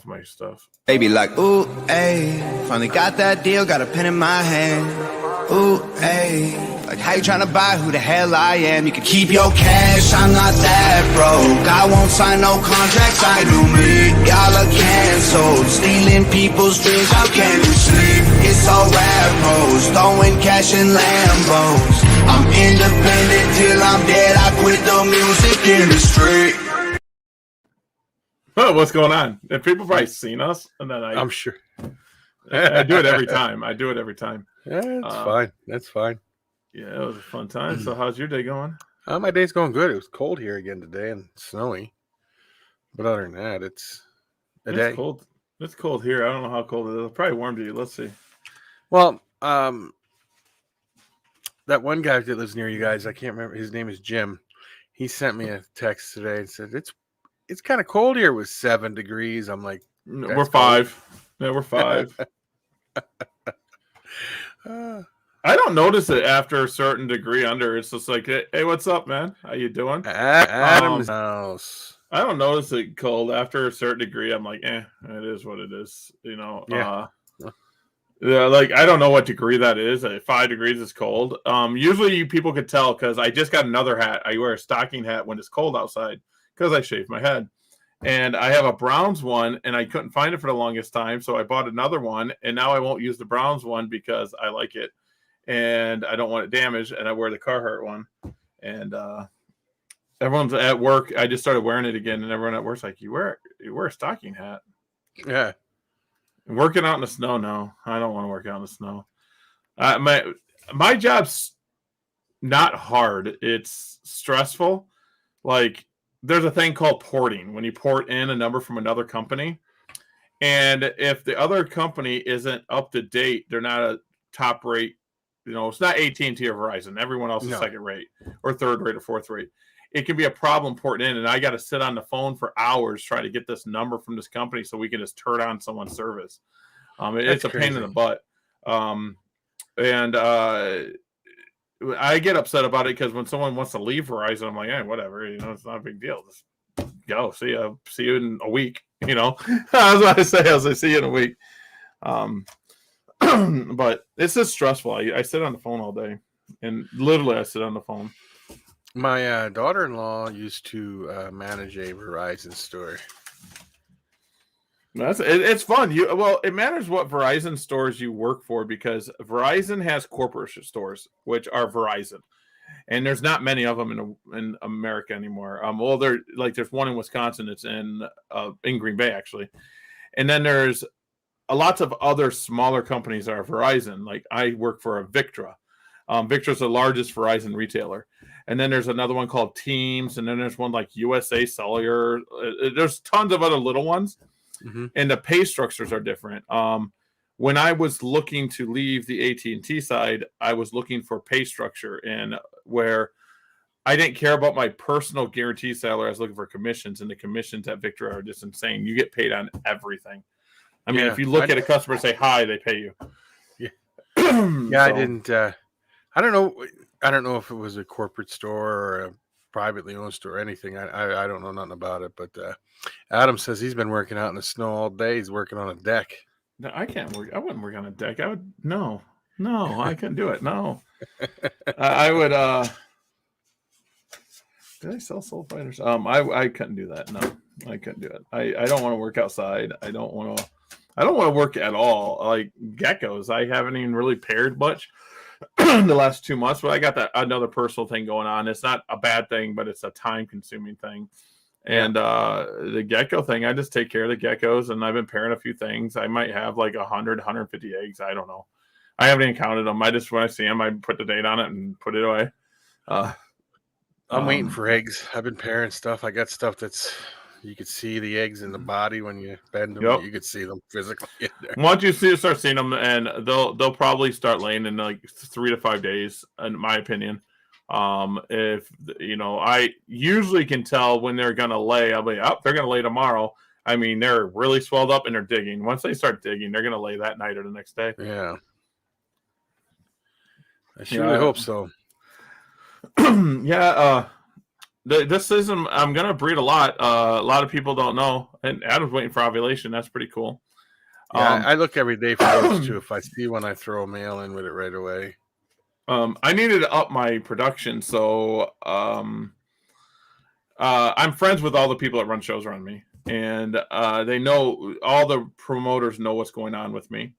off my stuff. They be like, ooh, ayy, finally got that deal, got a pen in my hand. Ooh, ayy, like how you tryna buy who the hell I am? You can keep your cash, I'm not that broke. I won't sign no contracts, I do me. Y'all are canceled, stealing people's dreams, how can you sleep? It's all rap hoes, throwing cash in Lambos. I'm independent till I'm dead, I quit the music industry. Oh, what's going on? Have people probably seen us? And then I'm sure. I do it every time. Yeah, it's fine. That's fine. Yeah, it was a fun time. So how's your day going? My day's going good. It was cold here again today and snowy. But other than that, it's day. Cold. It's cold here. I don't know how cold it is. It'll probably warm to you. Let's see. Well, that one guy that lives near you guys, I can't remember. His name is Jim. He sent me a text today and said, it's kind of cold here. It was 7 degrees. I'm like, we're 5. Yeah, we're 5. I don't notice it after a certain degree under. It's just like, hey, what's up, man? How you doing? Adam's house. I don't notice it cold after a certain degree. I'm like, it is what it is. You know. Yeah. Yeah, like I don't know what degree that is. 5 degrees is cold. Usually people could tell because I just got another hat. I wear a stocking hat when it's cold outside because I shave my head. And I have a Browns one, and I couldn't find it for the longest time, so I bought another one, and now I won't use the Browns one because I like it, and I don't want it damaged, and I wear the Carhartt one. And everyone's at work. I just started wearing it again, and everyone at work's like, "You wear a stocking hat?" Yeah. Working out in the snow? No, I don't want to work out in the snow. My job's not hard. It's stressful. Like, there's a thing called porting when you port in a number from another company. And if the other company isn't up to date, they're not a top rate. You know, it's not AT&T or Verizon. Everyone else is second rate or third rate or fourth rate. It can be a problem porting in. And I got to sit on the phone for hours trying to get this number from this company so we can just turn on someone's service. It's a pain in the butt. I get upset about it because when someone wants to leave Verizon, I'm like, hey, whatever, it's not a big deal. Just go. See you in a week. That's what I say. I see you in a week. But it's just stressful. I sit on the phone all day, and literally I sit on the phone. My daughter-in-law used to manage a Verizon store. It's fun. It matters what Verizon stores you work for because Verizon has corporate stores, which are Verizon, and there's not many of them in America anymore. There's one in Wisconsin. It's in Green Bay actually, and then there's lots of other smaller companies that are Verizon. Like I work for a Victra. Victra's the largest Verizon retailer, and then there's another one called Teams, and then there's one like USA Cellular. There's tons of other little ones. Mm-hmm. And the pay structures are different. When I was looking to leave the AT&T side, I was looking for pay structure and where I didn't care about my personal guaranteed salary. I was looking for commissions, and the commissions at Victor are just insane. You get paid on everything. I mean, if you look at a customer and say hi, they pay you. Yeah. Yeah, I didn't. I don't know. I don't know if it was a corporate store or a privately owned store or anything. I don't know nothing about it, but Adam says he's been working out in the snow all day. He's working on a deck. No, I can't work. I wouldn't work on a deck. I would no, I couldn't do it. No, I would. Did I sell soul fighters? I couldn't do that. No, I couldn't do it. I don't want to work outside. I don't want to work at all. Like geckos, I haven't even really paired much the last 2 months, but I got another personal thing going on. It's not a bad thing, but it's a time consuming thing. And the gecko thing, I just take care of the geckos, and I've been pairing a few things. I might have like 100, 150 eggs. I don't know. I haven't even counted them. I just, when I see them, I put the date on it and put it away. I'm waiting for eggs. I've been pairing stuff. I got stuff that's, you could see the eggs in the body when you bend them. Yep. You could see them physically in there. Once you start seeing them, and they'll probably start laying in like 3 to 5 days, in my opinion. If I usually can tell when they're gonna lay. I'll be they're gonna lay tomorrow. I mean, they're really swelled up and they're digging. Once they start digging, they're gonna lay that night or the next day. Yeah, I surely hope so. Yeah. this season I'm gonna breed a lot. A lot of people don't know, and Adam's waiting for ovulation. That's pretty cool. Yeah, I look every day for those too. If I see one, I throw a male in with it right away. I needed to up my production, so I'm friends with all the people that run shows around me, and they know, all the promoters know what's going on with me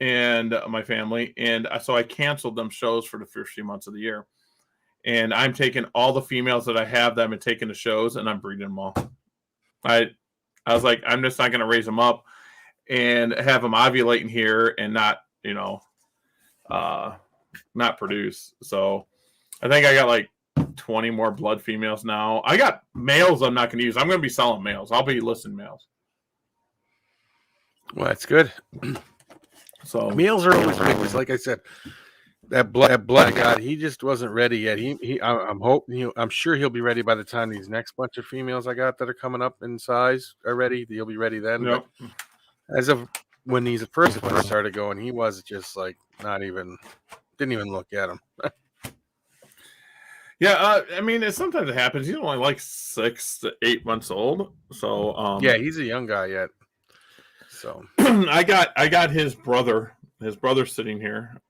and my family, and so I canceled them shows for the first few months of the year, and I'm taking all the females that I have that I've been taking to shows, and I'm breeding them all. I was like, I'm just not going to raise them up and have them ovulating here and not, not produce. So I think I got like 20 more blood females now. I got males I'm not going to use. I'm going to be selling males. I'll be listing males. Well, that's good. So males are always big. Because like I said, that blood guy, he just wasn't ready yet. I'm hoping, I'm sure he'll be ready by the time these next bunch of females I got that are coming up in size are ready. He'll be ready then. Yep. But as of when these first ones started going, he was just like didn't even look at him. Yeah, I mean, sometimes it happens. He's only like 6 to 8 months old. So yeah, he's a young guy yet. So I got his brother. His brother's sitting here.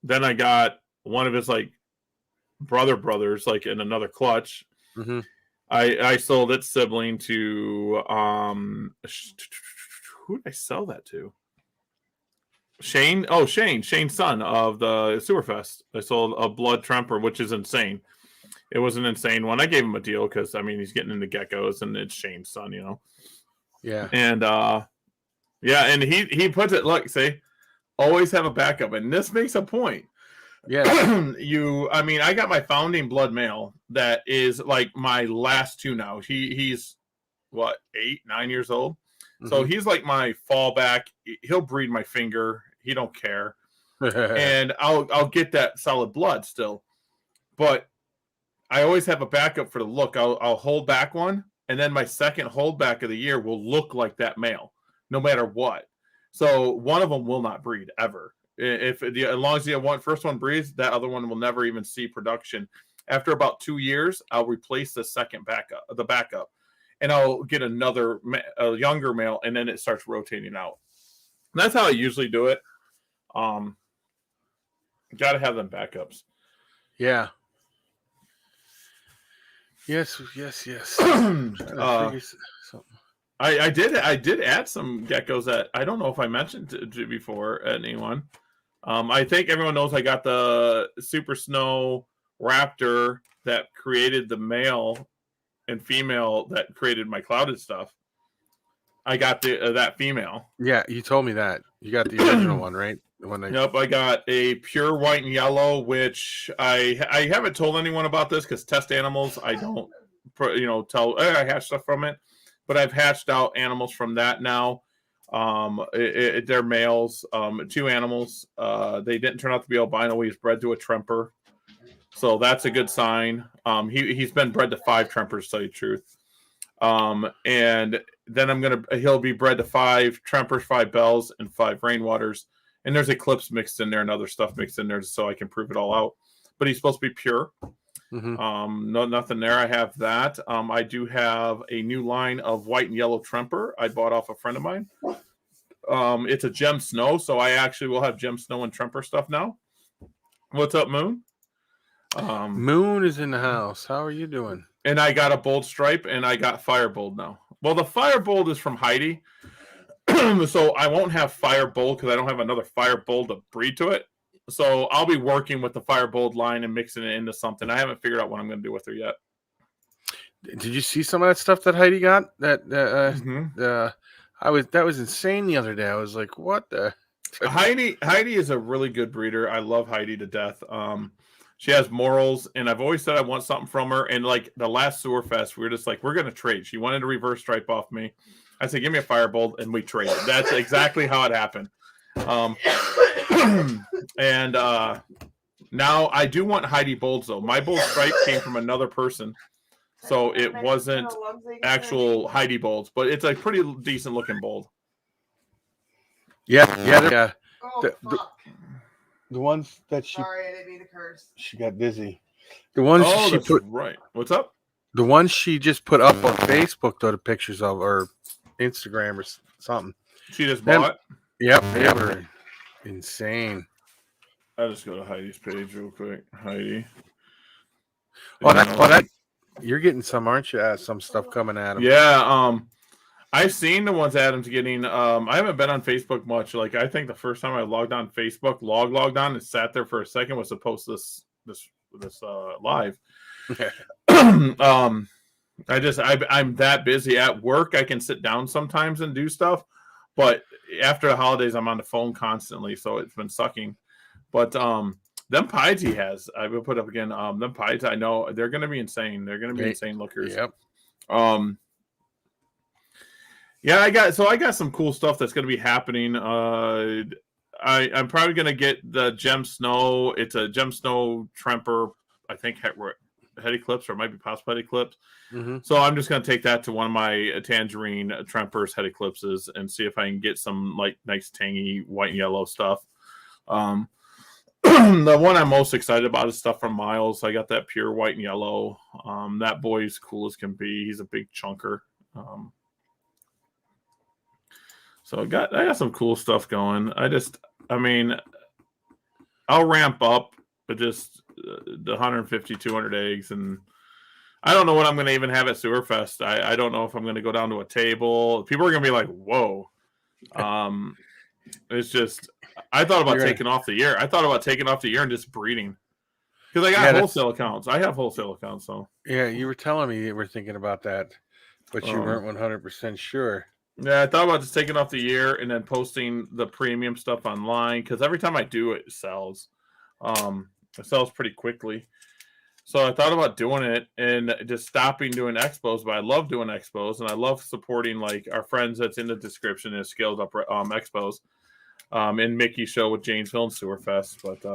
Then I got one of his like brothers like in another clutch. Mm-hmm. I sold its sibling to who did I sell that to? Shane. Oh, Shane's son of the Sewerfest. I sold a blood tremper, which is insane. It was an insane one. I gave him a deal because I mean he's getting into geckos and it's Shane's son, Yeah. And and he puts it. Look, see, always have a backup, and this makes a point. Yeah. I mean, I got my founding blood male that is like my last two now. He's what, 8, 9 years old. Mm-hmm. So he's like my fallback. He'll breed my finger. He don't care. And I'll get that solid blood still. But I always have a backup for the look. I'll hold back one, and then my second holdback of the year will look like that male, no matter what. So one of them will not breed ever. As long as the first one breeds, that other one will never even see production. After about 2 years, I'll replace the backup, and I'll get a younger male, and then it starts rotating out. And that's how I usually do it. Got to have them backups. Yeah. Yes. I did add some geckos that I don't know if I mentioned to before anyone. I think everyone knows I got the Super Snow Raptor that created the male and female that created my clouded stuff. I got that female. Yeah, you told me that. You got the original one, right? Yep, I got a pure white and yellow, which I haven't told anyone about this because test animals, I don't tell. I hatch stuff from it, but I've hatched out animals from that now. They're males, 2 animals. They didn't turn out to be albino. He's bred to a tremper, so that's a good sign. He's been bred to 5 trempers, to tell you the truth. And then he'll be bred to 5 trempers, 5 bells, and 5 rainwaters. And there's eclipse mixed in there and other stuff mixed in there, so I can prove it all out. But he's supposed to be pure. Mm-hmm. Nothing there. I have that. I do have a new line of white and yellow tremper I bought off a friend of mine. It's a gem snow, so I actually will have gem snow and tremper stuff now. What's up, Moon? Moon is in the house. How are you doing? And I got a bold stripe, and I got firebold now. Well, the firebold is from Heidi, so I won't have firebold because I don't have another firebold to breed to it. So I'll be working with the firebold line and mixing it into something. I haven't figured out what I'm going to do with her yet. Did you see some of that stuff that Heidi got? That mm-hmm. That was insane the other day. I was like, what the? Heidi is a really good breeder. I love Heidi to death. She has morals, and I've always said I want something from her. And like the last Sewerfest, we were just like, we're going to trade. She wanted a reverse stripe off me. I said, give me a firebolt, and we traded. That's exactly how it happened. And now I do want Heidi bolds, though. My bold stripe came from another person, so it wasn't actual Heidi bolds, but it's a pretty decent looking bold. Yeah. Oh, the ones that she. Sorry, I didn't mean to curse. She got dizzy. The ones she that's put right. What's up? The one she just put up on Facebook, though, the pictures of, or Instagram or something. She just bought? Yep, they were insane. I'll just go to Heidi's page real quick. Heidi. You're getting some, aren't you? Some stuff coming at him. Yeah, I've seen the ones Adam's getting. I haven't been on Facebook much. Like, I think the first time I logged on Facebook, logged on and sat there for a second was to post this live. I'm that busy at work. I can sit down sometimes and do stuff, but after the holidays, I'm on the phone constantly, so it's been sucking. But them pies he has, I will put up again. Them pies, I know they're going to be insane. They're going to be insane lookers. Yep. Yeah, I got some cool stuff that's going to be happening. I'm probably going to get the Gem Snow. It's a Gem Snow Tremper, I think head eclipse, or it might be possible head eclipse. Mm-hmm. So I'm just going to take that to one of my Tangerine Trempers head eclipses and see if I can get some like nice tangy white and yellow stuff. The one I'm most excited about is stuff from Miles. I got that pure white and yellow. That boy's cool as can be. He's a big chunker. So I got some cool stuff going. I'll ramp up, but just the 150, 200 eggs, and I don't know what I'm going to even have at Sewerfest. I don't know if I'm going to go down to a table. People are going to be like, "Whoa!" It's just, I thought about taking off the year. I thought about taking off the year and just breeding, because I got wholesale accounts. I have wholesale accounts, so yeah. You were telling me you were thinking about that, but you weren't 100% sure. Yeah, I thought about just taking off the year and then posting the premium stuff online, because every time I do it, it sells. It sells pretty quickly. So I thought about doing it and just stopping doing expos, but I love doing expos, and I love supporting like our friends that's in the description is Scaled Up Expos, and Mickey's show with Janesville and Sewerfest. But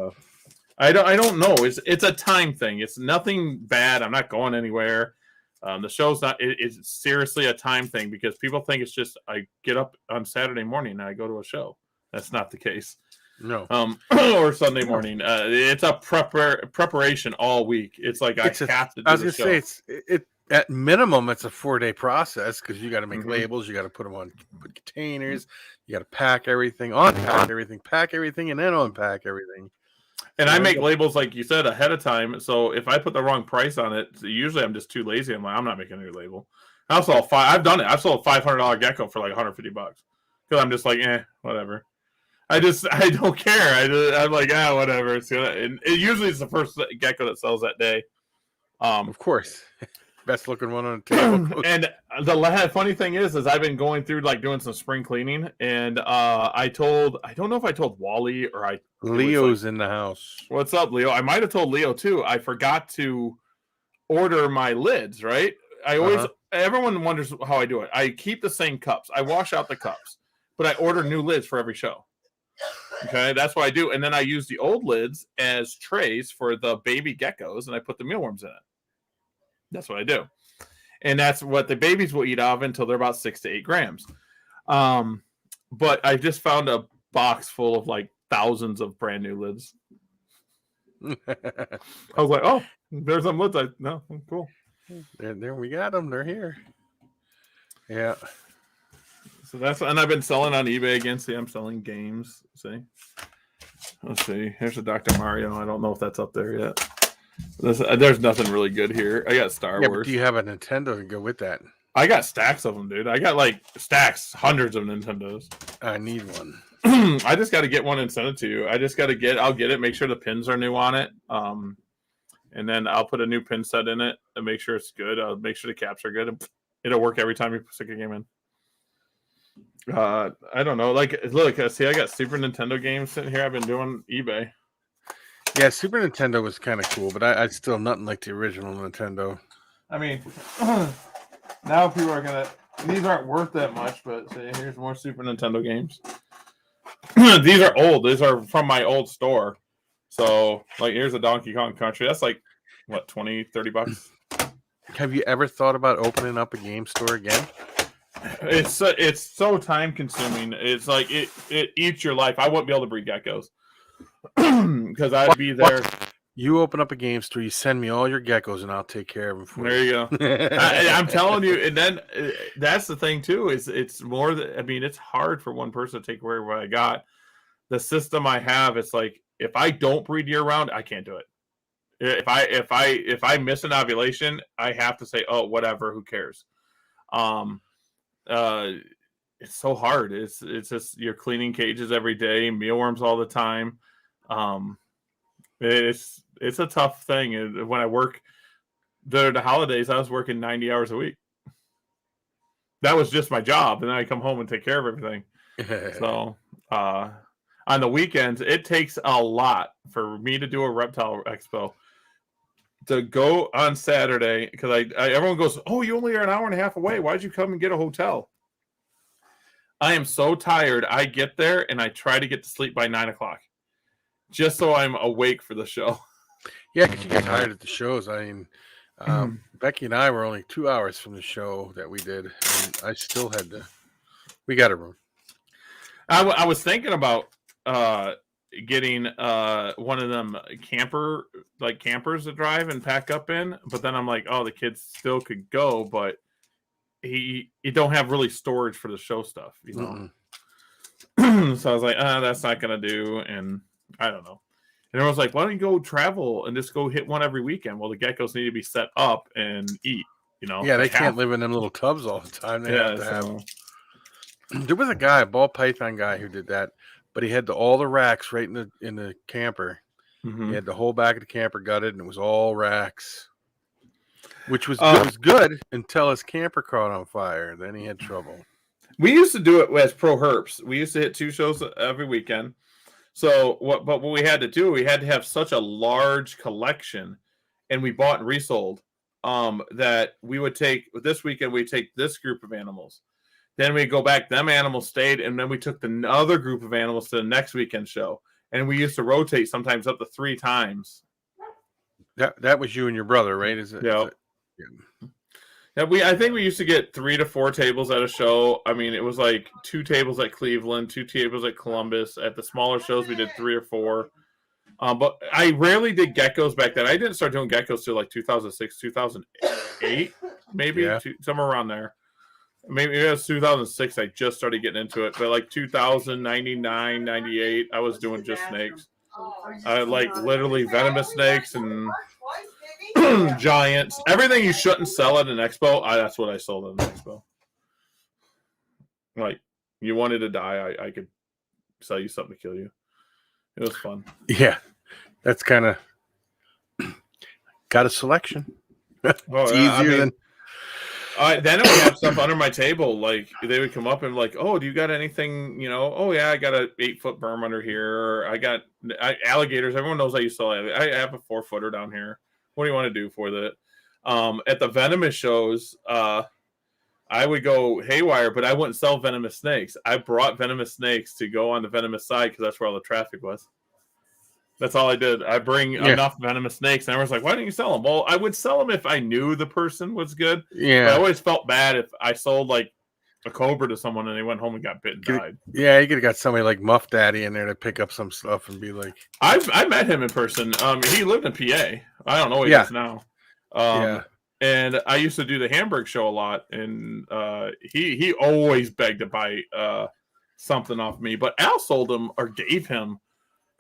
I don't know. It's a time thing. It's nothing bad. I'm not going anywhere. The show's not. It's seriously a time thing, because people think it's just I get up on Saturday morning and I go to a show. That's not the case. No. Or Sunday morning. It's a preparation all week. It's like I have to do the show. I was going to say, it's at minimum, it's a 4-day process, because you got to make labels, you got to put them on containers, you got to pack everything, pack everything, and then unpack everything. And I make labels, like you said, ahead of time. So if I put the wrong price on it, usually I'm just too lazy. I'm like, I'm not making a new label. I've done it. I've sold a $500 gecko for like $150 because I'm just like, whatever. I don't care. I'm like, whatever. It's gonna. And it usually is the first gecko that sells that day. Of course, best looking one on the table. And the funny thing is I've been going through like doing some spring cleaning, and I don't know if I told Wally or Leo's in the house. What's up, Leo? I might have told Leo too. I forgot to order my lids. Right? Everyone wonders how I do it. I keep the same cups. I wash out the cups, but I order new lids for every show. Okay, that's what I do. And then I use the old lids as trays for the baby geckos, and I put the mealworms in it. That's what I do. And that's what the babies will eat out of until they're about 6 to 8 grams. But I just found a box full of like thousands of brand new lids. I was like, oh, there's some lids. Cool. There we got them. They're here. Yeah. So and I've been selling on eBay again. See, I'm selling games. See, let's see. Here's a Dr. Mario. I don't know if that's up there yet. There's nothing really good here. I got Star Wars. But do you have a Nintendo to go with that? I got stacks of them, dude. I got like stacks, hundreds of Nintendos. I need one. I just got to get one and send it to you. I'll get it. Make sure the pins are new on it. And then I'll put a new pin set in it and make sure it's good. I'll make sure the caps are good. And it'll work every time you stick a game in. I don't know. Like, look, see, I got Super Nintendo games sitting here. I've been doing eBay. Yeah, Super Nintendo was kind of cool, but I still nothing like the original Nintendo. I mean, now people are gonna. These aren't worth that much, but see, here's more Super Nintendo games. These are old. These are from my old store. So, like, here's a Donkey Kong Country. That's like what, $20-$30. Have you ever thought about opening up a game store again? It's so time consuming. It's like it eats your life. I wouldn't be able to breed geckos because I'd be there. You open up a game store, you send me all your geckos, and I'll take care of them for There you. you go. I'm telling you, and then that's the thing too. Is it's more that, I mean, it's hard for one person to take away what I got. The system I have, it's like if I don't breed year round, I can't do it. If I miss an ovulation, I have to say, oh, whatever, who cares? It's so hard. It's just you're cleaning cages every day, mealworms all the time. It's a tough thing. And when I work during the holidays, I was working 90 hours a week. That was just my job, and then I come home and take care of everything. So on the weekends, it takes a lot for me to do a reptile expo. To go on Saturday, because everyone goes, oh, you only are an hour and a half away. Why'd you come and get a hotel? I am so tired. I get there and I try to get to sleep by 9 o'clock, just so I'm awake for the show. Yeah, because you get tired at the shows. I mean, Becky and I were only 2 hours from the show that we did, and I still had to. We got a room. I was thinking about getting one of them campers to drive and pack up in, but then I'm like, oh, the kids still could go, but you don't have really storage for the show stuff, you know. So I was like, that's not gonna do, and I don't know. And everyone's like, why don't you go travel and just go hit one every weekend? Well, the geckos need to be set up and eat, you know. Yeah, they can't live in them little tubs all the time. They have to have them. There was a guy, a ball python guy, who did that, but he had all the racks right in the camper. Mm-hmm. He had the whole back of the camper gutted, and it was all racks, which was good until his camper caught on fire. Then he had trouble. We used to do it as pro herps. We used to hit 2 shows every weekend. So what we had to do, we had to have such a large collection, and we bought and resold that we would take this weekend. We take this group of animals. Then we go back, them animals stayed, and then we took the other group of animals to the next weekend show. And we used to rotate sometimes up to 3 times. That was you and your brother, right? Is it? Yeah. Yeah, I think we used to get 3 to 4 tables at a show. I mean, it was like 2 tables at Cleveland, 2 tables at Columbus. At the smaller shows, we did 3 or 4. But I rarely did geckos back then. I didn't start doing geckos till like 2006, 2008, maybe, somewhere around there. Maybe it was 2006 I just started getting into it. But like 2000, 99, 98, I was doing just snakes. I like literally venomous snakes and giants. Everything you shouldn't sell at an expo, that's what I sold at an expo. Like, you wanted to die, I could sell you something to kill you. It was fun. Yeah. That's kind of got a selection. It's easier than... then I would have stuff under my table. Like, they would come up and like, oh, do you got anything, you know? Oh, yeah, I got a 8-foot berm under here. Or I got alligators. Everyone knows I used to I have a 4-footer down here. What do you want to do for that? At the venomous shows, I would go haywire, but I wouldn't sell venomous snakes. I brought venomous snakes to go on the venomous side because that's where all the traffic was. That's all I did. I bring enough venomous snakes, and I was like, why didn't you sell them? Well, I would sell them if I knew the person was good. Yeah. But I always felt bad if I sold like a cobra to someone and they went home and got bit and died. Yeah, you could have got somebody like Muff Daddy in there to pick up some stuff and be like... I met him in person. He lived in PA. I don't know what he is now. And I used to do the Hamburg show a lot, and he always begged to buy something off me. But Al sold him or gave him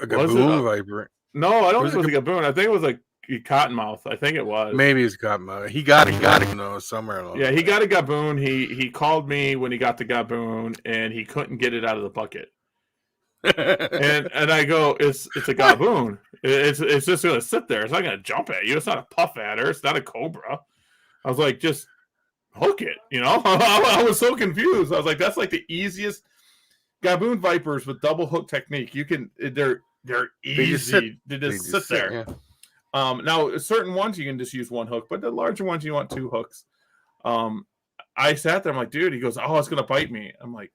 a gaboon viper. No, I don't think it was a gaboon. I think it was a cottonmouth. I think it was. Maybe it's cottonmouth. He got it though somewhere along. Yeah, he got a gaboon. He called me when he got the gaboon, and he couldn't get it out of the bucket. and I go, it's a gaboon. It's just gonna sit there. It's not gonna jump at you. It's not a puff adder. It's not a cobra. I was like, just hook it. You know, I was so confused. I was like, that's like the easiest gaboon vipers with double hook technique. You can they're easy. They just sit there. Yeah. Now certain ones you can just use 1 hook, but the larger ones you want 2 hooks. I sat there. I'm like, dude. He goes, oh, it's gonna bite me. I'm like,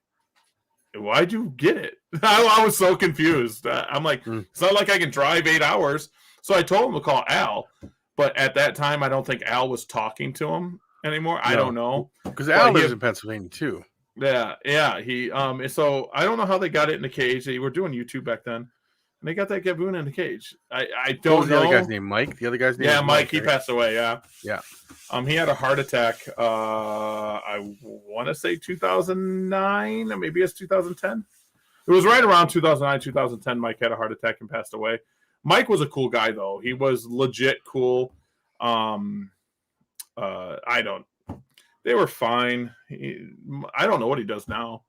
why'd you get it? I was so confused. I'm like, it's not like I can drive 8 hours. So I told him to call Al, but at that time, I don't think Al was talking to him anymore. No. I don't know. Because Al lives in Pennsylvania too. Yeah. He, so I don't know how they got it in the cage. They were doing YouTube back then. and they got that gaboon in the cage. I What don't was know. the other guy's name? Mike. The other guy's name. Yeah, was Mike. He right? passed away. Yeah. Yeah. He had a heart attack. I want to say 2009, or maybe it's 2010. It was right around 2009, 2010. Mike had a heart attack and passed away. Mike was a cool guy, though. He was legit cool. They were fine. I don't know what he does now.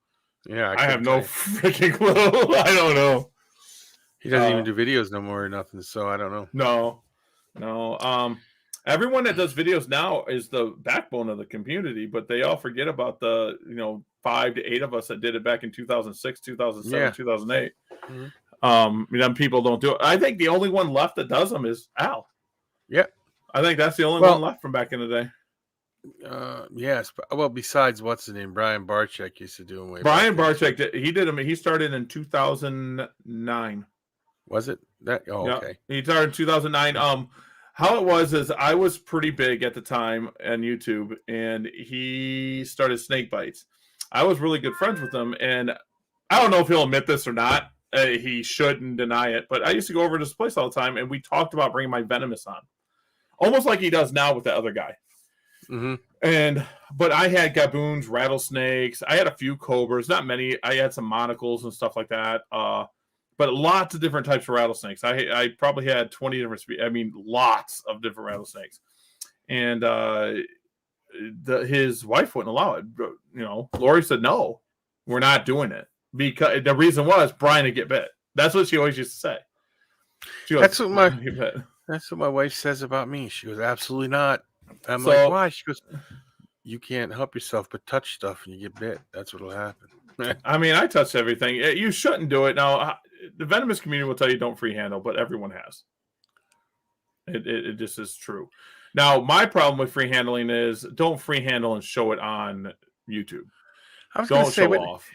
Yeah, I have no freaking clue. I don't know. He doesn't even do videos no more or nothing, so I don't know. No. Everyone that does videos now is the backbone of the community, but they all forget about the 5 to 8 of us that did it back in 2006, 2007, 2008. Mm-hmm. Then people don't do it. I think the only one left that does them is Al. Yep. I think that's the only one left from back in the day. Yes, but besides what's his name, Brian Barczyk used to do them. Brian Barczyk he did them. He started in 2009. Was it that? Oh, yeah. Okay. He started in 2009. How it was is I was pretty big at the time on YouTube, and he started Snake Bites. I was really good friends with him, and I don't know if he'll admit this or not. He shouldn't deny it, but I used to go over to his place all the time, and we talked about bringing my Venomous on, almost like he does now with the other guy. Mm-hmm. But I had gaboons, rattlesnakes. I had a few cobras, not many. I had some monocles and stuff like that. But lots of different types of rattlesnakes. I probably had 20 different species. I mean, lots of different rattlesnakes. And his wife wouldn't allow it. Lori said, no, we're not doing it. Because the reason was Brian would get bit. That's what she always used to say. That's what my wife says about me. She goes, absolutely not. I'm like, why? She goes, you can't help yourself but touch stuff and you get bit. That's what'll happen. I mean, I touched everything. You shouldn't do it. Now, the venomous community will tell you don't free handle, but everyone has. It just is true. Now, my problem with free handling is don't free handle and show it on YouTube. I was going to say, show off.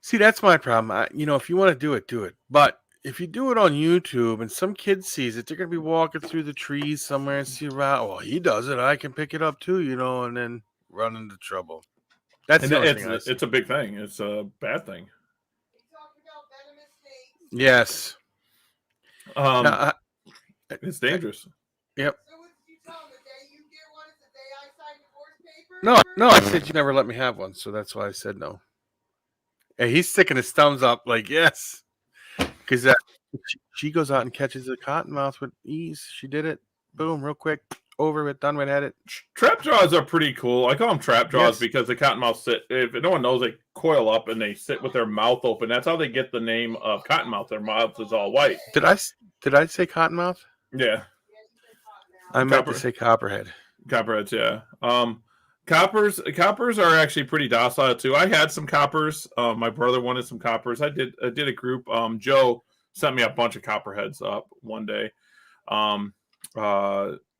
See, that's my problem. If you want to do it, do it. But if you do it on YouTube and some kid sees it, they're going to be walking through the trees somewhere and see, well, he does it. I can pick it up too, and then run into trouble. That's it's a big thing. It's a bad thing. Yes. It's dangerous. Yep. No, I said you never let me have one, so that's why I said no. And he's sticking his thumbs up like, yes. Because she goes out and catches a cottonmouth with ease. She did it. Boom, real quick. Over with, done with, had it. Trap jaws are pretty cool. I call them trap jaws because the cottonmouths sit. If no one knows, they coil up and they sit with their mouth open. That's how they get the name of cottonmouth. Their mouth is all white. Did I say cottonmouth? Yeah. I meant to say copperhead. Copperheads, yeah. Coppers are actually pretty docile too. I had some coppers. My brother wanted some coppers. I did a group. Joe sent me a bunch of copperheads up one day.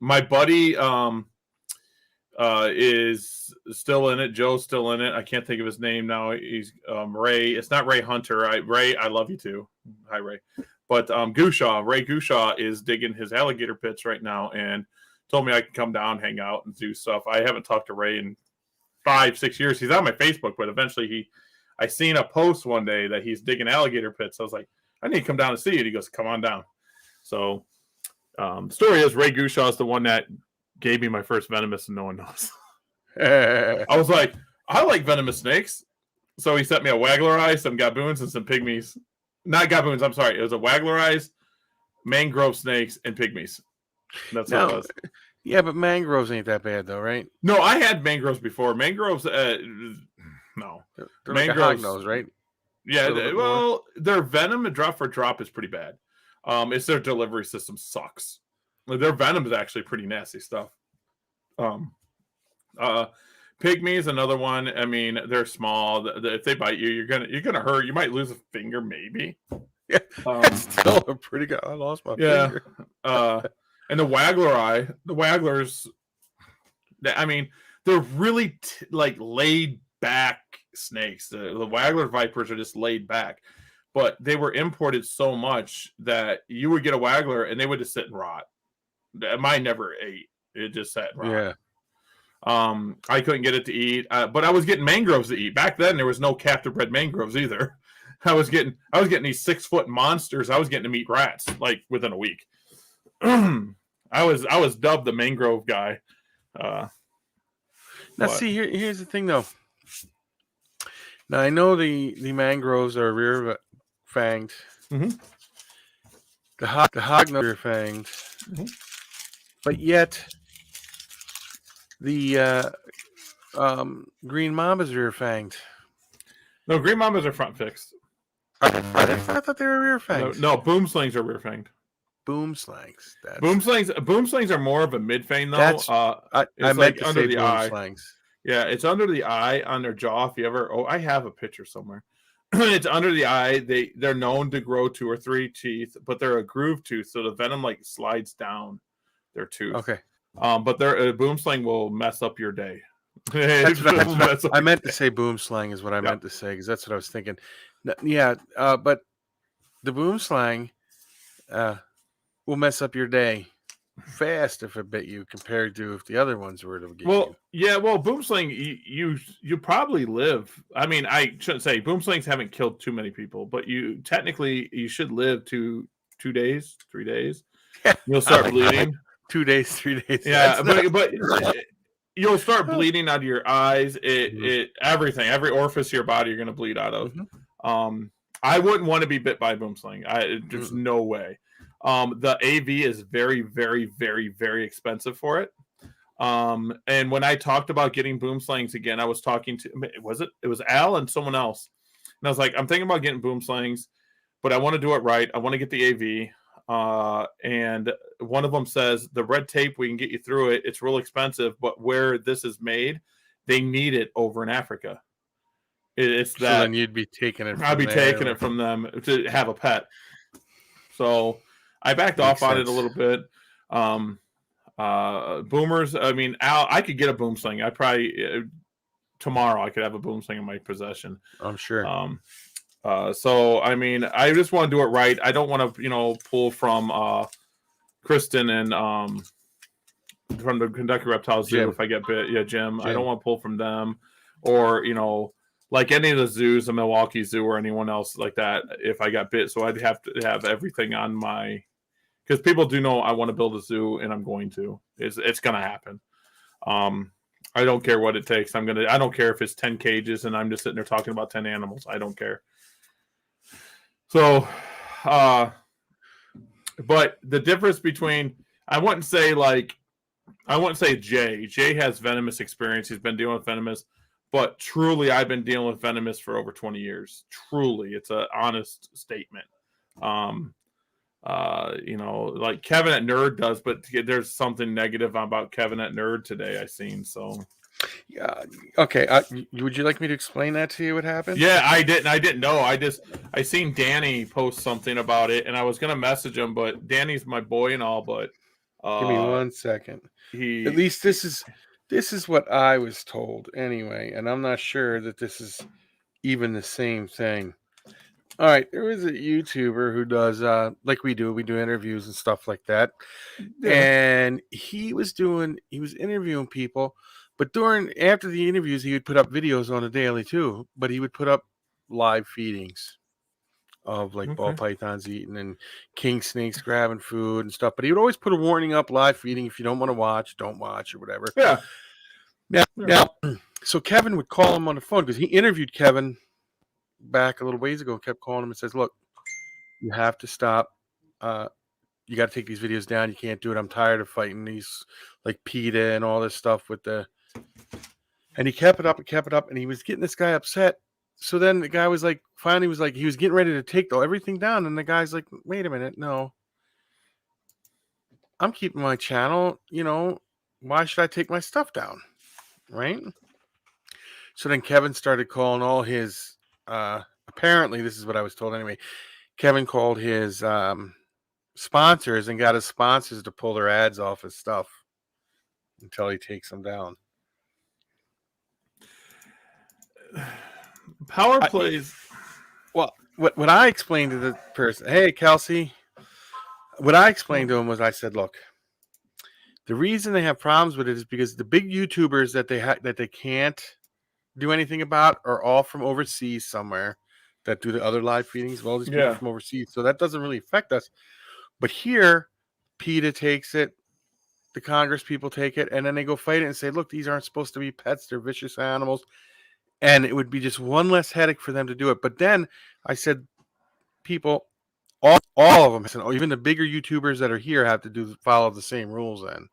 My buddy is still in it. Joe's still in it. I can't think of his name now. He's Ray. It's not Ray Hunter. Ray, I love you too. Hi, Ray. But Ray Gushaw is digging his alligator pits right now and told me I could come down, hang out, and do stuff. I haven't talked to Ray in 5-6 years. He's on my Facebook, but eventually I seen a post one day that he's digging alligator pits. I was like, I need to come down and see it. He goes, come on down. So the story is Ray Gushaw is the one that gave me my first venomous and no one knows. I was like, I like venomous snakes. So he sent me a waggler some gaboons, and some pygmies. Not gaboons, I'm sorry. It was a waggler mangrove snakes, and pygmies. That's what it was. Yeah, but mangroves ain't that bad though, right? No, I had mangroves before. Mangroves, no. They're mangroves, like a hognose, right? Yeah, their venom drop for drop is pretty bad. It's their delivery system sucks. Their venom is actually pretty nasty stuff. Pygmies, another one. I mean, they're small. If they bite you, you're gonna hurt. You might lose a finger, maybe. Yeah, that's still a pretty good. I lost my finger. And the wagglers. I mean, they're really laid back snakes. The waggler vipers are just laid back, but they were imported so much that you would get a waggler and they would just sit and rot. Mine never ate; it just sat and rot. I couldn't get it to eat, but I was getting mangroves to eat. Back then, there was no captive bred mangroves either. I was getting these 6-foot monsters. I was getting to meet rats like within a week. I was dubbed the mangrove guy. Now, see, here's the thing, though. Now, I know the mangroves are rear-fanged. Mm-hmm. The hognose rear-fanged. Mm-hmm. But yet, the green mambas are rear-fanged. No, green mambas are front-fixed. I thought they were rear-fanged. No, boom slings are rear-fanged. Boom slings. Boom slings are more of a mid-fang, though. I meant like to say boom slings. Yeah, it's under the eye on their jaw. If you ever, I have a picture somewhere. It's under the eye. They're known to grow 2 or 3 teeth, but they're a groove tooth, so the venom like slides down their tooth. Okay. But their boom sling will mess up your day. I meant to say boom slang is what I meant to say, because that's what I was thinking. Yeah, but the boom slang will mess up your day fast if it bit you, compared to if the other ones were to get you. Yeah, boom sling, you probably live. I mean, I shouldn't say boom slings haven't killed too many people, but you should live 2 days, 3 days. You'll start bleeding. 2 days, 3 days. Yeah, but you'll start bleeding out of your eyes. Everything, every orifice of your body, you're going to bleed out of. Mm-hmm. I wouldn't want to be bit by a boom sling. There's no way. The AV is very, very, very, very expensive for it. And when I talked about getting boom slings again, I was talking to, it was Al and someone else. And I was like, I'm thinking about getting boom slings, but I want to do it right. I want to get the AV. And one of them says, the red tape, we can get you through it. It's real expensive, but where this is made, they need it over in Africa. It's that. So then you'd be taking it. I'd be taking it from them to have a pet. So I backed off on it a little bit. Boomers, I mean, Al, I could get a boom sling. I probably tomorrow I could have a boom sling in my possession. I'm sure. So I mean, I just want to do it right. I don't want to, pull from Kristen and from the Kentucky Reptile Zoo Jim. if I get bit. Yeah, Jim. I don't want to pull from them, or like any of the zoos, the Milwaukee Zoo or anyone else like that. If I got bit, so I'd have to have everything on my. Because people do know I want to build a zoo, and I'm going to. It's going to happen. I don't care what it takes. I don't care if it's 10 cages and I'm just sitting there talking about 10 animals. I don't care. So, but the difference between, I wouldn't say Jay. Jay has venomous experience. He's been dealing with venomous, but truly I've been dealing with venomous for over 20 years. Truly, it's an honest statement. Like Kevin at Nerd does, but there's something negative about Kevin at Nerd today I seen. So yeah, okay. Would you like me to explain that to you? What happened? Yeah, I didn't know. I seen Danny post something about it, and I was gonna message him, but Danny's my boy and all. But give me 1 second. At least this is what I was told anyway, and I'm not sure that this is even the same thing. All right, there is a YouTuber who does like we do interviews and stuff like that. Yeah. And he was interviewing people, but after the interviews he would put up videos on the daily too, but he would put up live feedings of like ball pythons eating and king snakes grabbing food and stuff, but he would always put a warning up: live feeding, if you don't want to watch, don't watch, or whatever. Yeah. Now so Kevin would call him on the phone, because he interviewed Kevin back a little ways ago, kept calling him and says, look, you have to stop. You got to take these videos down. You can't do it. I'm tired of fighting these like PETA and all this stuff and he kept it up and he was getting this guy upset. So then the guy was like, finally was like, he was getting ready to take everything down. And the guy's like, wait a minute. No, I'm keeping my channel. Why should I take my stuff down? Right. So then Kevin started calling all his, apparently this is what I was told anyway, Kevin called his sponsors and got his sponsors to pull their ads off his stuff until he takes them down. Power plays. Well, what I explained to the person, hey Kelsey, what I explained to him was, I said, look, The reason they have problems with it is because the big YouTubers that they can't do anything about are all from overseas somewhere that do the other live feedings of all these people Yeah. from overseas. So that doesn't really affect us. But here, PETA takes it, the Congress people take it, and then they go fight it and say, look, these aren't supposed to be pets. They're vicious animals. And it would be just one less headache for them to do it. But then I said, people, all of them, and even the bigger YouTubers that are here have to follow the same rules then.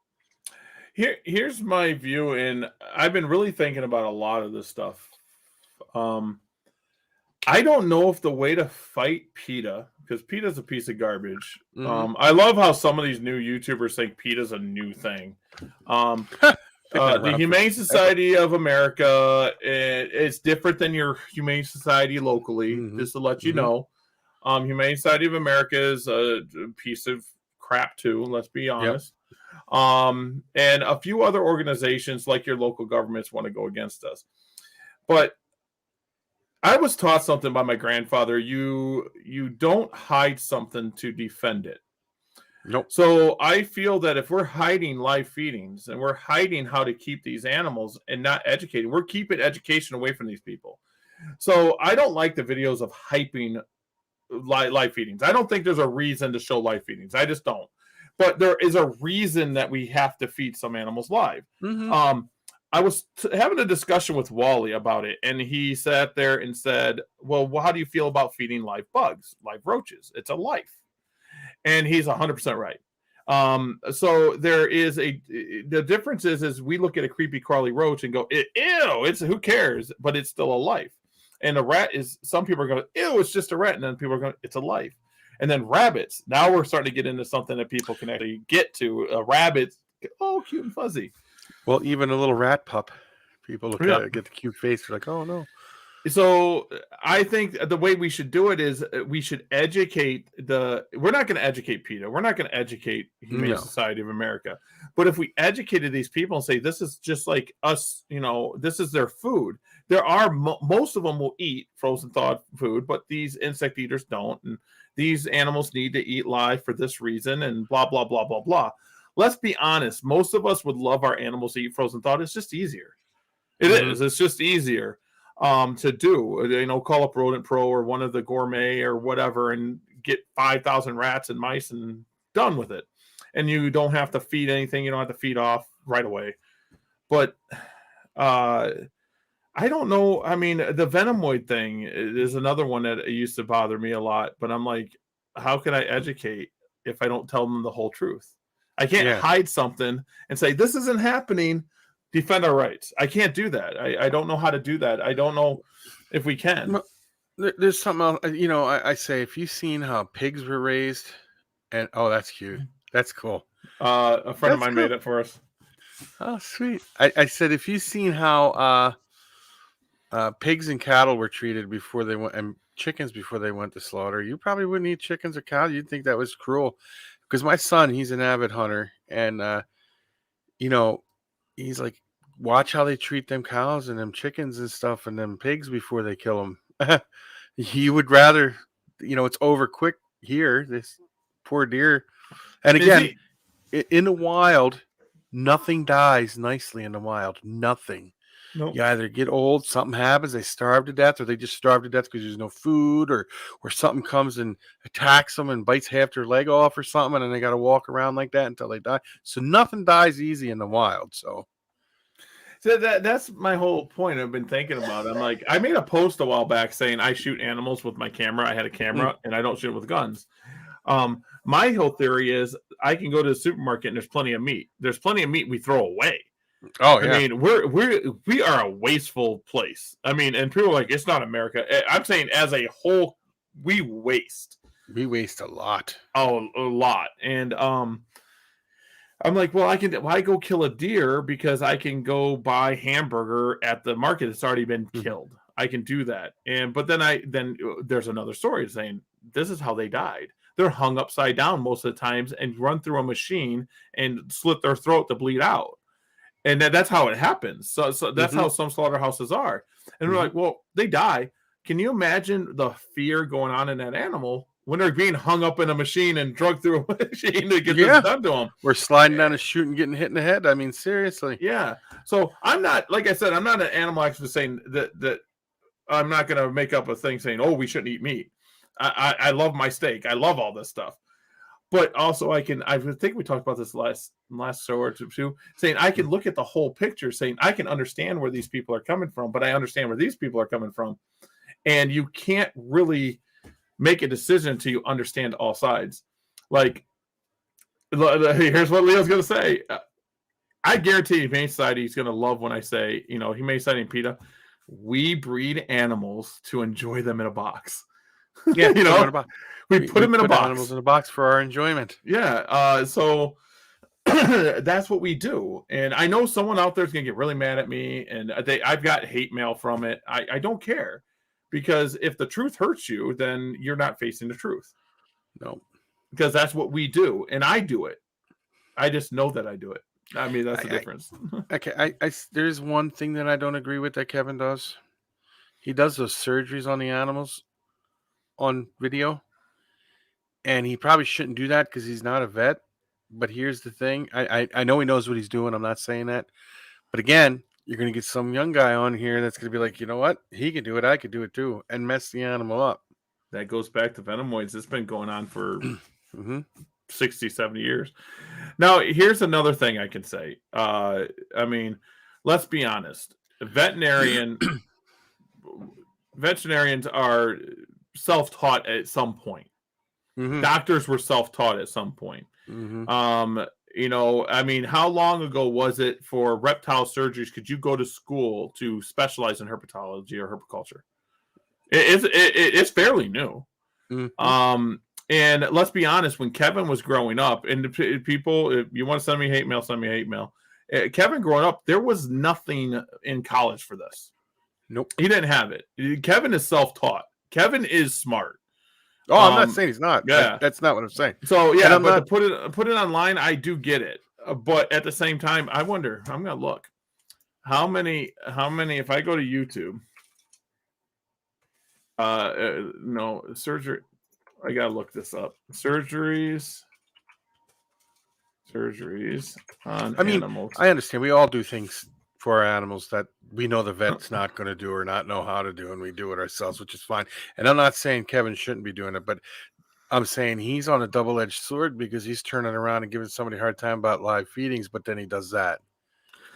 Here's my view, and I've been really thinking about a lot of this stuff. I don't know if the way to fight PETA, because PETA's a piece of garbage. Mhm. I love how some of these new YouTubers think PETA's a new thing. The Humane Society of America is different than your Humane Society locally, just to let you know. Humane Society of America is a piece of crap too, let's be honest. And a few other organizations like your local governments want to go against us. But I was taught something by my grandfather. You don't hide something to defend it. Nope. So I feel that if we're hiding live feedings and we're hiding how to keep these animals and not educating, we're keeping education away from these people. So I don't like the videos of hyping live feedings. I don't think there's a reason to show live feedings. I just don't. But there is a reason that we have to feed some animals live. I was having a discussion with Wally about it, and he sat there and said, well, how do you feel about feeding live bugs, live roaches? It's a life. And he's 100% right. So there is the difference is we look at a creepy crawly roach and go, ew, it's who cares? But it's still a life. And a rat is, some people are going, ew, it's just a rat. And then people are going, it's a life. And then rabbits, now we're starting to get into something that people can actually get to. A rabbit, oh, cute and fuzzy. Well, even a little rat pup, people look at it, get the cute face. They're like, oh, no. So I think the way we should do it is we should educate we're not going to educate PETA. We're not going to educate Humane Society of America. But if we educated these people and say, this is just like us, this is their food. There are, most of them will eat frozen thawed food, but these insect eaters don't. And these animals need to eat live for this reason and blah, blah, blah, blah, blah. Let's be honest. Most of us would love our animals to eat frozen thawed. It's just easier. It is. It's just easier to do. Call up Rodent Pro or one of the gourmet or whatever and get 5,000 rats and mice and done with it. And you don't have to feed anything. You don't have to feed off right away. But I don't know. I mean, the Venomoid thing is another one that used to bother me a lot. But I'm like, how can I educate if I don't tell them the whole truth? I can't hide something and say, this isn't happening. Defend our rights. I can't do that. I don't know how to do that. I don't know if we can. There's something else. I say, if you've seen how pigs were raised, and that's cute. That's cool. A friend of mine made it for us. Oh, sweet. I said, if you've seen how pigs and cattle were treated before they went, and chickens before they went to slaughter, you probably wouldn't eat chickens or cows. You'd think that was cruel. Because my son, he's an avid hunter, and he's like, watch how they treat them cows and them chickens and stuff and them pigs before they kill them. He would rather, it's over quick here. This poor deer. And again, in the wild, nothing dies nicely in the wild. Nothing. Nope. You either get old, something happens, they starve to death, or they just starve to death because there's no food, or something comes and attacks them and bites half their leg off or something, and then they got to walk around like that until they die. So nothing dies easy in the wild. So that's my whole point. I've been thinking about it. I'm like, I made a post a while back saying I shoot animals with my camera. I had a camera and I don't shoot with guns. My whole theory is I can go to the supermarket and there's plenty of meat. There's plenty of meat we throw away. Oh yeah. I mean, we are a wasteful place. I mean, and people are like, it's not America. I'm saying as a whole, we waste. We waste a lot. Oh, a lot. And I'm like, well, why go kill a deer because I can go buy hamburger at the market that's already been killed. I can do that. But then there's another story saying this is how they died. They're hung upside down most of the times and run through a machine and slit their throat to bleed out. And that's how it happens. So that's how some slaughterhouses are. And we're like, well, they die. Can you imagine the fear going on in that animal when they're being hung up in a machine and drugged through a machine to get this done to them. We're sliding down a chute and getting hit in the head. I mean, seriously. Yeah. So I'm not, like I said, I'm not an animal activist saying that I'm not going to make up a thing saying, oh, we shouldn't eat meat. I love my steak. I love all this stuff. But also I think we talked about this last show or two, saying I can look at the whole picture, saying I can understand where these people are coming from, but I understand where these people are coming from. And you can't really make a decision until you understand all sides. Like, here's what Leo's going to say. I guarantee Humane Society is going to love when I say, Humane Society and PETA, we breed animals to enjoy them in a box. Yeah, we put them in a box. Animals in a box for our enjoyment. Yeah, so that's what we do. And I know someone out there is going to get really mad at me, and I've got hate mail from it. I don't care. Because if the truth hurts you, then you're not facing the truth. No. Because that's what we do. And I do it. I just know that I do it. I mean, that's the difference. Okay. There's one thing that I don't agree with that Kevin does. He does those surgeries on the animals on video. And he probably shouldn't do that because he's not a vet. But here's the thing. I know he knows what he's doing. I'm not saying that. But again, you're going to get some young guy on here that's going to be like, you know what? He can do it. I could do it too. And mess the animal up. That goes back to venomoids. It's been going on for 60, 70 years. Now, here's another thing I can say. I mean, let's be honest. Veterinarians are self-taught at some point. Doctors were self-taught at some point. I mean, how long ago was it for reptile surgeries? Could you go to school to specialize in herpetology or herpiculture? It's fairly new. And let's be honest, when Kevin was growing up, and people, if you want to send me hate mail, send me hate mail. Kevin growing up, there was nothing in college for this. Nope. He didn't have it. Kevin is self-taught. Kevin is smart. Oh, I'm not saying he's not. Yeah, that's not what I'm saying. So yeah, but to put it online, I do get it. But at the same time, I wonder. I'm gonna look how many. If I go to YouTube, no surgery. I gotta look this up. Surgeries on animals. I understand. We all do things for our animals that we know the vet's not going to do or not know how to do, and we do it ourselves, which is fine. And I'm not saying Kevin shouldn't be doing it, but I'm saying he's on a double-edged sword because he's turning around and giving somebody a hard time about live feedings, but then he does that.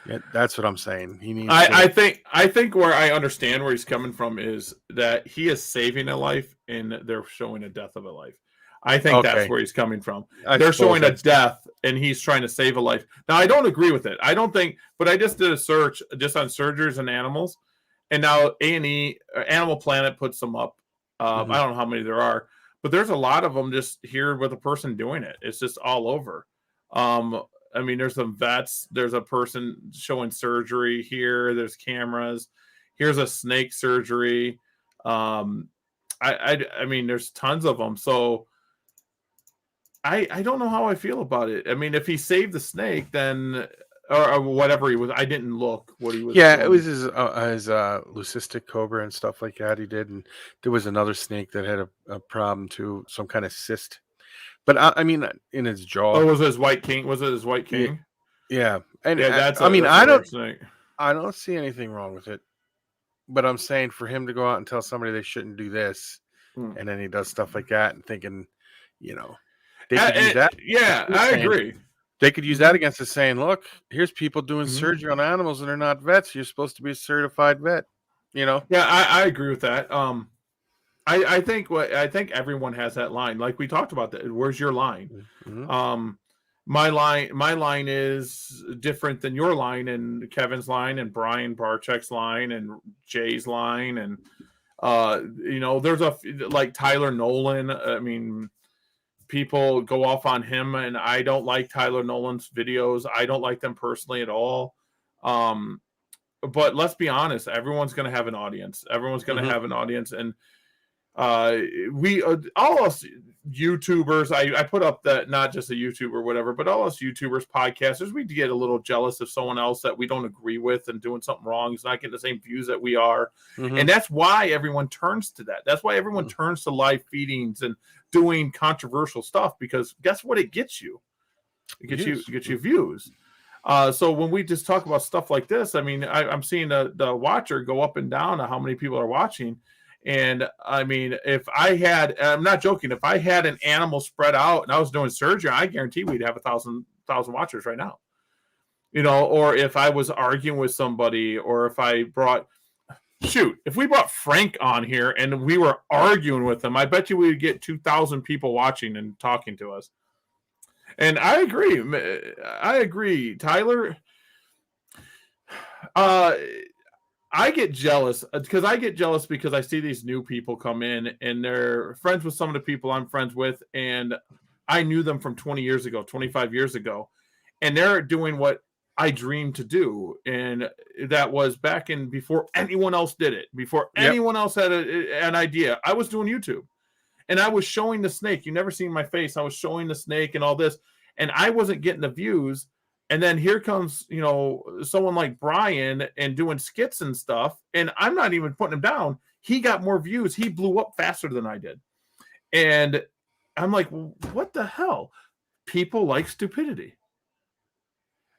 Yeah, that's what I'm saying. He needs. I think where I understand where he's coming from is that he is saving a life and they're showing a death of a life. I think that's where he's coming from. They're showing a death and he's trying to save a life. Now, I don't agree with it. I don't think, but I just did a search just on surgeries and animals. And now A&E, Animal Planet puts them up. I don't know how many there are, but there's a lot of them just here with a person doing it. It's just all over. I mean, there's some vets. There's a person showing surgery here. There's cameras. Here's a snake surgery. I mean, there's tons of them. So I don't know how I feel about it. I mean, if he saved the snake, then or whatever he was, I didn't look what he was. Yeah, doing. It was his leucistic cobra and stuff like that. He did, and there was another snake that had a problem too, some kind of cyst. But I mean, in his jaw. Oh, was it his white king? Was it his white king? Yeah, and yeah, I don't see anything wrong with it. But I'm saying for him to go out and tell somebody they shouldn't do this, and then he does stuff like that, and thinking, they could use that. Yeah, I agree. They could use that against us, saying, "Look, here's people doing surgery on animals, and they're not vets. You're supposed to be a certified vet." Yeah, I agree with that. I think everyone has that line. Like we talked about that. Where's your line? My line is different than your line and Kevin's line and Brian Barczyk's line and Jay's line. And, there's like Tyler Nolan. I mean, people go off on him and I don't like Tyler Nolan's videos. I don't like them personally at all. But let's be honest. Everyone's going to have an audience. Everyone's going to have an audience. And we all us YouTubers, I put up that, not just a YouTuber or whatever, but all us YouTubers, podcasters, we get a little jealous of someone else that we don't agree with and doing something wrong. He's not getting the same views that we are. Mhm. And that's why everyone turns to that. That's why everyone turns to live feedings and doing controversial stuff, because guess what it gets you? It gets you views. So when we just talk about stuff like this, I mean, I'm seeing the watcher go up and down on how many people are watching. And I mean, if I had, I'm not joking, if I had an animal spread out and I was doing surgery, I guarantee we'd have 1,000 watchers right now. You know, or if I was arguing with somebody, or if I brought, if we brought Frank on here and we were arguing with him, I bet you we would get 2,000 people watching and talking to us. And I agree, Tyler. I get jealous because I see these new people come in and they're friends with some of the people I'm friends with, and I knew them from 20 years ago, 25 years ago, and they're doing what I dreamed to do, and that was back in before anyone else did it, before anyone else had an idea. I was doing YouTube, and I was showing the snake. You never seen my face. I was showing the snake and all this, and I wasn't getting the views. And then here comes, you know, someone like Brian and doing skits and stuff. And I'm not even putting him down. He got more views. He blew up faster than I did. And I'm like, what the hell? People like stupidity.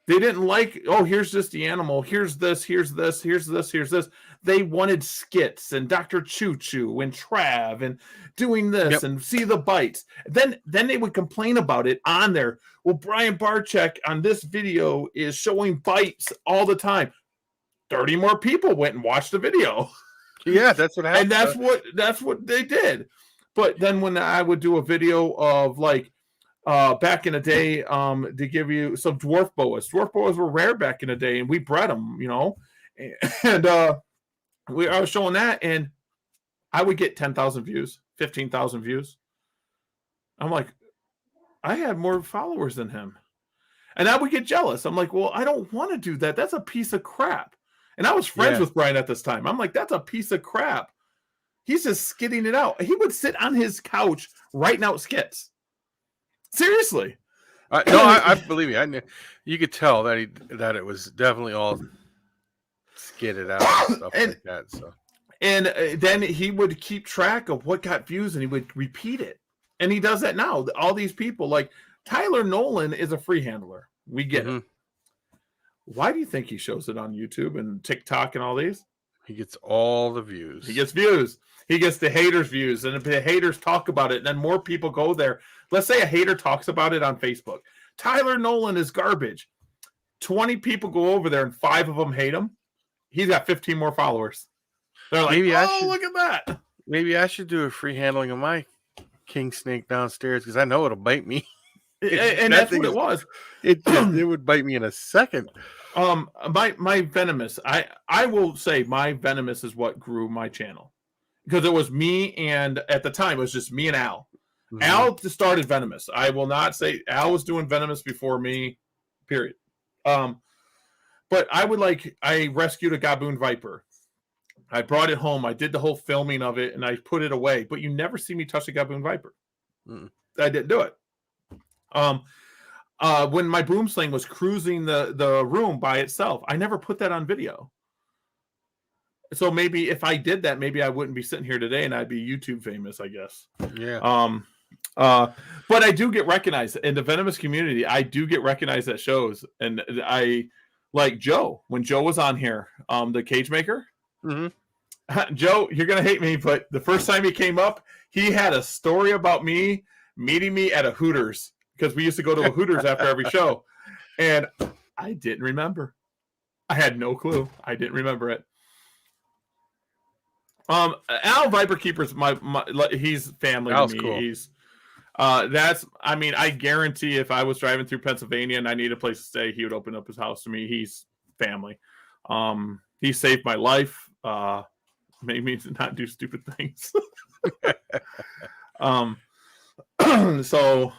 They didn't like, oh, here's just the animal. Here's this, here's this, here's this, here's this. They wanted skits and Dr. Choo Choo and Trav and doing this and see the bites. Then they would complain about it on there. Well, Brian Barczyk on this video is showing bites all the time. 30 more people went and watched the video. Yeah, that's what happened. And that's what they did. But then when I would do a video of like, back in the day, to give you some dwarf boas. Dwarf boas were rare back in the day, and we bred them, you know. And I was showing that, and I would get 10,000 views, 15,000 views. I'm like, I had more followers than him. And I would get jealous. I'm like, well, I don't want to do that. That's a piece of crap. And I was friends with Brian at this time. I'm like, that's a piece of crap. He's just skitting it out. He would sit on his couch writing out skits. Seriously. No, I believe you. You could tell that it was definitely all skidded out and stuff like that. So, and then he would keep track of what got views, and he would repeat it. And he does that now. All these people, like Tyler Nolan, is a free handler. We get it. Why do you think he shows it on YouTube and TikTok and all these? He gets all the views. He gets views. He gets the haters' views, and if the haters talk about it, then more people go there. Let's say a hater talks about it on Facebook. Tyler Nolan is garbage. 20 people go over there, and 5 of them hate him. He's got 15 more followers. They're like, look at that. Maybe I should do a free handling of my king snake downstairs, because I know it'll bite me. And that's what it was. It would bite me in a second. My venomous, I will say my venomous is what grew my channel, because it was me, and at the time it was just me and Al. Al started venomous. I will not say Al was doing venomous before me, period. But I rescued a gaboon viper. I brought it home. I did the whole filming of it, and I put it away. But you never see me touch a gaboon viper. I didn't do it. When my boom sling was cruising the room by itself, I never put that on video. So maybe if I did that, maybe I wouldn't be sitting here today, and I'd be YouTube famous, I guess. Yeah. But I do get recognized in the venomous community. I do get recognized at shows, and I like Joe when Joe was on here, the cage maker. Joe, you're gonna hate me, but the first time he came up, he had a story about me meeting me at a Hooters, because we used to go to a Hooters after every show, and I didn't remember. I had no clue. I didn't remember it. Al Viper Keeper's my he's family Al's to me. Cool. He's I guarantee if I was driving through Pennsylvania and I need a place to stay, he would open up his house to me. He's family. He saved my life. Made me not do stupid things. So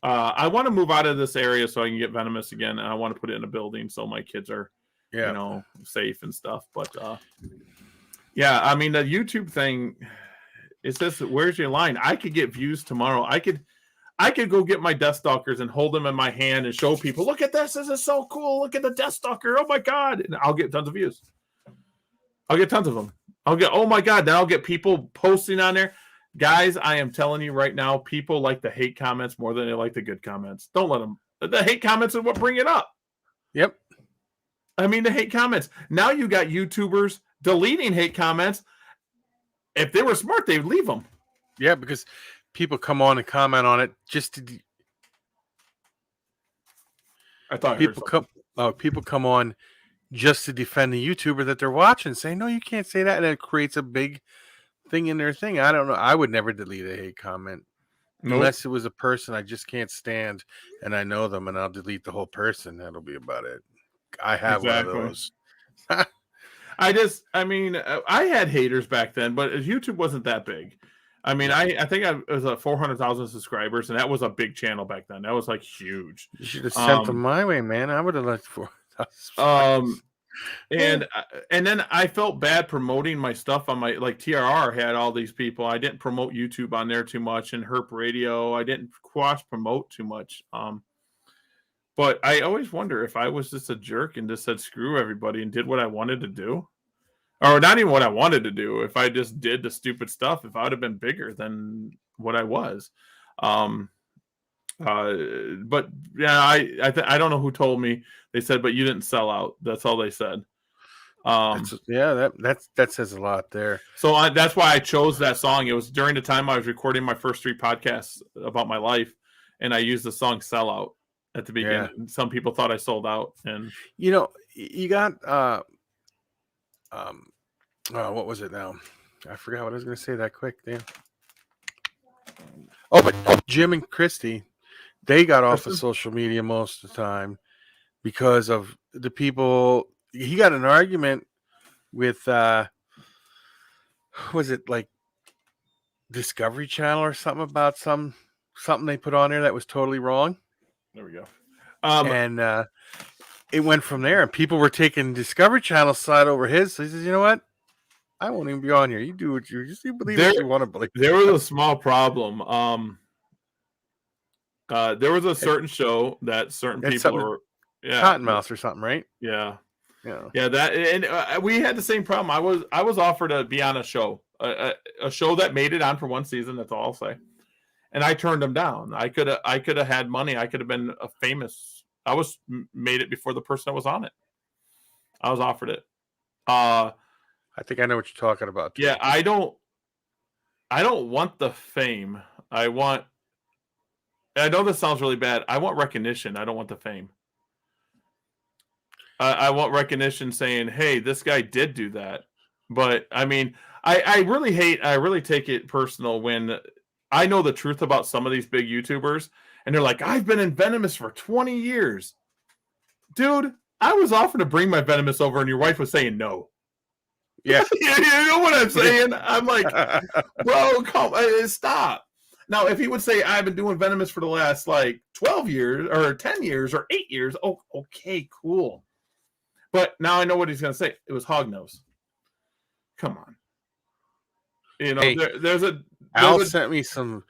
I want to move out of this area so I can get venomous again, and I want to put it in a building so my kids are safe and stuff. But yeah, I mean, the YouTube thing It says, where's your line? I could get views tomorrow. I could go get my Death Stalkers and hold them in my hand and show people, look at this. This is so cool. Look at the Death Stalker. Oh my God. And I'll get tons of views. I'll get tons of them. Oh my God. Then I'll get people posting on there. Guys, I am telling you right now, people like the hate comments more than they like the good comments. Don't let them. The hate comments are what bring it up. Yep. I mean, the hate comments. Now you got YouTubers deleting hate comments. If they were smart, they'd leave them. Yeah, because people come on and comment on it just to. I thought people come on just to defend the YouTuber that they're watching, saying, "No, you can't say that," and it creates a big thing in their thing. I don't know. I would never delete a hate comment unless it was a person I just can't stand and I know them, and I'll delete the whole person. That'll be about it. I have one of those. I mean, I had haters back then, but YouTube wasn't that big. I mean, I think I was at 400,000 subscribers, and that was a big channel back then. That was like huge. You should have sent them my way, man. I would have liked 4,000. And then I felt bad promoting my stuff on my, like TRR had all these people. I didn't promote YouTube on there too much, and Herp Radio. I didn't cross promote too much. But I always wonder if I was just a jerk and just said screw everybody and did what I wanted to do. Or not even what I wanted to do. If I just did the stupid stuff, if I would have been bigger than what I was. But yeah, I don't know who told me. They said, but you didn't sell out. That's all they said. That says a lot there. So that's why I chose that song. It was during the time I was recording my first 3 podcasts about my life, and I used the song "Sell Out" at the beginning. Yeah. Some people thought I sold out, and you got what was it now? I forgot what I was going to say that quick. Damn. Oh, but Jim and Christy, they got off of social media most of the time because of the people. He got an argument with was it like Discovery Channel or something about something they put on there that was totally wrong. There we go. And it went from there, and people were taking Discovery Channel's side over his. So he says, "You know what? I won't even be on here. You do what you believe what you want to believe." There was a small problem. There was a certain show that certain people were Cottonmouth or something, right? Yeah. That, and we had the same problem. I was offered to be on a show, a show that made it on for 1 season. That's all I'll say. And I turned them down. I could have had money. I could have been a famous. I was made it before the person that was on it. I was offered it. I think I know what you're talking about. Too. Yeah, I don't want the fame. I know this sounds really bad. I want recognition. I don't want the fame. I want recognition saying, hey, this guy did do that. But I mean, I really take it personal when I know the truth about some of these big YouTubers and they're like, I've been in Venomous for 20 years. Dude, I was offered to bring my Venomous over and your wife was saying no. Yeah. You know what I'm saying? I'm like, bro, stop. Now, if he would say, I've been doing Venomous for the last, 12 years or 10 years or 8 years, oh, okay, cool. But now I know what he's going to say. It was Hognose. Come on. Hey, Al sent me some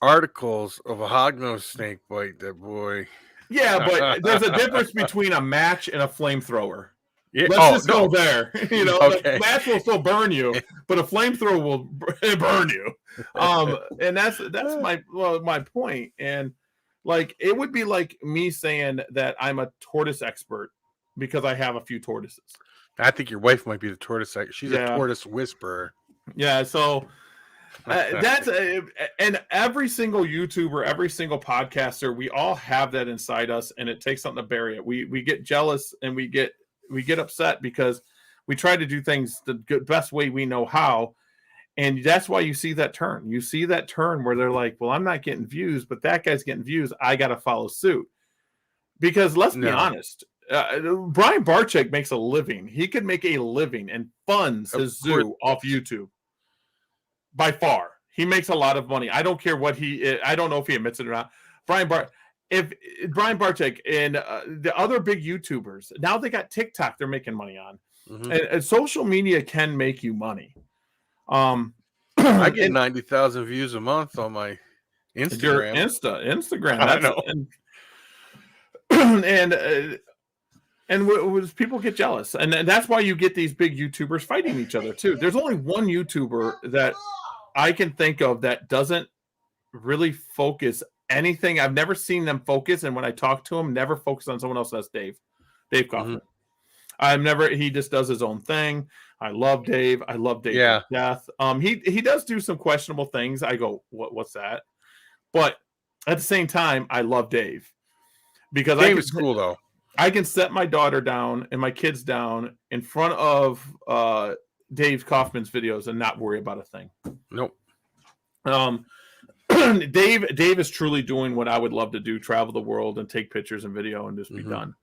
articles of a Hognose snake bite. That boy. Yeah, but there's a difference between a match and a flamethrower. Yeah. Let's just go there. Okay. The match will still burn you, but a flamethrower will burn you. And that's my point. And it would be like me saying that I'm a tortoise expert because I have a few tortoises. I think your wife might be the tortoise. She's a tortoise whisperer. Yeah. So that's and every single YouTuber, every single podcaster, we all have that inside us, and it takes something to bury it. We get jealous and we get upset because we try to do things the best way we know how. And that's why you see that turn. You see that turn where they're like, well, I'm not getting views, but that guy's getting views. I got to follow suit. Because let's be honest, Brian Barczyk makes a living. He could make a living and funds his zoo off YouTube. By far. He makes a lot of money. I don't care what I don't know if he admits it or not. If Brian Barczyk and the other big YouTubers, now they got TikTok they're making money on. Mm-hmm. And social media can make you money. I get 90,000 views a month on my Instagram. Your Instagram. I know. And people get jealous, and that's why you get these big YouTubers fighting each other too. There's only one YouTuber that I can think of that doesn't really focus anything. I've never seen them focus, and when I talk to him, never focus on someone else. That's Dave Kaufman. He just does his own thing. I love Dave. To death. He does do some questionable things. I go, what's that? But at the same time, I love Dave because Dave is cool though. I can set my daughter down and my kids down in front of Dave Kaufman's videos and not worry about a thing. Nope. Dave is truly doing what I would love to do: travel the world and take pictures and video and just be done.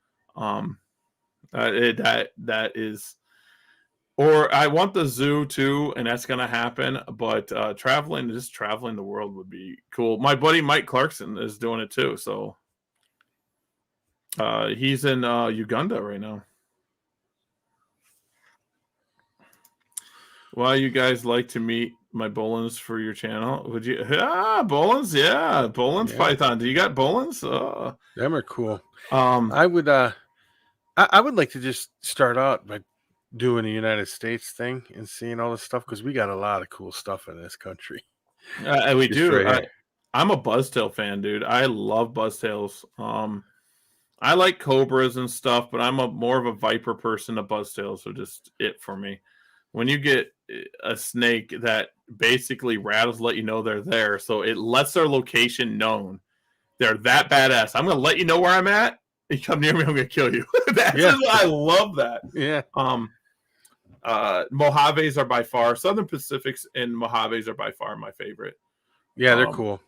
That is, or I want the zoo too, and that's gonna happen. But traveling the world would be cool. My buddy Mike Clarkson is doing it too, so. He's in Uganda right now. Well, you guys like to meet my Bolins for your channel? Would you? Bolins, yeah, Bolins Python. Do you got Bolins? Them are cool. I would like to just start out by doing a United States thing and seeing all this stuff because we got a lot of cool stuff in this country. We do. I'm a Buzztail fan, dude. I love Buzztails. I like cobras and stuff, but I'm more of a viper person. A Buzztails are just it for me. When you get a snake that basically rattles, let you know they're there, so it lets their location known. They're that badass. I'm gonna let you know where I'm at. You come near me, I'm gonna kill you. I love that. Yeah. Mojaves are by far Southern Pacifics and Mojaves are by far my favorite. Yeah, they're cool.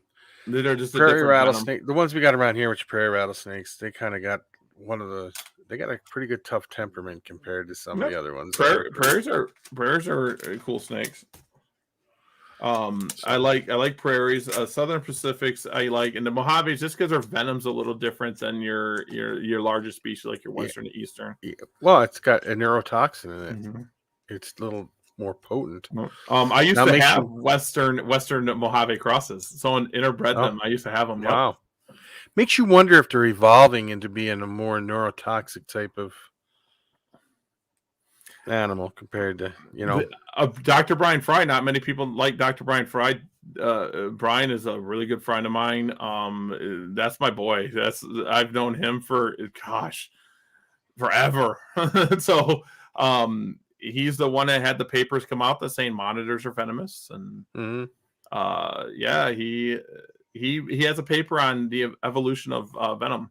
They're just prairie rattlesnake. The ones we got around here, which prairie rattlesnakes, they kind of got they got a pretty good tough temperament compared to some of the other ones. Prairies are cool snakes. I like prairies. Southern Pacifics I like, and the Mojaves just because their venom's a little different than your larger species like your western and eastern. Yeah. Well, it's got a neurotoxin in it. Mm-hmm. It's a little more potent. I used to have Western Mojave crosses. Someone interbred them. I used to have them. Wow. Yep. Makes you wonder if they're evolving into being a more neurotoxic type of animal compared to, Dr. Brian Fry. Not many people like Dr. Brian Fry. Brian is a really good friend of mine. That's my boy. I've known him for forever. So he's the one that had the papers come out that saying monitors are venomous, and he has a paper on the evolution of venom.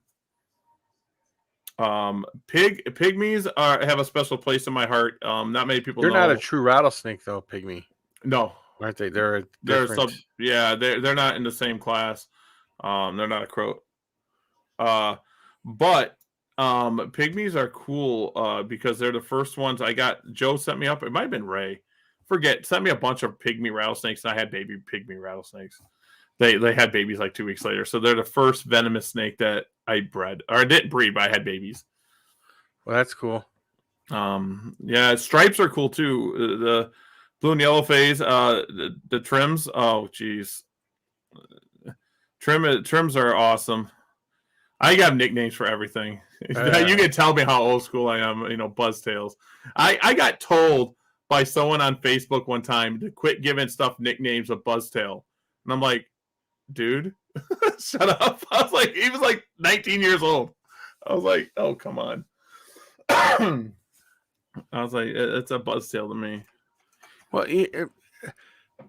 Pygmies have a special place in my heart. Not many people know. They're not a true rattlesnake though, pygmy. No, aren't they? They're not in the same class. They're not a crow. But pygmies are cool because they're the first ones I got. Joe sent me up. It might have been Ray. Sent me a bunch of pygmy rattlesnakes. And I had baby pygmy rattlesnakes. They had babies like 2 weeks later. So they're the first venomous snake that I bred. Or I didn't breed, but I had babies. Well, that's cool. Stripes are cool too. The blue and yellow phase, the trims. Oh, geez. Trims are awesome. I got nicknames for everything. You can tell me how old school I am, Buzztails. I got told by someone on Facebook one time to quit giving stuff nicknames of Buzztail. And I'm like, dude, shut up. He was like 19 years old. I was like, oh, come on. I was like, it's a Buzztail to me. Well,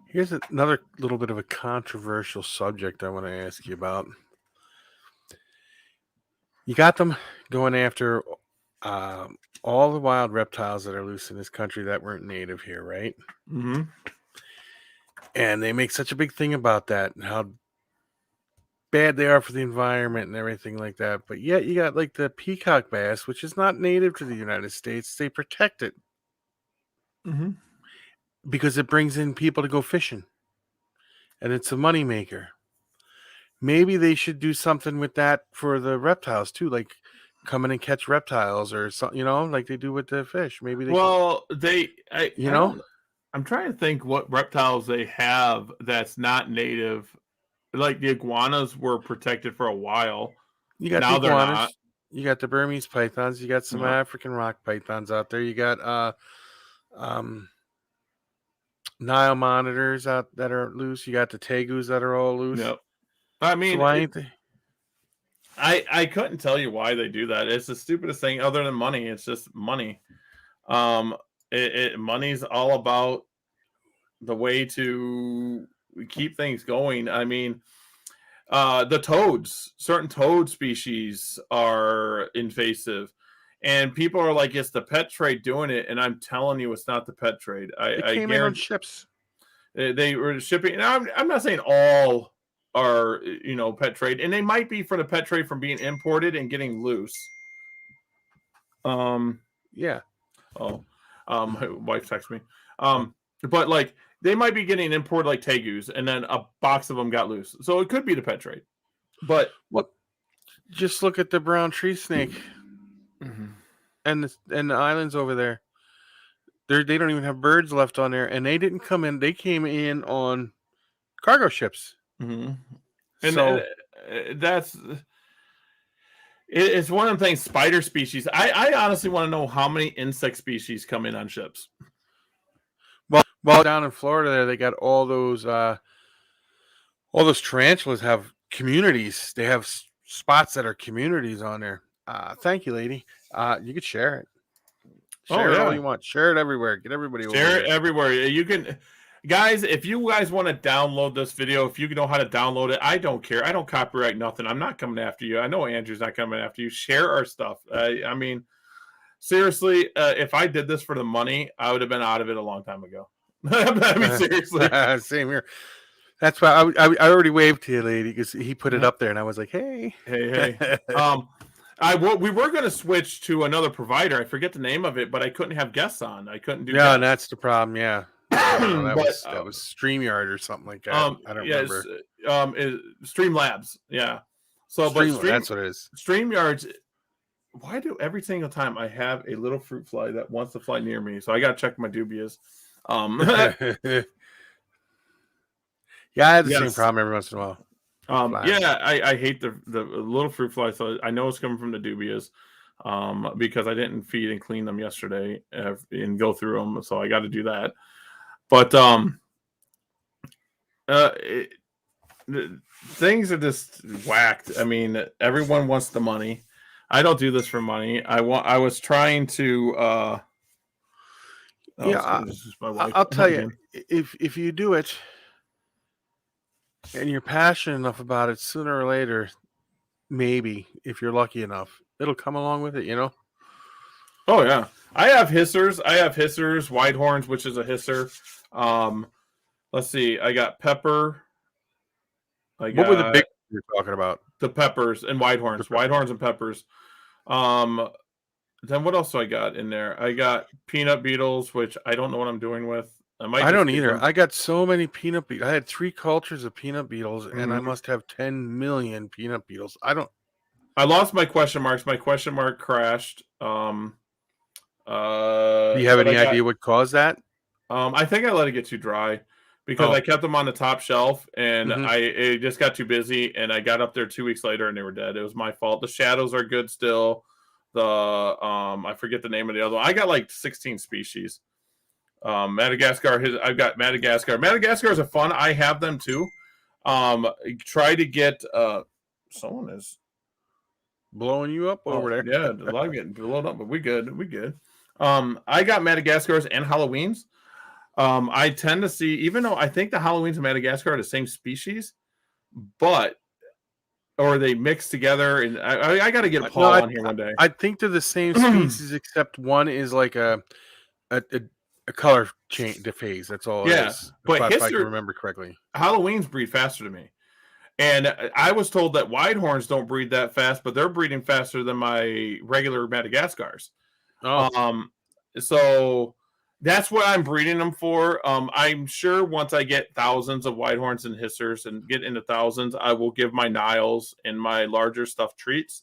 here's another little bit of a controversial subject I want to ask you about. You got them going after all the wild reptiles that are loose in this country that weren't native here, right? Mm-hmm. And they make such a big thing about that and how bad they are for the environment and everything like that. But yet you got like the peacock bass, which is not native to the United States. They protect it because it brings in people to go fishing. And it's a moneymaker. Maybe they should do something with that for the reptiles too, like come in and catch reptiles or something, like they do with the fish. Maybe they I'm trying to think what reptiles they have that's not native. Like the iguanas were protected for a while. You got Now the they're not. iguanas. You got the Burmese pythons. You got some No. African rock pythons out there. You got um, Nile monitors out that are loose. You got the tegus that are all loose. No. I So mean, why ain't they? I couldn't tell you why they do that. It's the stupidest thing other than money. It's just money. Um, money's all about the way to keep things going. I mean, the toads, certain toad species are invasive, and people are like, "It's the pet trade doing it," and I'm telling you, it's not the pet trade. They I came in on guarantee ships. they were shipping. And I'm not saying all are pet trade, and they might be for the pet trade from being imported and getting loose. Yeah. Oh, my wife texted me. But like they might be getting imported like tegus, and then a box of them got loose, so it could be the pet trade. But Well, just look at the brown tree snake and the islands over there. They don't even have birds left on there, and they didn't come in. They came in on cargo ships. and So that's it's one of the things. Spider species. I honestly want to know how many insect species come in on ships. well, down in Florida, there they got all those tarantulas have communities. They have spots that are communities on there. Thank you, lady. You could share it. Share it all you want. Share it everywhere. Get everybody over Share it there. everywhere. You can, guys. If you guys want to download this video, if you know how to download it, I don't care. I don't copyright nothing. I'm not coming after you. I know Andrew's not coming after you. Share our stuff. I mean, seriously, if I did this for the money, I would have been out of it a long time ago. I mean, seriously. Same here. That's why I already waved to you, lady, because he put it up there, and I was like, "Hey, hey." We were going to switch to another provider. I forget the name of it, but I couldn't have guests on. I couldn't do that. And that's the problem. Yeah, that was StreamYard or something like that. I don't remember. Streamlabs. Yeah. So, that's what it is. StreamYards. Why do every single time I have a little fruit fly that wants to fly near me? So I got to check my dubias. Yeah, I have the same problem every once in a while. I hate the little fruit fly. So I know it's coming from the dubias, because I didn't feed and clean them yesterday and go through them. So I got to do that. But things are just whacked. I mean, everyone wants the money. I don't do this for money. I was trying to. I'll tell you, if you do it and you're passionate enough about it, sooner or later, maybe if you're lucky enough, it'll come along with it. Oh yeah, I have hissers. Whitehorns, which is a hisser. Let's see. I got pepper. What were the big you're talking about? The peppers and whitehorns. Whitehorns and peppers. Then what else do I got in there? I got peanut beetles, which I don't know what I'm doing with. I don't either. I got so many peanut beetles. I had 3 cultures of peanut beetles, and I must have 10 million peanut beetles. I lost my question marks. My question mark crashed. Do you have any idea what caused that? I think I let it get too dry because I kept them on the top shelf, and it just got too busy, and I got up there 2 weeks later, and they were dead. It was my fault. The shadows are good still. I forget the name of the other one. I got like 16 species. Madagascar. I've got Madagascar. Madagascars are fun. I have them too. Try to get. Someone is blowing you up over there. Yeah, a lot of getting blown up, but we good. I got Madagascars and Halloweens. I tend to see, even though I think the Halloweens and Madagascar are the same species, or they mix together, and I got to get Paul on here one day. I think they're the same species, except one is like a color change phase. That's all. Yeah, it is, if I can remember correctly. Halloweens breed faster to me, and I was told that Whitehorns don't breed that fast, but they're breeding faster than my regular Madagascars. So that's what I'm breeding them for. I'm sure once I get thousands of Whitehorns and hissers and get into thousands, I will give my Niles and my larger stuff treats.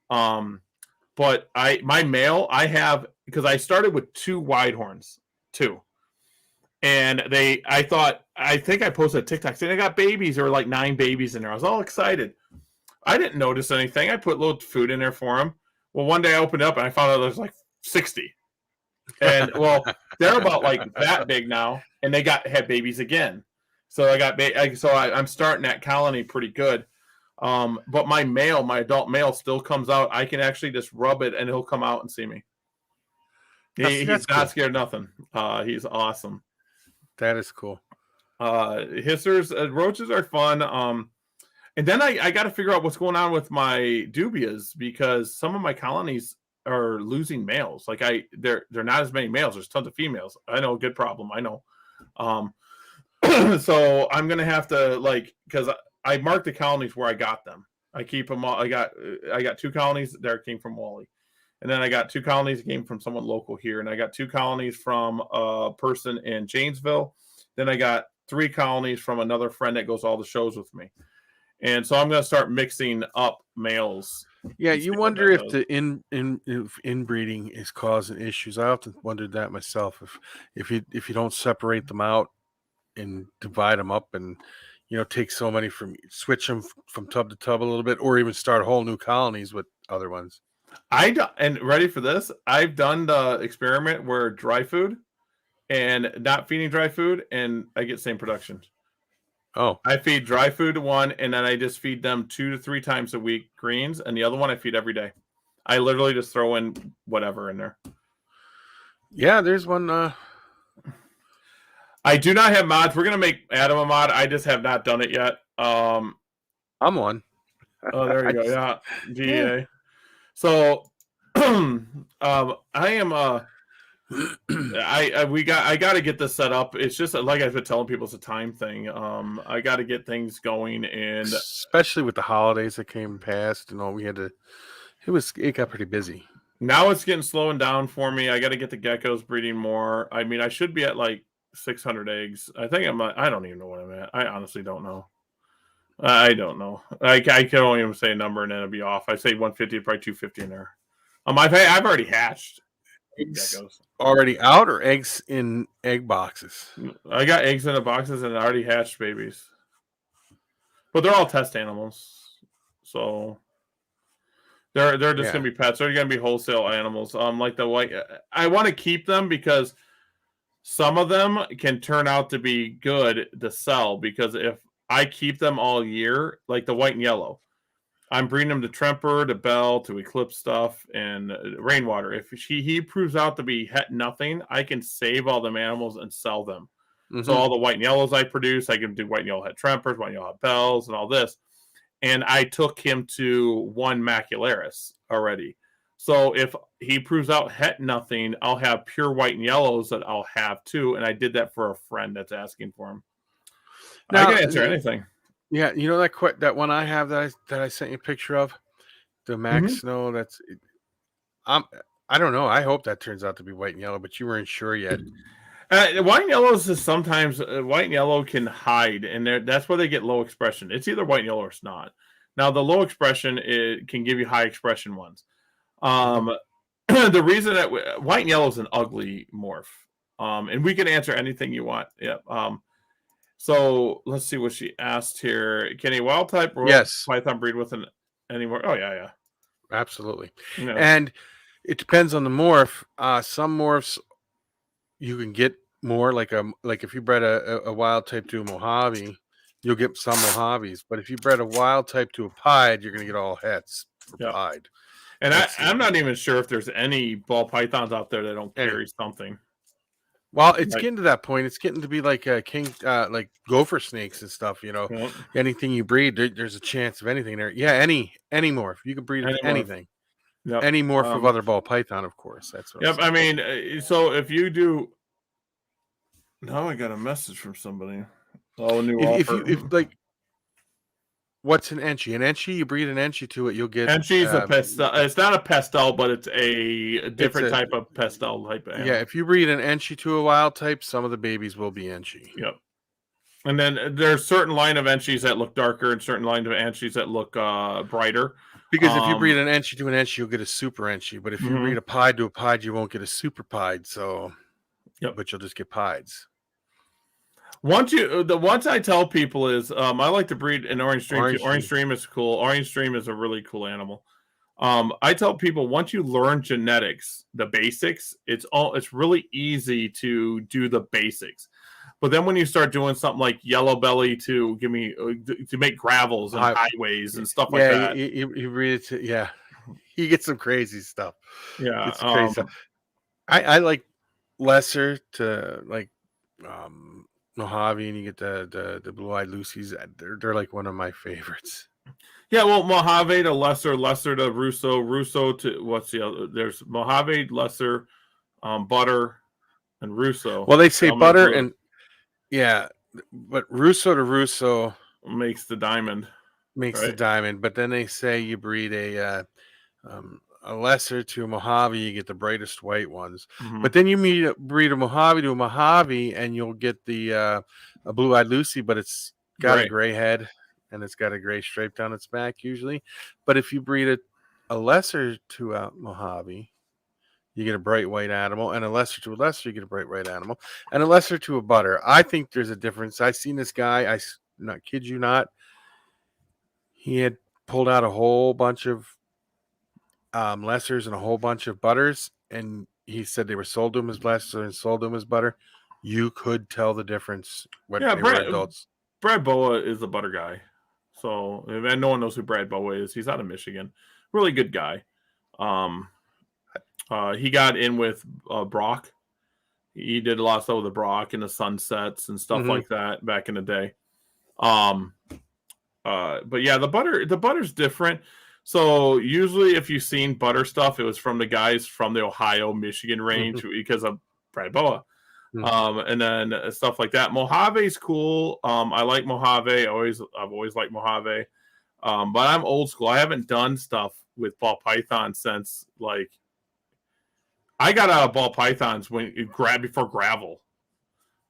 But my male, I have, because I started with 2 Whitehorns, 2. And I think I posted a TikTok saying I got babies. There were like 9 babies in there. I was all excited. I didn't notice anything. I put a little food in there for them. Well, one day I opened it up and I found out there's like 60. And well, they're about like that big now, and they had babies again. So I'm starting that colony pretty good. But my adult male still comes out. I can actually just rub it and he'll come out and see me. He's not cool. scared of nothing. He's awesome. That is cool. Hissers, roaches are fun. And then I got to figure out what's going on with my dubias, because some of my colonies are losing males. Like they're not as many males. There's tons of females. I know, good problem. I know. So I'm gonna have to, because I marked the colonies where I got them. I keep them all. I got 2 colonies that came from Wally, and then I got 2 colonies that came from someone local here, and I got 2 colonies from a person in Janesville. Then I got 3 colonies from another friend that goes to all the shows with me. And so I'm going to start mixing up males. Yeah, you wonder if the inbreeding is causing issues. I often wondered that myself. If you don't separate them out and divide them up, and take so many switch them from tub to tub a little bit, or even start whole new colonies with other ones. And ready for this? I've done the experiment where dry food and not feeding dry food, and I get same production. Oh, I feed dry food to one, and then I just feed them 2 to 3 times a week greens, and the other one I feed every day. I literally just throw in whatever in there. Yeah, there's one. I do not have mods. We're gonna make Adam a mod. I just have not done it yet. I'm one. Oh, there you go. Yeah, GA. Yeah. So, I am. I got to get this set up. It's just like I've been telling people, it's a time thing. I got to get things going, and especially with the holidays that came past, we had to. It got pretty busy. Now it's slowing down for me. I got to get the geckos breeding more. I mean, I should be at like 600 eggs. I think I don't even know what I'm at. I honestly don't know. I don't know. I can't even say a number and then it'll be off. I say 150, probably 250 in there. I've already hatched. Eggs already out, or eggs in egg boxes? I got eggs in the boxes and already hatched babies, but they're all test animals, so they're just gonna be pets. They're gonna be wholesale animals. Like the white, I want to keep them because some of them can turn out to be good to sell. Because if I keep them all year, like the white and yellow, I'm breeding them to Tremper, to Bell, to Eclipse stuff, and Rainwater. If he proves out to be nothing, I can save all them animals and sell them. Mm-hmm. So all the white and yellows I produce, I can do white and yellow head Trempers, white and yellow head Bells, and all this. And I took him to 1 Macularis already. So if he proves out nothing, I'll have pure white and yellows that I'll have too. And I did that for a friend that's asking for him. Now, I can answer anything. Yeah, that one I have that I sent you a picture of, the Max Snow. That's, I don't know. I hope that turns out to be white and yellow, but you weren't sure yet. White and yellows is sometimes white and yellow can hide, and that's where they get low expression. It's either white and yellow or it's not. Now the low expression can give you high expression ones. The reason that white and yellow is an ugly morph, and we can answer anything you want. Yeah. So let's see what she asked here. Can a wild type python breed with any more? Oh yeah. Absolutely. Yeah. And it depends on the morph. Some morphs you can get more, like if you bred a wild type to a Mojave, you'll get some Mojaves. But if you bred a wild type to a pied, you're going to get all hets for pied. And I'm not even sure if there's any ball pythons out there that don't carry something. Well, it's getting to that point. It's getting to be like like gopher snakes and stuff. Anything you breed, there's a chance of anything there. Yeah, any morph you can breed anything. Yep. Any morph of other ball python, of course. That's what. Yep. I mean, so if you do, now I got a message from somebody. Oh, a new offer. If what's an Enchi? An Enchi, you breed an Enchi to it, you'll get. Enchi's a pestel. It's not a pestel, but it's a different type of pestel type. Animal. Yeah, if you breed an Enchi to a wild type, some of the babies will be Enchi. Yep. And then there's certain line of Enchis that look darker, and certain line of Enchis that look brighter. Because if you breed an Enchi to an Enchi, you'll get a super Enchi. But if you breed a pied to a pied, you won't get a super pied. So, but you'll just get pieds. once I tell people is I like to breed an orange stream too. Orange stream is cool. Orange stream is a really cool animal. I tell people once you learn genetics, the basics, it's really easy to do the basics. But then when you start doing something like yellow belly to make gravels and highways and stuff like that, you read it. You get some crazy stuff. Yeah, it's crazy stuff. I like lesser to like Mojave, and you get the blue-eyed Lucy's. They're like one of my favorites. Yeah, well, Mojave to lesser to Russo to what's the other? There's Mojave, lesser, butter, and Russo. Well, they say butter and but Russo to Russo makes the diamond. The diamond, but then they say you breed a lesser to a Mojave, you get the brightest white ones. Mm-hmm. But then you breed a Mojave to a Mojave, and you'll get a blue-eyed Lucy, but it's got a gray head. And it's got a gray stripe down its back usually. But if you breed a lesser to a Mojave, you get a bright white animal. And a lesser to a lesser, you get a bright white animal. And a lesser to a butter. I think there's a difference. I've seen this guy, I not kid you not. He had pulled out a whole bunch of lessers and a whole bunch of butters. And he said they were sold to him as lesser and sold to him as butter. You could tell the difference when they were adults. Brad Boa is a butter guy. So, and no one knows who Brad Boa is. He's out of Michigan. Really good guy. He got in with Brock. He did a lot of stuff with the Brock and the Sunsets and stuff like that back in the day. But yeah, the butter's different. So usually if you've seen butter stuff, it was from the guys from the Ohio, Michigan range because of Brad Boa. And then stuff like that. Mojave's cool. I like Mojave. I've always liked Mojave. But I'm old school. I haven't done stuff with ball python since like I got out of ball pythons before gravel.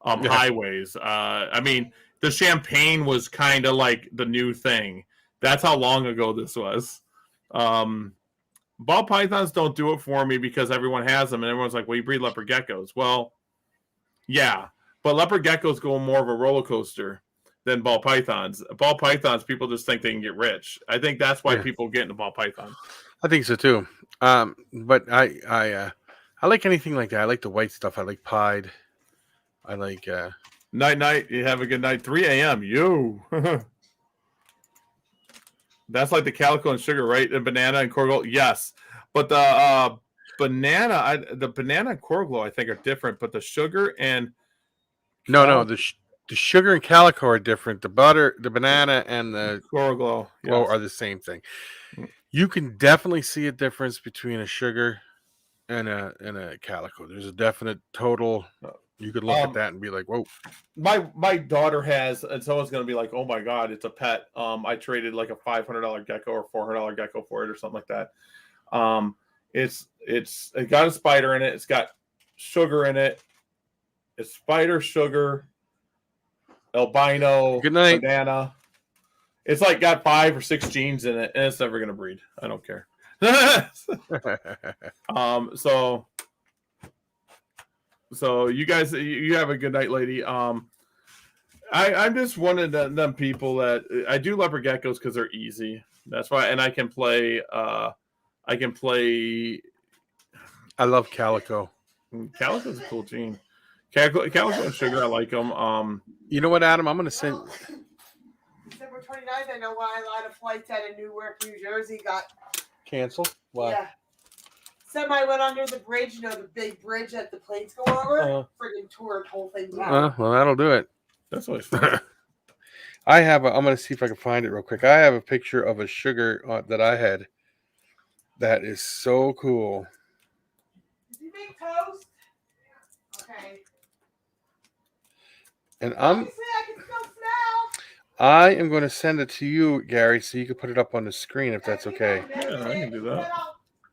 Highways. I mean, the champagne was kind of like the new thing. That's how long ago this was. Ball pythons don't do it for me because everyone has them and everyone's like, well, you breed leopard geckos. Well, yeah, but leopard geckos go more of a roller coaster than ball pythons. Ball pythons, people just think they can get rich. I think that's why people get into ball python. I think so too. But I like anything like that. I like the white stuff. I like pied. I like night. You have a good night. 3 a.m. You. That's like the calico and sugar, right? The banana and coral. Yes, but the banana and coral I think are different, but the sugar and the sugar and calico are different. The butter, the banana, and the coral glow are the same thing. You can definitely see a difference between a sugar and a calico. There's a definite total. You could look at that and be like, "Whoa!" My daughter has, and someone's going to be like, "Oh my god, it's a pet." I traded like a $500 gecko or $400 gecko for it or something like that. It got a spider in it. It's got sugar in it. It's spider, sugar, albino, banana. It's like got 5 or 6 genes in it, and it's never going to breed. I don't care. So you guys, you have a good night, lady. I'm just one of them people that I do leopard geckos because they're easy. That's why, and I can play. I love calico. Calico's a cool gene. Calico and sugar, I like them. You know what, Adam? I'm going to send. December 29th, I know why a lot of flights out of Newark, New Jersey got canceled. Why? Yeah. Semi went under the bridge, the big bridge that the planes go over. Friggin' tore the whole thing down. Well, that'll do it. That's always fun. I'm going to see if I can find it real quick. I have a picture of a sugar that I had that is so cool. Did you make toast? Okay. And obviously I can still smell. I am going to send it to you, Gary, so you can put it up on the screen if that's okay. Yeah, I can do that.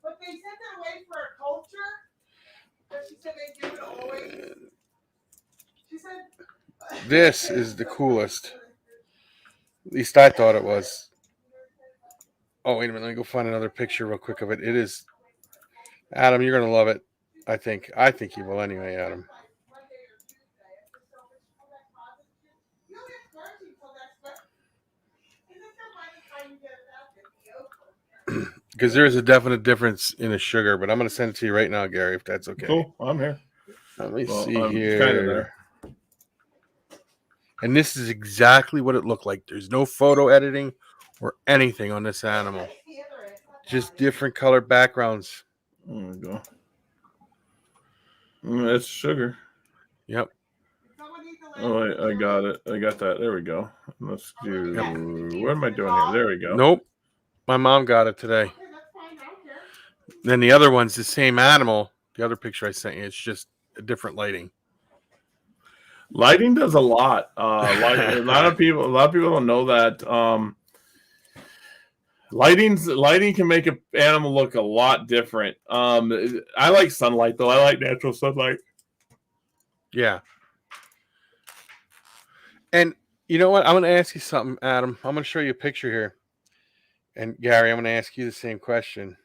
But they sent it away for a culture. But she said they give it always. She said this is the coolest. At least I thought it was. Oh, wait a minute. Let me go find another picture real quick of it. It is. Adam, you're going to love it. I think you will anyway, Adam. Because there is a definite difference in the sugar, but I'm going to send it to you right now, Gary, if that's okay. Cool. I'm here. Let me Well, see I'm here. kind of there. And this is exactly what it looked like. There's no photo editing or anything on this animal. Just different colored backgrounds. There we go. It's sugar. Yep. Oh, I got it. I got that. There we go. Let's do. What am I doing here? There we go. Nope. My mom got it today. Then the other one's the same animal. The other picture I sent you, it's just a different lighting. Lighting does a lot. A lot of people don't know that. Lighting can make an animal look a lot different. I like sunlight though. I like natural sunlight. Yeah. And you know what? I'm going to ask you something, Adam. I'm going to show you a picture here. And Gary, I'm going to ask you the same question.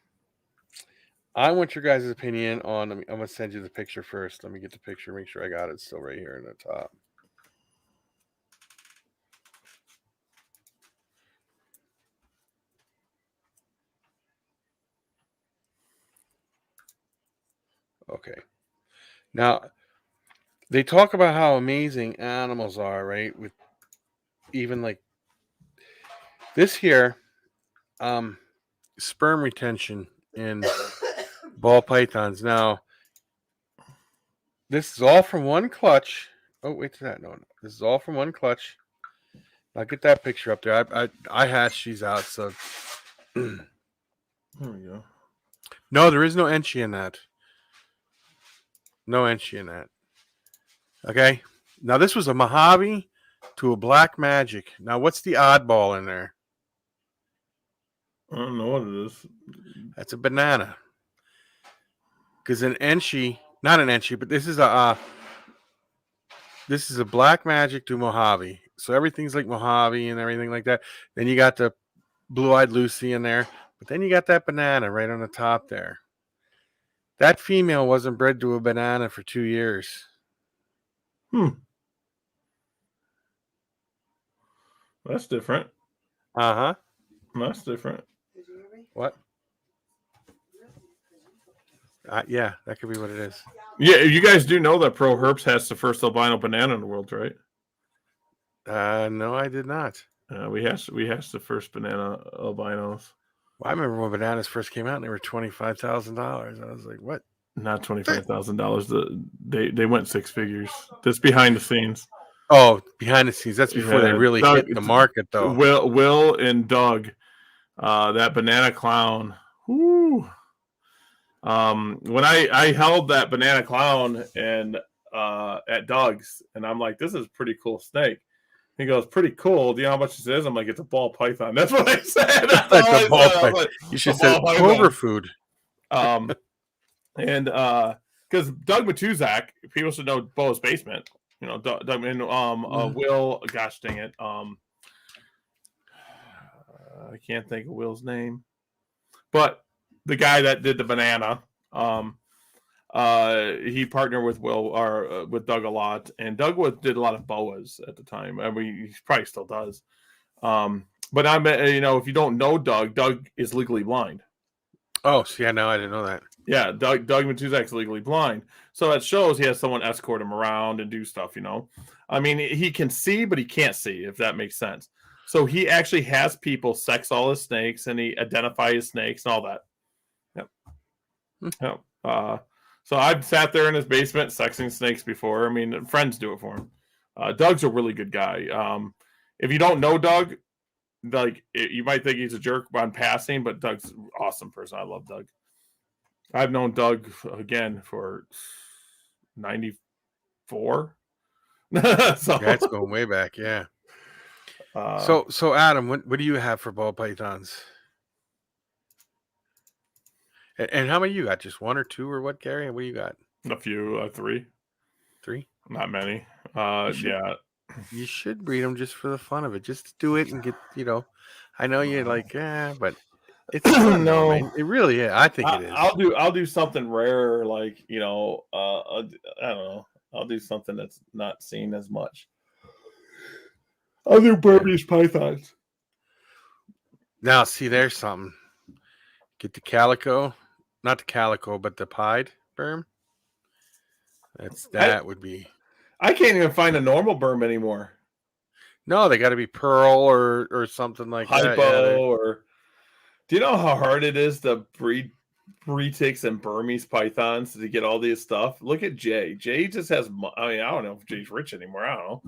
I want your guys' opinion on. I'm going to send you the picture first. Let me get the picture. Make sure I got it. It's still right here in the top. Okay. Now, they talk about how amazing animals are, right? With even like this here, sperm retention in ball pythons. Now, this is all from one clutch. Oh, wait to that. No, this is all from one clutch. I'll get that picture up there. I hatched these out, so There we go. no, there is no Enchi in that. No Enchi in that. Okay. Now this was a Mojave to a Black Magic. Now what's the oddball in there? I don't know what it is. That's a banana. Because an Enchi, not an Enchi, but this is a Black Magic to Mojave. So everything's like Mojave and everything like that. Then you got the Blue-Eyed Lucy in there, but then you got that banana right on the top there. That female wasn't bred to a banana for 2 years. That's different. Uh-huh. That's different. What? Yeah, that could be what it is. Yeah, you guys do know that Pro Herbs has the first albino banana in the world, right? No, I did not. We hatched the first banana albinos. Well, I remember when bananas first came out and they were $25,000. I was like, what? Not $25,000. They went 6 figures. That's behind the scenes. Oh, behind the scenes. That's before they really hit the market, though. Will and Doug, that banana clown. Whoo. When I held that banana clown and at Doug's, and I'm like, this is a pretty cool snake. He goes, pretty cool. Do you know how much this is? I'm like, it's a ball python. That's what I said. That's a ball python. Like, you should say clover food. And because Doug Matuzak, people should know Bo's basement. You know, Doug and Will. Gosh dang it. I can't think of Will's name, but the guy that did the banana. He partnered with Will or with Doug a lot, and Doug did a lot of boas at the time. I mean, he probably still does. But if you don't know Doug is legally blind. Oh, so yeah, no, I didn't know that. Yeah, Doug Matuzak's legally blind, so that shows he has someone escort him around and do stuff. You know, I mean, he can see, but he can't see, if that makes sense. So he actually has people sex all his snakes, and he identify his snakes and all that. Yep. Yep. So I've sat there in his basement sexing snakes before. I mean, friends do it for him. Doug's a really good guy. If you don't know Doug, you might think he's a jerk on passing, but Doug's an awesome person. I love Doug. I've known Doug again for 94. So that's going way back, yeah. So Adam, what do you have for ball pythons? And how many you got? Just 1 or 2 or what, Gary? What do you got? A few, 3. 3? Not many. Yeah. You should breed them just for the fun of it. Just do it and get, I know you're like, but it's fun, no. Man. It really is. I think it is. I'll do something rare, like, I don't know. I'll do something that's not seen as much. I'll do Burmese pythons. Now, see, there's something. Get the calico, not the calico, but the pied berm. That would be. I can't even find a normal berm anymore. No, they got to be pearl or something like that. Hypo or. Do you know how hard it is to breed retics and Burmese pythons to get all this stuff? Look at Jay. Jay just has. I mean, I don't know if Jay's rich anymore. I don't know.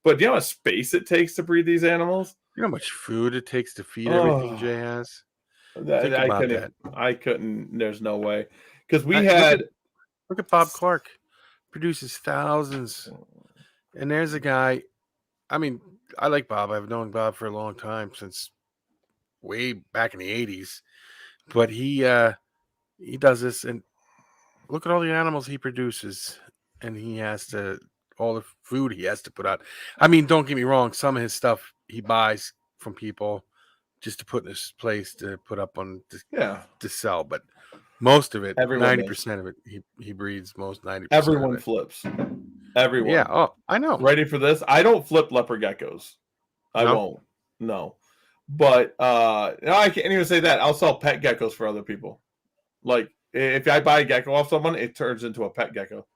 But do you know how much space it takes to breed these animals? You know how much food it takes to feed everything Jay has? I couldn't. There's no way. Because we had. Look at Bob Clark. Produces thousands. And there's a guy. I mean, I like Bob. I've known Bob for a long time, since way back in the 80s. But he does this, and look at all the animals he produces, and he has to, all the food he has to put out. I mean, don't get me wrong, some of his stuff he buys from people just to put in his place to put up on to sell, but most of it, 90% of it, he breeds. Most 90%. Everyone flips. Everyone. Yeah. Oh, I know. Ready for this? I don't flip leopard geckos. I won't. No. But I can't even say that. I'll sell pet geckos for other people. Like if I buy a gecko off someone, it turns into a pet gecko.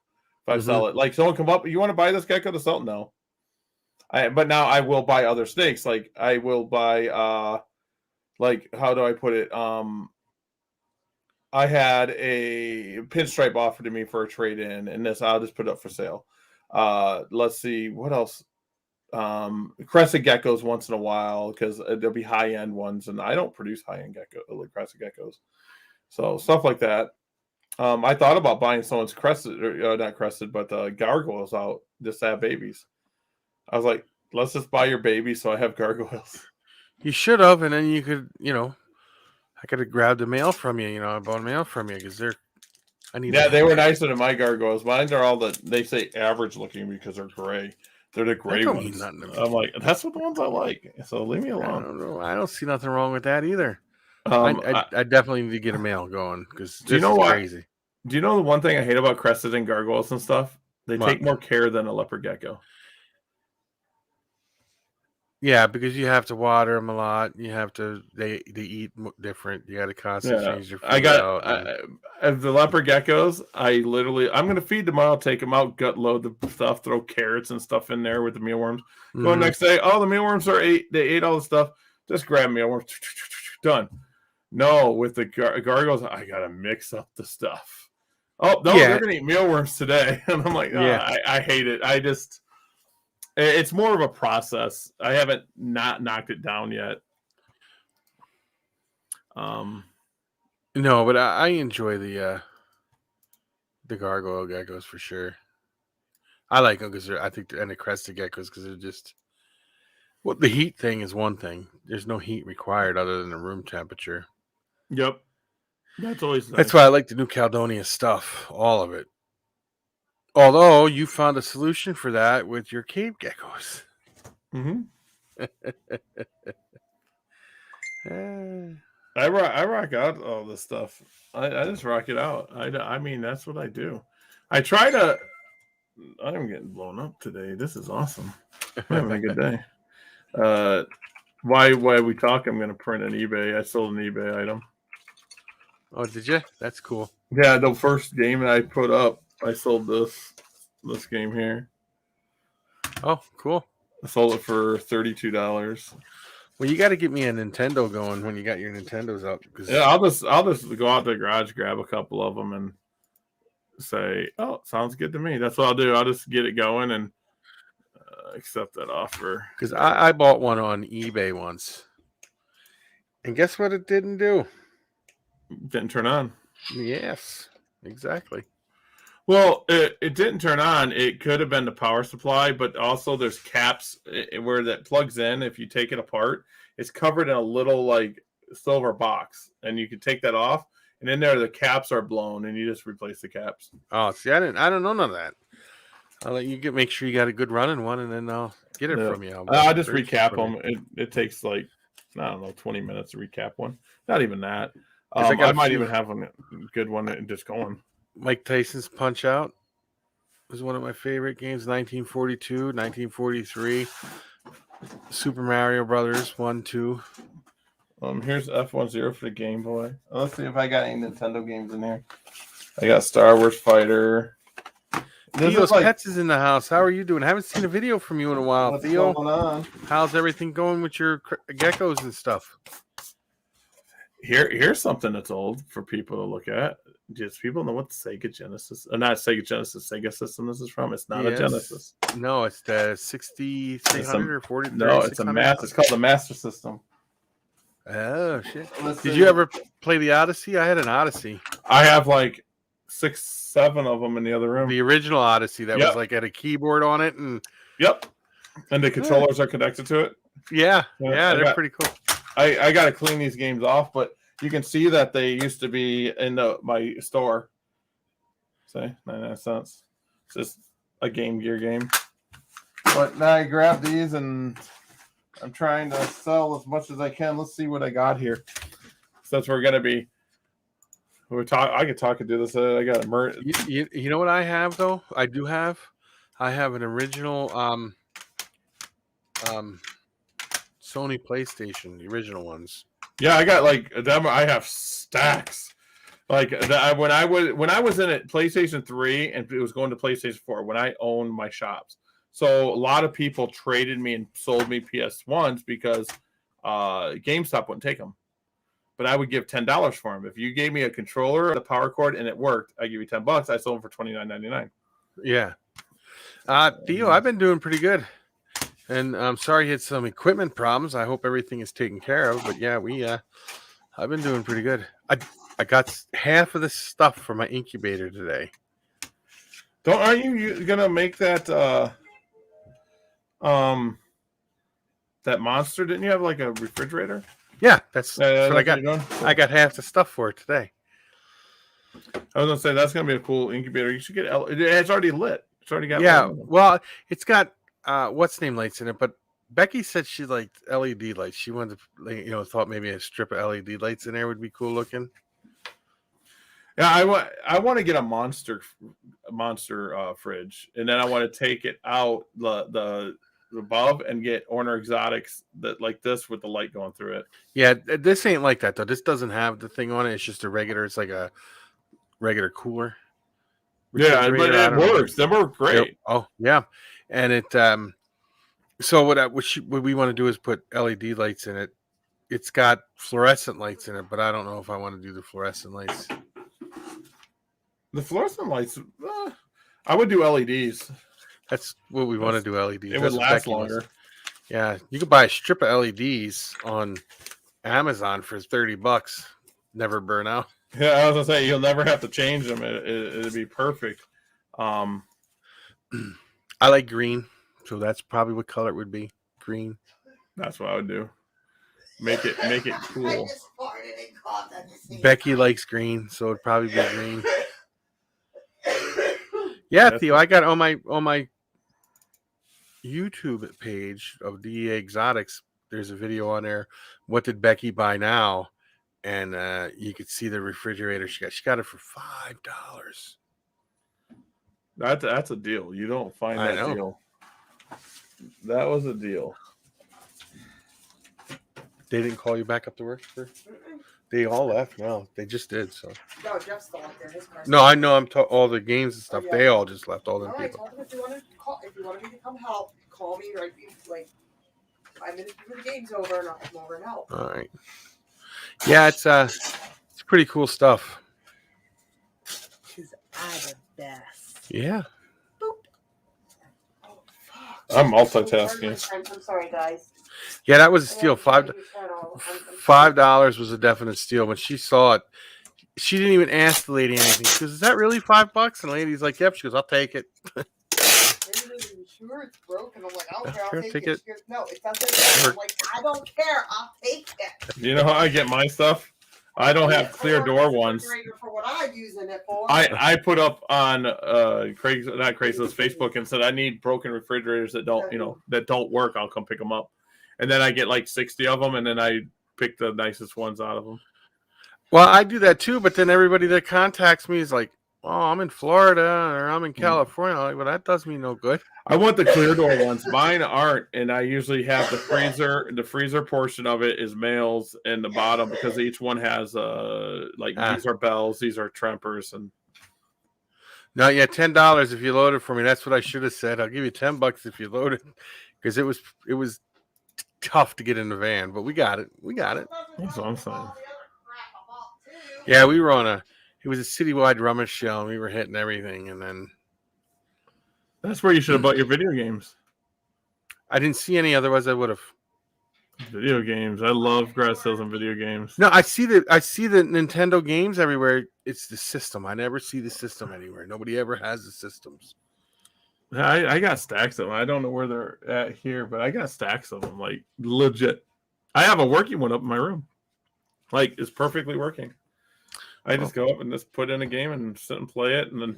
If I sell it, like someone come up, you want to buy this gecko to sell? No. But now I will buy other snakes. Like I will buy like how do I put it? I had a pinstripe offered to me for a trade-in, and this I'll just put it up for sale. Let's see what else. Crescent geckos once in a while because there'll be high-end ones, and I don't produce high-end crescent geckos, so stuff like that. I thought about buying someone's crested, or not crested, but gargoyles out just to have babies. I was like, let's just buy your baby so I have gargoyles. You should have, and then you could, I could have grabbed a mail from you. I bought a mail from you because they were nicer than my gargoyles. Mine are all they say average looking because they're gray. They're the gray ones. I'm like, that's what the ones I like. So leave me alone. I don't know. I don't see nothing wrong with that either. I definitely need to get a mail going because this is crazy. Do you know the one thing I hate about crested and gargoyles and stuff? They take more care than a leopard gecko. Yeah, because you have to water them a lot. You have to. They eat different. You got to constantly change your food of the leopard geckos. I'm going to feed them all, take them out, gut load the stuff, throw carrots and stuff in there with the mealworms. Go next day. Oh, the mealworms are ate. They ate all the stuff. Just grab mealworms. Done. No, with the gargoyles, I got to mix up the stuff. Oh no, they're going to eat mealworms today, and I'm like, I hate it. It's more of a process. I haven't not knocked it down yet. No, but I enjoy the gargoyle geckos for sure. I like them because and the crested geckos because they're just. Well, the heat thing is one thing. There's no heat required other than the room temperature. Yep, that's always nice. That's why I like the New Caledonia stuff, all of it. Although you found a solution for that with your cave geckos. I rock out all this stuff. I just rock it out. I mean, that's what I do. I try to. I'm getting blown up today. This is awesome. I'm having a good day. While we talk, I'm going to print an eBay. I sold an eBay item. Oh, did you? That's cool. Yeah, the first game that I put up, I sold this game here. Oh, cool. I sold it for $32. Well, you got to get me a Nintendo going when you got your Nintendos out. Yeah, I'll just go out to the garage, grab a couple of them, and say, "Oh, sounds good to me." That's what I'll do. I'll just get it going and accept that offer. Because I bought one on eBay once, and guess what? It didn't do. Didn't turn on. Yes, exactly. Well, it didn't turn on. It could have been the power supply, but also there's caps where that plugs in. If you take it apart, it's covered in a little like silver box, and you can take that off. And in there, the caps are blown, and you just replace the caps. Oh, see, I don't know none of that. I'll let you make sure you got a good running one, and then I'll get it from you. I'll just recap them. It takes like, I don't know, 20 minutes to recap one. Not even that. I might even have a good one and just going. Mike Tyson's Punch Out was one of my favorite games. 1942, 1943. Super Mario Brothers 1, 2. Here's F-10 for the Game Boy. Let's see if I got any Nintendo games in here. I got Star Wars Fighter. Theo's Pets is in the house. How are you doing? I haven't seen a video from you in a while, What's Theo. going on? How's everything going with your geckos and stuff? Here's something that's old for people to look at. Just people know what the Sega Genesis, not Sega Genesis, Sega system this is from. It's not a Genesis. No, it's the 6300 or 40. No, it's a master. It's called the Master System. Oh shit! Did you ever play the Odyssey? I had an Odyssey. I have like 6, 7 of them in the other room. The original Odyssey that was like had a keyboard on it, and and the controllers are connected to it. Yeah, they're pretty cool. I got to clean these games off, but you can see that they used to be in my store. Say 99 cents. It's just a Game Gear game. But now I grab these and I'm trying to sell as much as I can. Let's see what I got here. Since we're gonna be, I could talk and do this. I got a You know what I have though? I have an original Sony PlayStation, the original ones. Yeah, I got like them. I have stacks. Like when I was in it, PlayStation 3, and it was going to PlayStation 4 when I owned my shops. So a lot of people traded me and sold me PS1s because GameStop wouldn't take them. But I would give $10 for them. If you gave me a controller, the power cord, and it worked, I give you $10. I sold them for $29.99. Yeah. Theo, I've been doing pretty good. And I'm sorry you had some equipment problems. I hope everything is taken care of. But yeah, I've been doing pretty good. I got half of the stuff for my incubator today. Aren't you gonna make that that monster? Didn't you have like a refrigerator? Yeah, that's what I got. Cool. I got half the stuff for it today. I was gonna say that's gonna be a cool incubator. You should get it's already lit. It's already got well, it's got what's name lights in it, but Becky said she liked LED lights. She wanted to, thought maybe a strip of LED lights in there would be cool looking. Yeah, I want to get a monster fridge, and then I want to take it out the above and get Orner Exotics that like this with the light going through it. Yeah, this ain't like that though. This doesn't have the thing on it. It's just a regular. It's like a regular cooler. Yeah, but it works. They work great. Oh yeah, and it. So what we want to do is put LED lights in it. It's got fluorescent lights in it, but I don't know if I want to do the fluorescent lights. The fluorescent lights, I would do LEDs. That's what we want to do. LEDs. It would last longer. Yeah, you could buy a strip of LEDs on Amazon for $30. Never burn out. Yeah, I was gonna say you'll never have to change them. It'd be perfect. I like green, so that's probably what color it would be. Green. That's what I would do. Make it cool. Becky likes green, so it'd probably be green. Yeah, Theo, I got on my YouTube page of DEA Exotics. There's a video on there. What did Becky buy now? And you could see the refrigerator she got it for $5. That's a deal. You don't find that deal. That was a deal. They didn't call you back up to work? They all left. No, they just did. So. No, Jeff's still up there. His car's No, I know. All the games and stuff. They all just left. All them right, people. told him if you wanted me to come help, call me right like 5 minutes before the game's over, and I'll come over and help. All right. Yeah, it's pretty cool stuff. Because I'm the best. Yeah. Boop. Oh, fuck. I'm multitasking. I'm sorry, guys. Yeah, that was a steal. $5 was a definite steal. When she saw it, she didn't even ask the lady anything. She goes, "Is that really $5?" And the lady's like, "Yep." She goes, "I'll take it." Sure, it's broken. I'm like, I don't care. Sure, I'll take take it. it. She goes, no, it doesn't. I'm like, I don't care. I'll take it. You know how I get my stuff? I don't have clear door ones. For what I'm using it for. I put up on Craigslist, Facebook, and said I need broken refrigerators that don't work. I'll come pick them up, and then I get like 60 of them, and then I pick the nicest ones out of them. Well, I do that too, but then everybody that contacts me is like, "Oh, I'm in Florida or I'm in California." I'm like, well, that does me no good. I want the clear door ones. Mine aren't, and I usually have the freezer. The freezer portion of it is males, and the bottom because each one has these are bells, these are trempers, and no, yeah, $10 if you load it for me. That's what I should have said. I'll give you $10 if you load it, because it was tough to get in the van, but we got it. That's what I'm saying. Yeah, we were it was a citywide rummage shell, and we were hitting everything, and then That's where you should have bought your video games. I didn't see any, otherwise I would have. Video games. I love grass sales and video games. No, I see the Nintendo games everywhere. It's the system. I never see the system anywhere. Nobody ever has the systems. I got stacks of them. I don't know where they're at here, but I got stacks of them, like legit. I have a working one up in my room. Like, it's perfectly working. I just go up and just put in a game and sit and play it, and then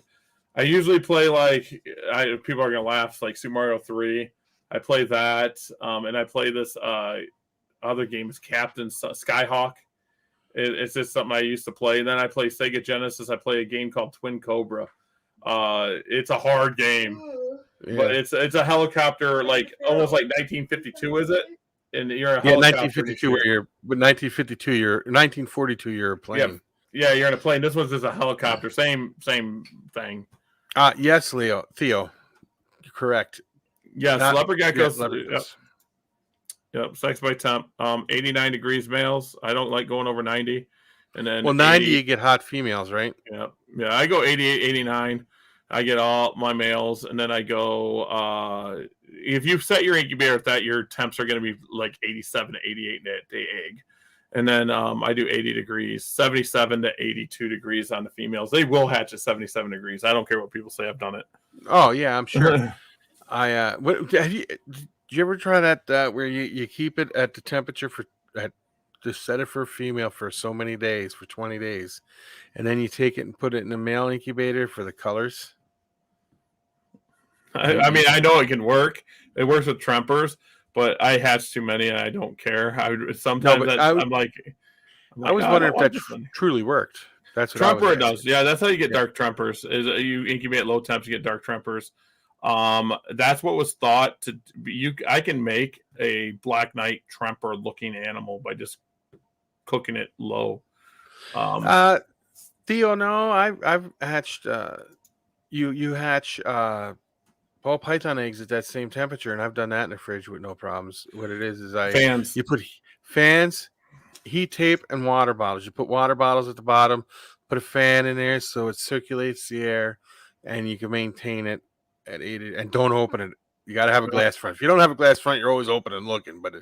I usually play people are gonna laugh, like Super Mario 3. I play that, and I play this other game is Captain Skyhawk. It's just something I used to play. And then I play Sega Genesis. I play a game called Twin Cobra. It's a hard game, but it's a helicopter, like almost like 1952, is it? And you're a helicopter. 1952. Where 1942. You're playing. Yeah, you're in a plane. This one's just a helicopter. Same thing. Yes, Theo, you're correct. Yes, leopard geckos. Yep, sex by temp. 89 degrees males. I don't like going over 90. And then 90 you get hot females, right? Yeah. I go 88, 89. I get all my males, and then I go. If you set your incubator at that, your temps are going to be like 87 to 88 day egg. And then I do 80 degrees, 77 to 82 degrees on the females. They will hatch at 77 degrees. I don't care what people say. I've done it. Oh yeah, I'm sure. Did you ever try that where you keep it at the temperature just set it for a female for so many days, for 20 days, and then you take it and put it in a male incubator for the colors? I mean, I know it can work. It works with trempers, but I hatch too many and I don't care. I was wondering if that truly worked. That's what Tremper it does. Yeah, that's how you get dark trempers. Is you incubate at low temps, you get dark trempers. That's what was thought to be. I can make a Black Knight tremper looking animal by just cooking it low. Theo, no, I've hatched. You hatch ball python eggs at that same temperature, and I've done that in the fridge with no problems. What it is fans. You put fans, heat tape, and water bottles. You put water bottles at the bottom, put a fan in there so it circulates the air, and you can maintain it at 80. And don't open it. You got to have a glass front. If you don't have a glass front, you're always open and looking. But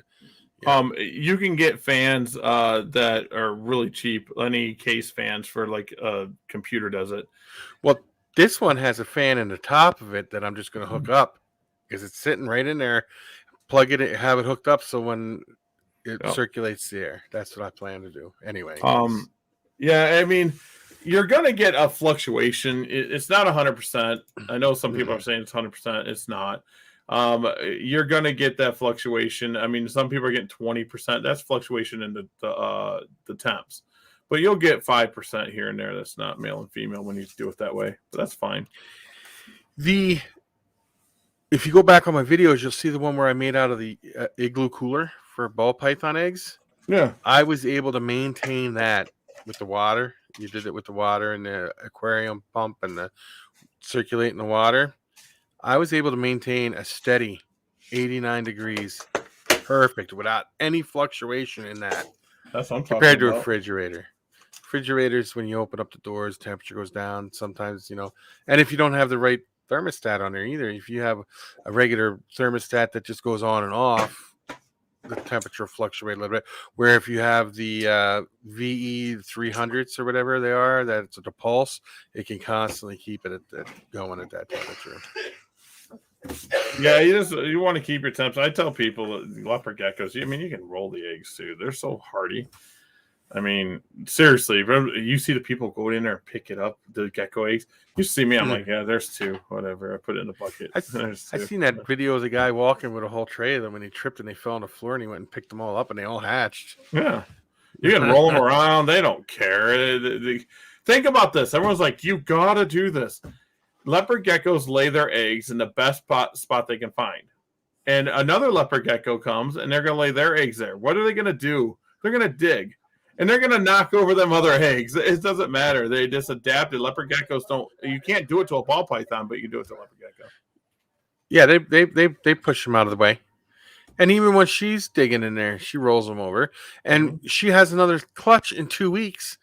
you can get fans that are really cheap. Any case fans for like a computer does it. Well, this one has a fan in the top of it that I'm just going to hook up because it's sitting right in there. Plug it in, have it hooked up so when it circulates the air. That's what I plan to do. Anyway. Yeah, I mean, you're going to get a fluctuation. It's not 100%. I know some people are saying it's 100%. It's not. You're going to get that fluctuation. I mean, some people are getting 20%. That's fluctuation in the temps. But you'll get 5% here and there. That's not male and female when you do it that way. But that's fine. If you go back on my videos, you'll see the one where I made out of the igloo cooler for ball python eggs. Yeah. I was able to maintain that with the water. You did it with the water and the aquarium pump and the circulating the water. I was able to maintain a steady 89 degrees. Perfect. Without any fluctuation in that. That's what I'm talking compared to about. a refrigerator. Refrigerators, when you open up the doors, temperature goes down. Sometimes, and if you don't have the right thermostat on there either, if you have a regular thermostat that just goes on and off, the temperature fluctuates a little bit. Where if you have the VE 300s or whatever they are, that's the pulse, it can constantly keep it going at that temperature. Yeah, you want to keep your temps. I tell people leopard geckos. I mean, you can roll the eggs too. They're so hardy. I mean, seriously, you see the people go in there and pick it up, the gecko eggs. You see me, I'm like, yeah, there's two, whatever. I put it in the bucket. I seen that video of the guy walking with a whole tray of them, and he tripped and they fell on the floor, and he went and picked them all up, and they all hatched. Yeah, you can roll them around. They don't care. Think about this. Everyone's like, you gotta do this. leopard geckos lay their eggs in the best spot they can find. And another leopard gecko comes, and they're going to lay their eggs there. What are they going to do? They're going to dig. And they're going to knock over them other eggs. It doesn't matter. They just adapted. Leopard geckos don't. You can't do it to a ball python, but you can do it to a leopard gecko. Yeah, they push them out of the way. And even when she's digging in there, she rolls them over. And she has another clutch in 2 weeks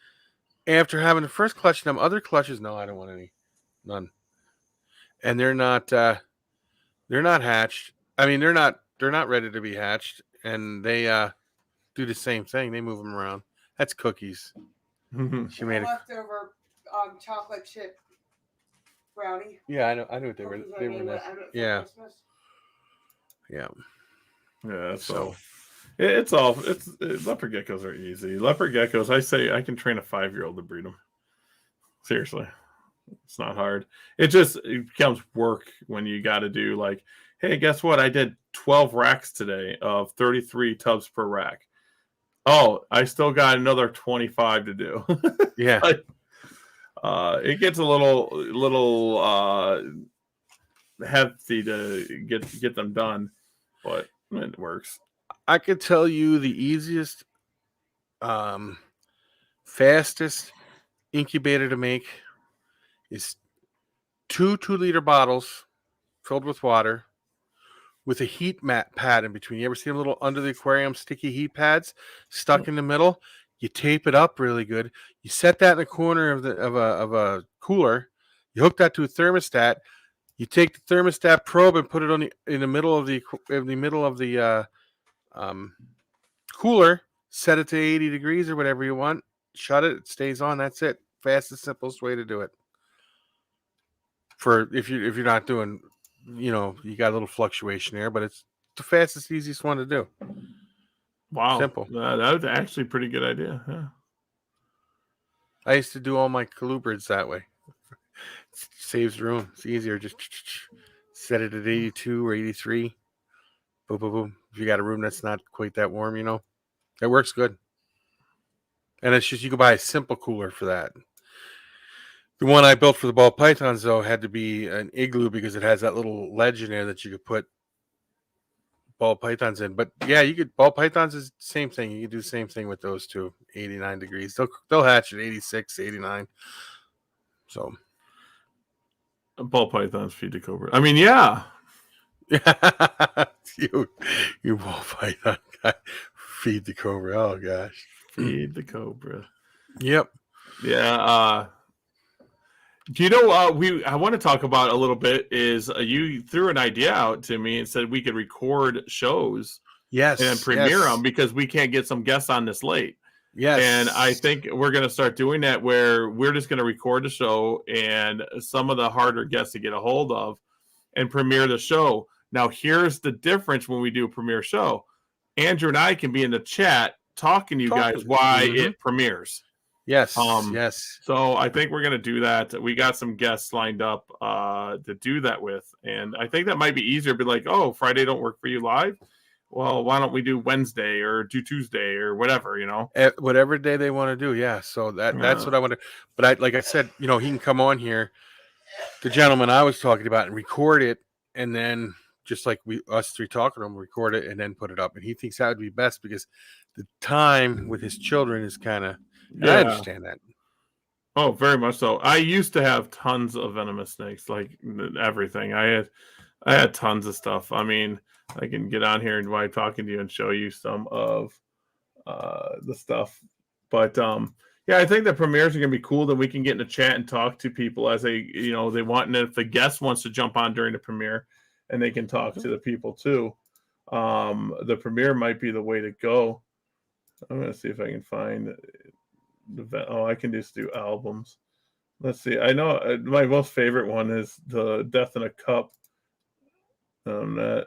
after having the first clutch. And them other clutches, no, I don't want any. None. And they're not hatched. I mean, they're not ready to be hatched. And they do the same thing. They move them around. That's Cookies. She made a leftover chocolate chip brownie. Yeah, I knew what they were. They were nice. Yeah. Yeah. Yeah, so it's leopard geckos are easy. Leopard geckos, I say I can train a 5-year-old to breed them. Seriously, it's not hard. It becomes work when you got to do like, hey, guess what? I did 12 racks today of 33 tubs per rack. Oh, I still got another 25 to do. Yeah. It gets a little hefty to get them done, but it works. I could tell you the easiest, fastest incubator to make is 2 2-liter bottles filled with water with a heat mat pad in between. You ever see them little under the aquarium sticky heat pads stuck in the middle? You tape it up really good. You set that in the corner of a cooler. You hook that to a thermostat. You take the thermostat probe and put it in the middle of the cooler. Set it to 80 degrees or whatever you want. Shut it. It stays on. That's it. Fastest, simplest way to do it. For if you're not doing, you got a little fluctuation there, but it's the fastest, easiest one to do. Wow, simple. That was actually a pretty good idea. Yeah. I used to do all my colubrids that way. Saves room. It's easier. Just set it at 82 or 83. Boom, boom, boom. If you got a room that's not quite that warm, it works good. And it's just, you can buy a simple cooler for that. The one I built for the ball pythons, though, had to be an igloo because it has that little ledge in there that you could put ball pythons in. But yeah, ball pythons is the same thing. You can do the same thing with those two. 89 degrees. They'll hatch at 86, 89. So ball pythons feed the cobra. I mean, yeah. you ball python guy. Feed the cobra. Oh gosh. Feed the cobra. Yep. Yeah. Do you know I want to talk about a little bit is you threw an idea out to me and said we could record shows and premiere them because we can't get some guests on this late. Yes. And I think we're going to start doing that where we're just going to record the show and some of the harder guests to get a hold of and premiere the show. Now, here's the difference when we do a premiere show. Andrew and I can be in the chat talking to you guys why it premieres. Yes. Yes. So I think we're going to do that. We got some guests lined up to do that with. And I think that might be easier. Be like, oh, Friday don't work for you live. Well, why don't we do Wednesday or do Tuesday or whatever, Whatever day they want to do. Yeah. So that's what I want to. But like I said, he can come on here, the gentleman I was talking about, and record it. And then just like us three talking to him, record it and then put it up. And he thinks that would be best because the time with his children is kind of. Yeah. I understand that. Oh, very much so. I used to have tons of venomous snakes, like everything. I had tons of stuff. I mean, I can get on here and while I'm talking to you and show you some of the stuff. But yeah, I think the premieres are gonna be cool. That we can get in the chat and talk to people as they want, and if the guest wants to jump on during the premiere, and they can talk to the people too. The premiere might be the way to go. I'm gonna see if I can find. I can just do albums. Let's see. I know my most favorite one is the Death in a Cup. I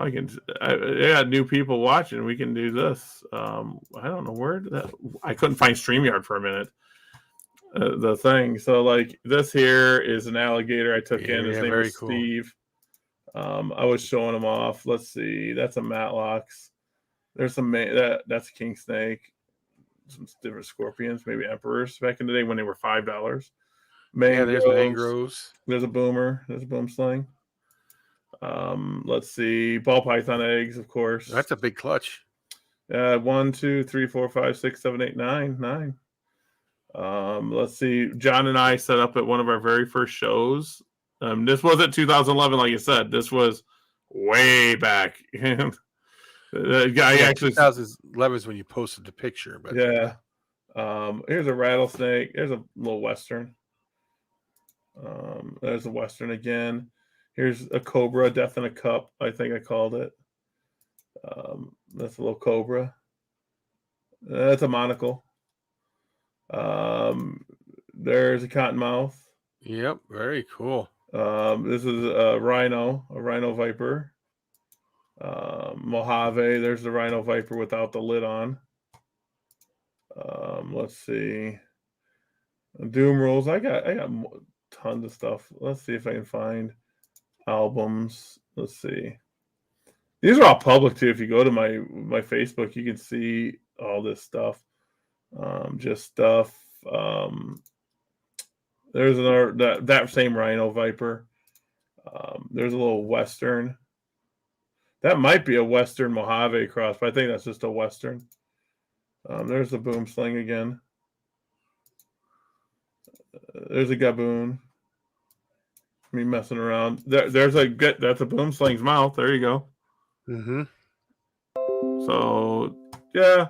got new people watching. We can do this. I don't know where I couldn't find StreamYard for a minute. The thing. So like this here is an alligator I took in. His name is cool. Steve. I was showing him off. Let's see. That's a Matlocks. There's some that's a king snake. Some different scorpions, maybe emperors back in the day when they were $5. Yeah, there's Mangroves. mangroves. There's a boomer. There's a boom sling. Let's see. Ball python eggs, of course. That's a big clutch. 1, 2, 3, 4, 5, 6, 7, 8, 9. 9. Let's see. John and I set up at one of our very first shows. This wasn't 2011, like you said. This was way back. The guy actually. 2011 is when you posted the picture, but yeah. Here's a rattlesnake. Here's a little western. There's a western again. Here's a cobra, death in a cup. I think I called it. That's a little cobra. That's a monocle. There's a cottonmouth. Yep, very cool. This is a rhino viper. Mojave. There's the rhino viper without the lid on. Let's see. Doom rules. I got tons of stuff. Let's see if I can find albums. Let's see. These are all public too. If you go to my Facebook, you can see all this stuff. Just stuff. There's another that same rhino viper. There's a little western. That might be a western Mojave cross, but I think that's just a western. There's the boom sling again. There's a gaboon. Me messing around. That's a boom sling's mouth. There you go. Mm-hmm. So yeah,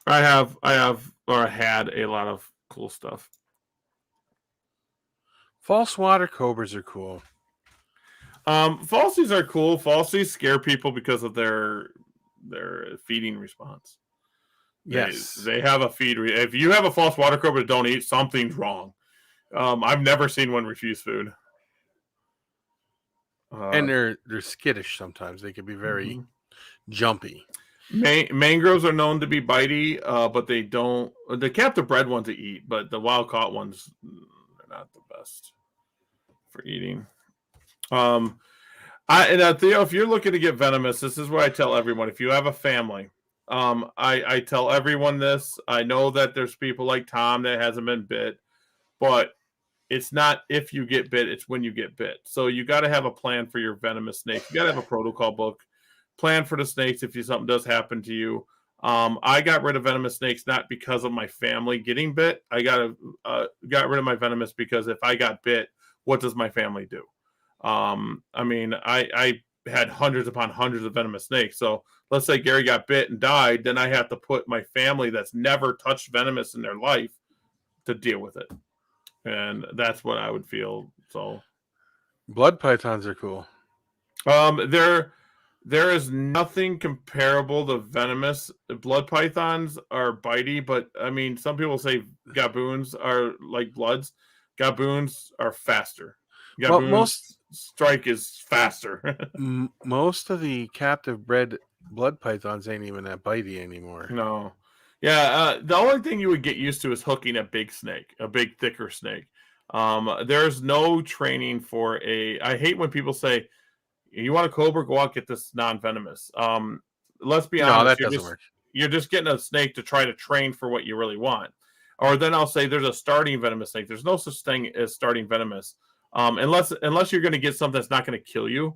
I had a lot of cool stuff. False water cobras are cool. Falsies are cool. Falsies scare people because of their feeding response. Yes, they have a feed. If you have a false water cobra that don't eat, something's wrong. I've never seen one refuse food. And they're skittish sometimes. They can be very jumpy. Mangroves are known to be bitey, but they don't. The captive bred ones to eat, but the wild caught ones, they're not the best for eating. Theo, if you're looking to get venomous, this is what I tell everyone. If you have a family, I tell everyone this. I know that there's people like Tom that hasn't been bit, but it's not if you get bit, it's when you get bit. So you got to have a plan for your venomous snake. You got to have a protocol book. Plan for the snakes if something does happen to you. I got rid of venomous snakes not because of my family getting bit. I got rid of my venomous because if I got bit, what does my family do? I had hundreds upon hundreds of venomous snakes. So let's say Gary got bit and died, then I have to put my family that's never touched venomous in their life to deal with it. And that's what I would feel. So blood pythons are cool. There is nothing comparable to venomous. Blood pythons are bitey, but I mean, some people say gaboons are like bloods. Gaboons are faster. Gaboons strike is faster. Most of the captive bred blood pythons ain't even that bitey anymore. No. Yeah, the only thing you would get used to is hooking a big snake, a big, thicker snake. There's no training for I hate when people say, you want a cobra, go out get this non-venomous. Let's be honest. No, that doesn't work. You're just getting a snake to try to train for what you really want. Or then I'll say there's a starting venomous snake. There's no such thing as starting venomous. Unless you're going to get something that's not going to kill you.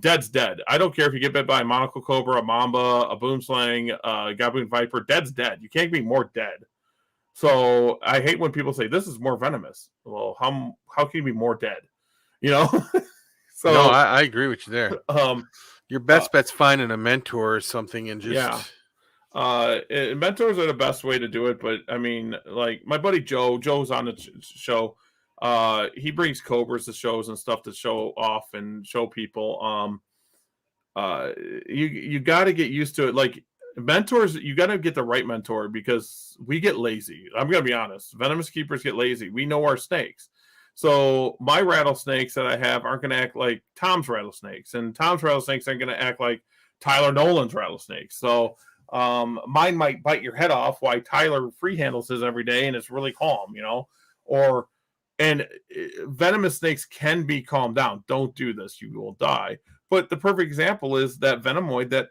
Dead's dead. I don't care if you get bit by a monocle cobra, a mamba, a boom slang, a gaboon viper. Dead's dead. You can't be more dead. So I hate when people say this is more venomous. Well, how can you be more dead? You know. So no, I agree with you there. Your best bet's finding a mentor or something and just mentors are the best way to do it. But I mean, like my buddy Joe's on the show. He brings cobras to shows and stuff to show off and show people. You got to get used to it. Like mentors, you got to get the right mentor because we get lazy. I'm going to be honest. Venomous keepers get lazy. We know our snakes. So my rattlesnakes that I have aren't going to act like Tom's rattlesnakes, and Tom's rattlesnakes aren't going to act like Tyler Nolan's rattlesnakes. So mine might bite your head off while Tyler free handles his every day and it's really calm, you know, and venomous snakes can be calmed down. Don't do this. You will die. But the perfect example is that Venomoid that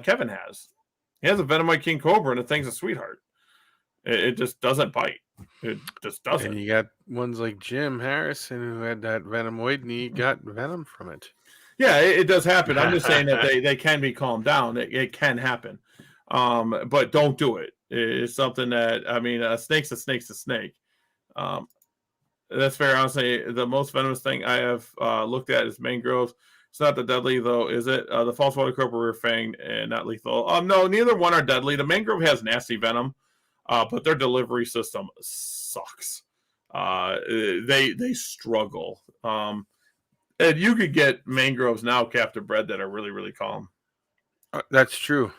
Kevin has. He has a Venomoid King Cobra and the thing's a sweetheart. It just doesn't bite. It just And doesn't. you got ones like Jim Harrison who had that venomoid and he got venom from it. Yeah, it does happen. I'm just saying that they can be calmed down. It can happen. But don't do it. It's something that, I mean, a snake's a snake's a snake. That's fair. Honestly, the most venomous thing I have looked at is mangroves. It's not the deadly, though, is it? The false water cobra were fanged and not lethal. No, neither one are deadly. The mangrove has nasty venom, but their delivery system sucks. They struggle. And you could get mangroves now captive bred that are really, really calm. That's true.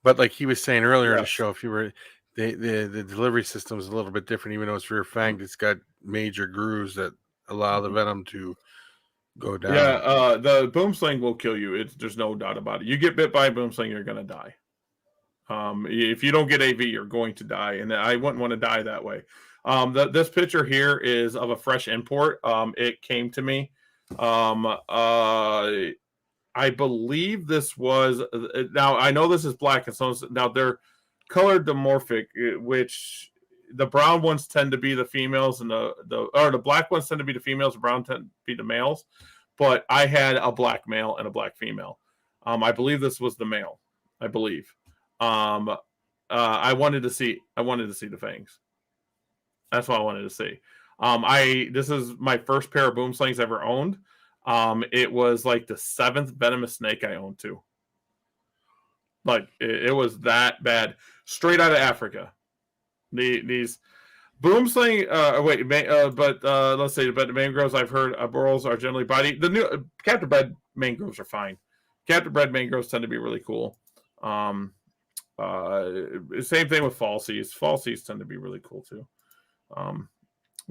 But like he was saying earlier in the Yes. show, if you were the delivery system is a little bit different, even though it's rear fanged, it's got major grooves that allow the venom to go down. Yeah, the boom sling will kill you. There's no doubt about it. You get bit by a boom sling, you're gonna die. If you don't get AV, you're going to die, and I wouldn't want to die that way. This picture here is of a fresh import. It came to me. I believe this was now. I know this is black, and so now they're colored dimorphic, which the brown ones tend to be the females, and the black ones tend to be the females. The brown tend to be the males. But I had a black male and a black female. I believe this was the male. I believe. I wanted to see the fangs. That's what I wanted to see. This is my first pair of boom slings I ever owned. It was like the 7th venomous snake I owned too. Like it was that bad, straight out of Africa. These boom sling. Let's say the mangroves I've heard burrows are generally biting. The new captive bred mangroves are fine. Captive bred mangroves tend to be really cool. Same thing with falsies. Falsies tend to be really cool too.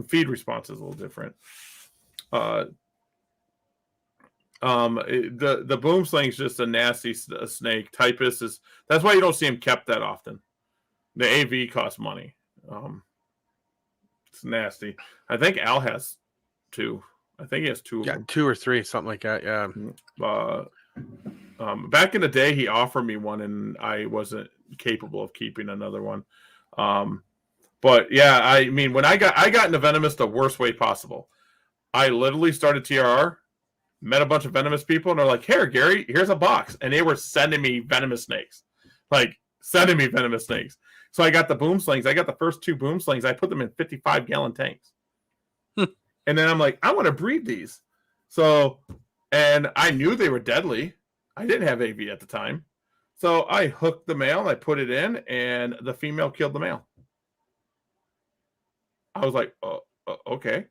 Feed response is a little different. The boom sling is just a nasty snake. Typus is that's why you don't see him kept that often. The AV costs money. It's nasty. I think Al has 2. I think he has 2 of them. 2 or 3, something like that. Yeah. Back in the day, he offered me one, and I wasn't capable of keeping another one. But yeah, I mean, when I got into venomous the worst way possible. I literally started TRR, met a bunch of venomous people, and they're like, "Here, Gary, here's a box," and they were sending me venomous snakes, So I got the boom slings. I got the first 2 boom slings. I put them in 55-gallon tanks, and then I'm like, I want to breed these. So, and I knew they were deadly. I didn't have AV at the time, so I hooked the male. I put it in, and the female killed the male. I was like, oh, okay.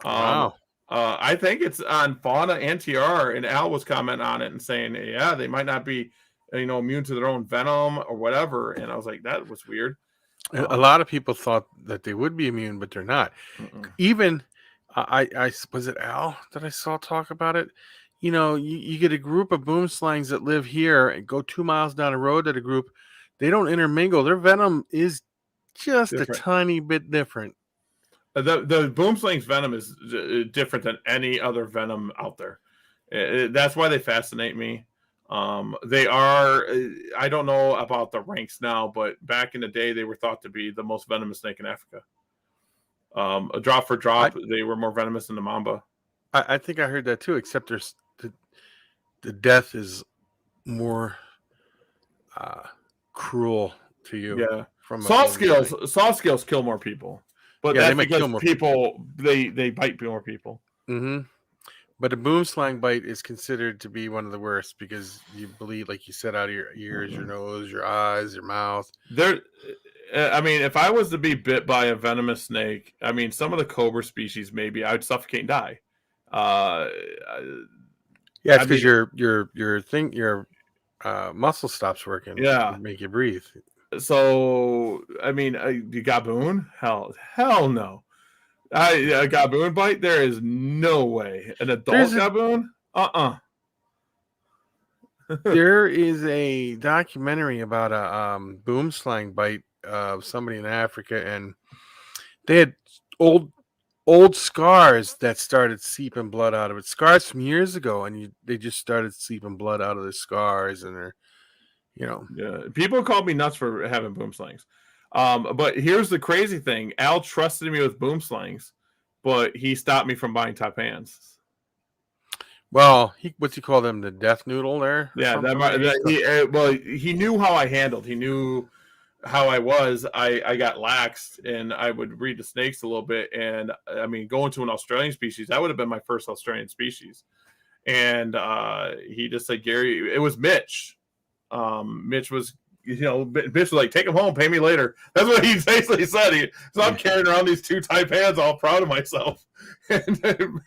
Wow. I think it's on Fauna and TR, and Al was commenting on it and saying, yeah, they might not be, immune to their own venom or whatever. And I was like, that was weird. A lot of people thought that they would be immune, but they're not. Even I was it Al that I saw talk about it. You get a group of boom slings that live here and go 2 miles down the road to a group. They don't intermingle. Their venom is just different. A tiny bit different. The boom sling's venom is different than any other venom out there. That's why they fascinate me. They are. I don't know about the ranks now, but back in the day, they were thought to be the most venomous snake in Africa. A drop for drop, they were more venomous than the mamba. I think I heard that too. Except there's the death is more cruel to you. Yeah, soft skills kill more people. But that's because people they bite more people. Mm-hmm. But a boom slang bite is considered to be one of the worst because you bleed, like you said, out of your ears, your nose, your eyes, your mouth. If I was to be bit by a venomous snake, some of the cobra species, maybe I would suffocate and die. Yeah, it's because your muscle stops working. Yeah, make you breathe. So, you gaboon? Hell no. A gaboon bite? There is no way. An adult gaboon? There is a documentary about a boom slang bite of somebody in Africa, and they had old scars that started seeping blood out of it. Scars from years ago, and they just started seeping blood out of the scars, and they're. Yeah, people called me nuts for having boom slings. But here's the crazy thing: Al trusted me with boom slings, but he stopped me from buying taipans. Well, what's he call them? The death noodle there? Yeah, he knew how I handled. He knew how I was. I got laxed, and I would read the snakes a little bit. And I mean, going to an Australian species, that would have been my first Australian species. And he just said, Gary, it was Mitch. Mitch was, Mitch was like, take him home, pay me later. That's what he basically said. So I'm carrying around these 2 taipans, all proud of myself. And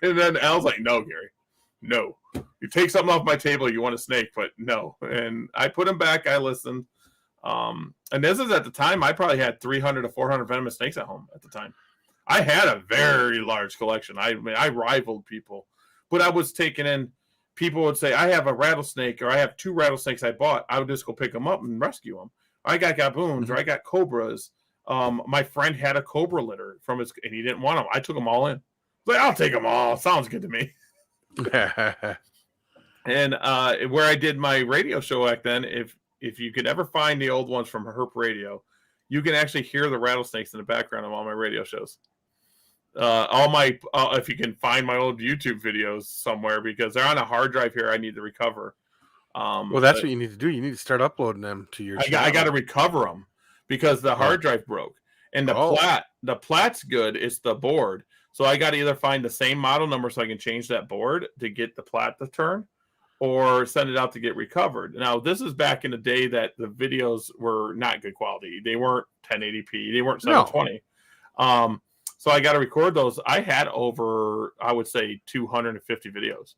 then Al's like, no, Gary. No, you take something off my table. You want a snake, but no. And I put him back. I listened. And this is at the time I probably had 300 to 400 venomous snakes at home at the time. I had a very large collection. I mean, I rivaled people, but I was taking in. People would say, I have a rattlesnake, or I have 2 rattlesnakes I bought. I would just go pick them up and rescue them. I got gaboons, or I got cobras. My friend had a cobra litter and he didn't want them. I took them all in. Like, I'll take them all. Sounds good to me. And where I did my radio show back then, if you could ever find the old ones from Herp Radio, you can actually hear the rattlesnakes in the background of all my radio shows. If you can find my old YouTube videos somewhere, because they're on a hard drive here, I need to recover. Well, that's what you need to do. You need to start uploading them to your. I got to recover them because the hard drive broke, and the plat's good. It's the board. So I got to either find the same model number so I can change that board to get the plat to turn, or send it out to get recovered. Now, this is back in the day that the videos were not good quality. They weren't 1080p. They weren't 720. No. So I got to record those. I had over, I would say, 250 videos.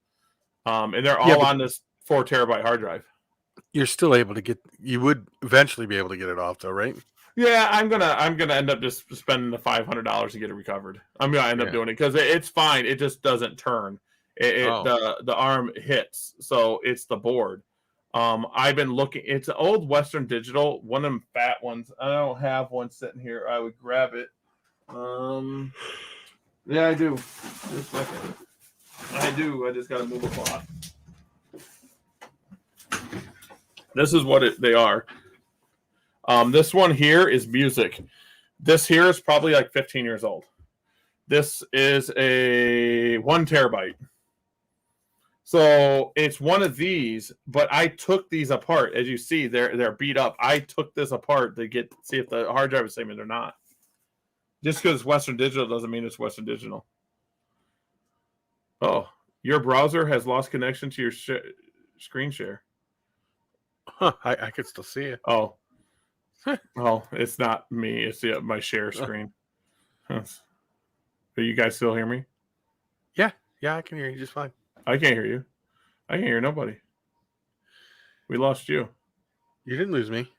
And they're all on this 4 terabyte hard drive. You're still able to you would eventually be able to get it off though, right? Yeah, I'm gonna end up just spending the $500 to get it recovered. I'm gonna end up doing it because it's fine. It just doesn't turn. The arm hits, so it's the board. I've been looking. It's an old Western Digital, one of them fat ones. I don't have one sitting here. I would grab it. Yeah, I do. Just a second. I do. I just gotta move a cloth. This is what they are. This one here is music. This here is probably like 15 years old. This is a 1 terabyte. So it's one of these, but I took these apart. As you see, they're beat up. I took this apart to see if the hard drive is the same or not. Just because it's Western Digital doesn't mean it's Western Digital. Oh, your browser has lost connection to your screen share. Huh, I could still see it. Oh. Oh, it's not me. It's my share screen. Huh. Do you guys still hear me? Yeah, I can hear you just fine. I can't hear you. I can't hear nobody. We lost you. You didn't lose me.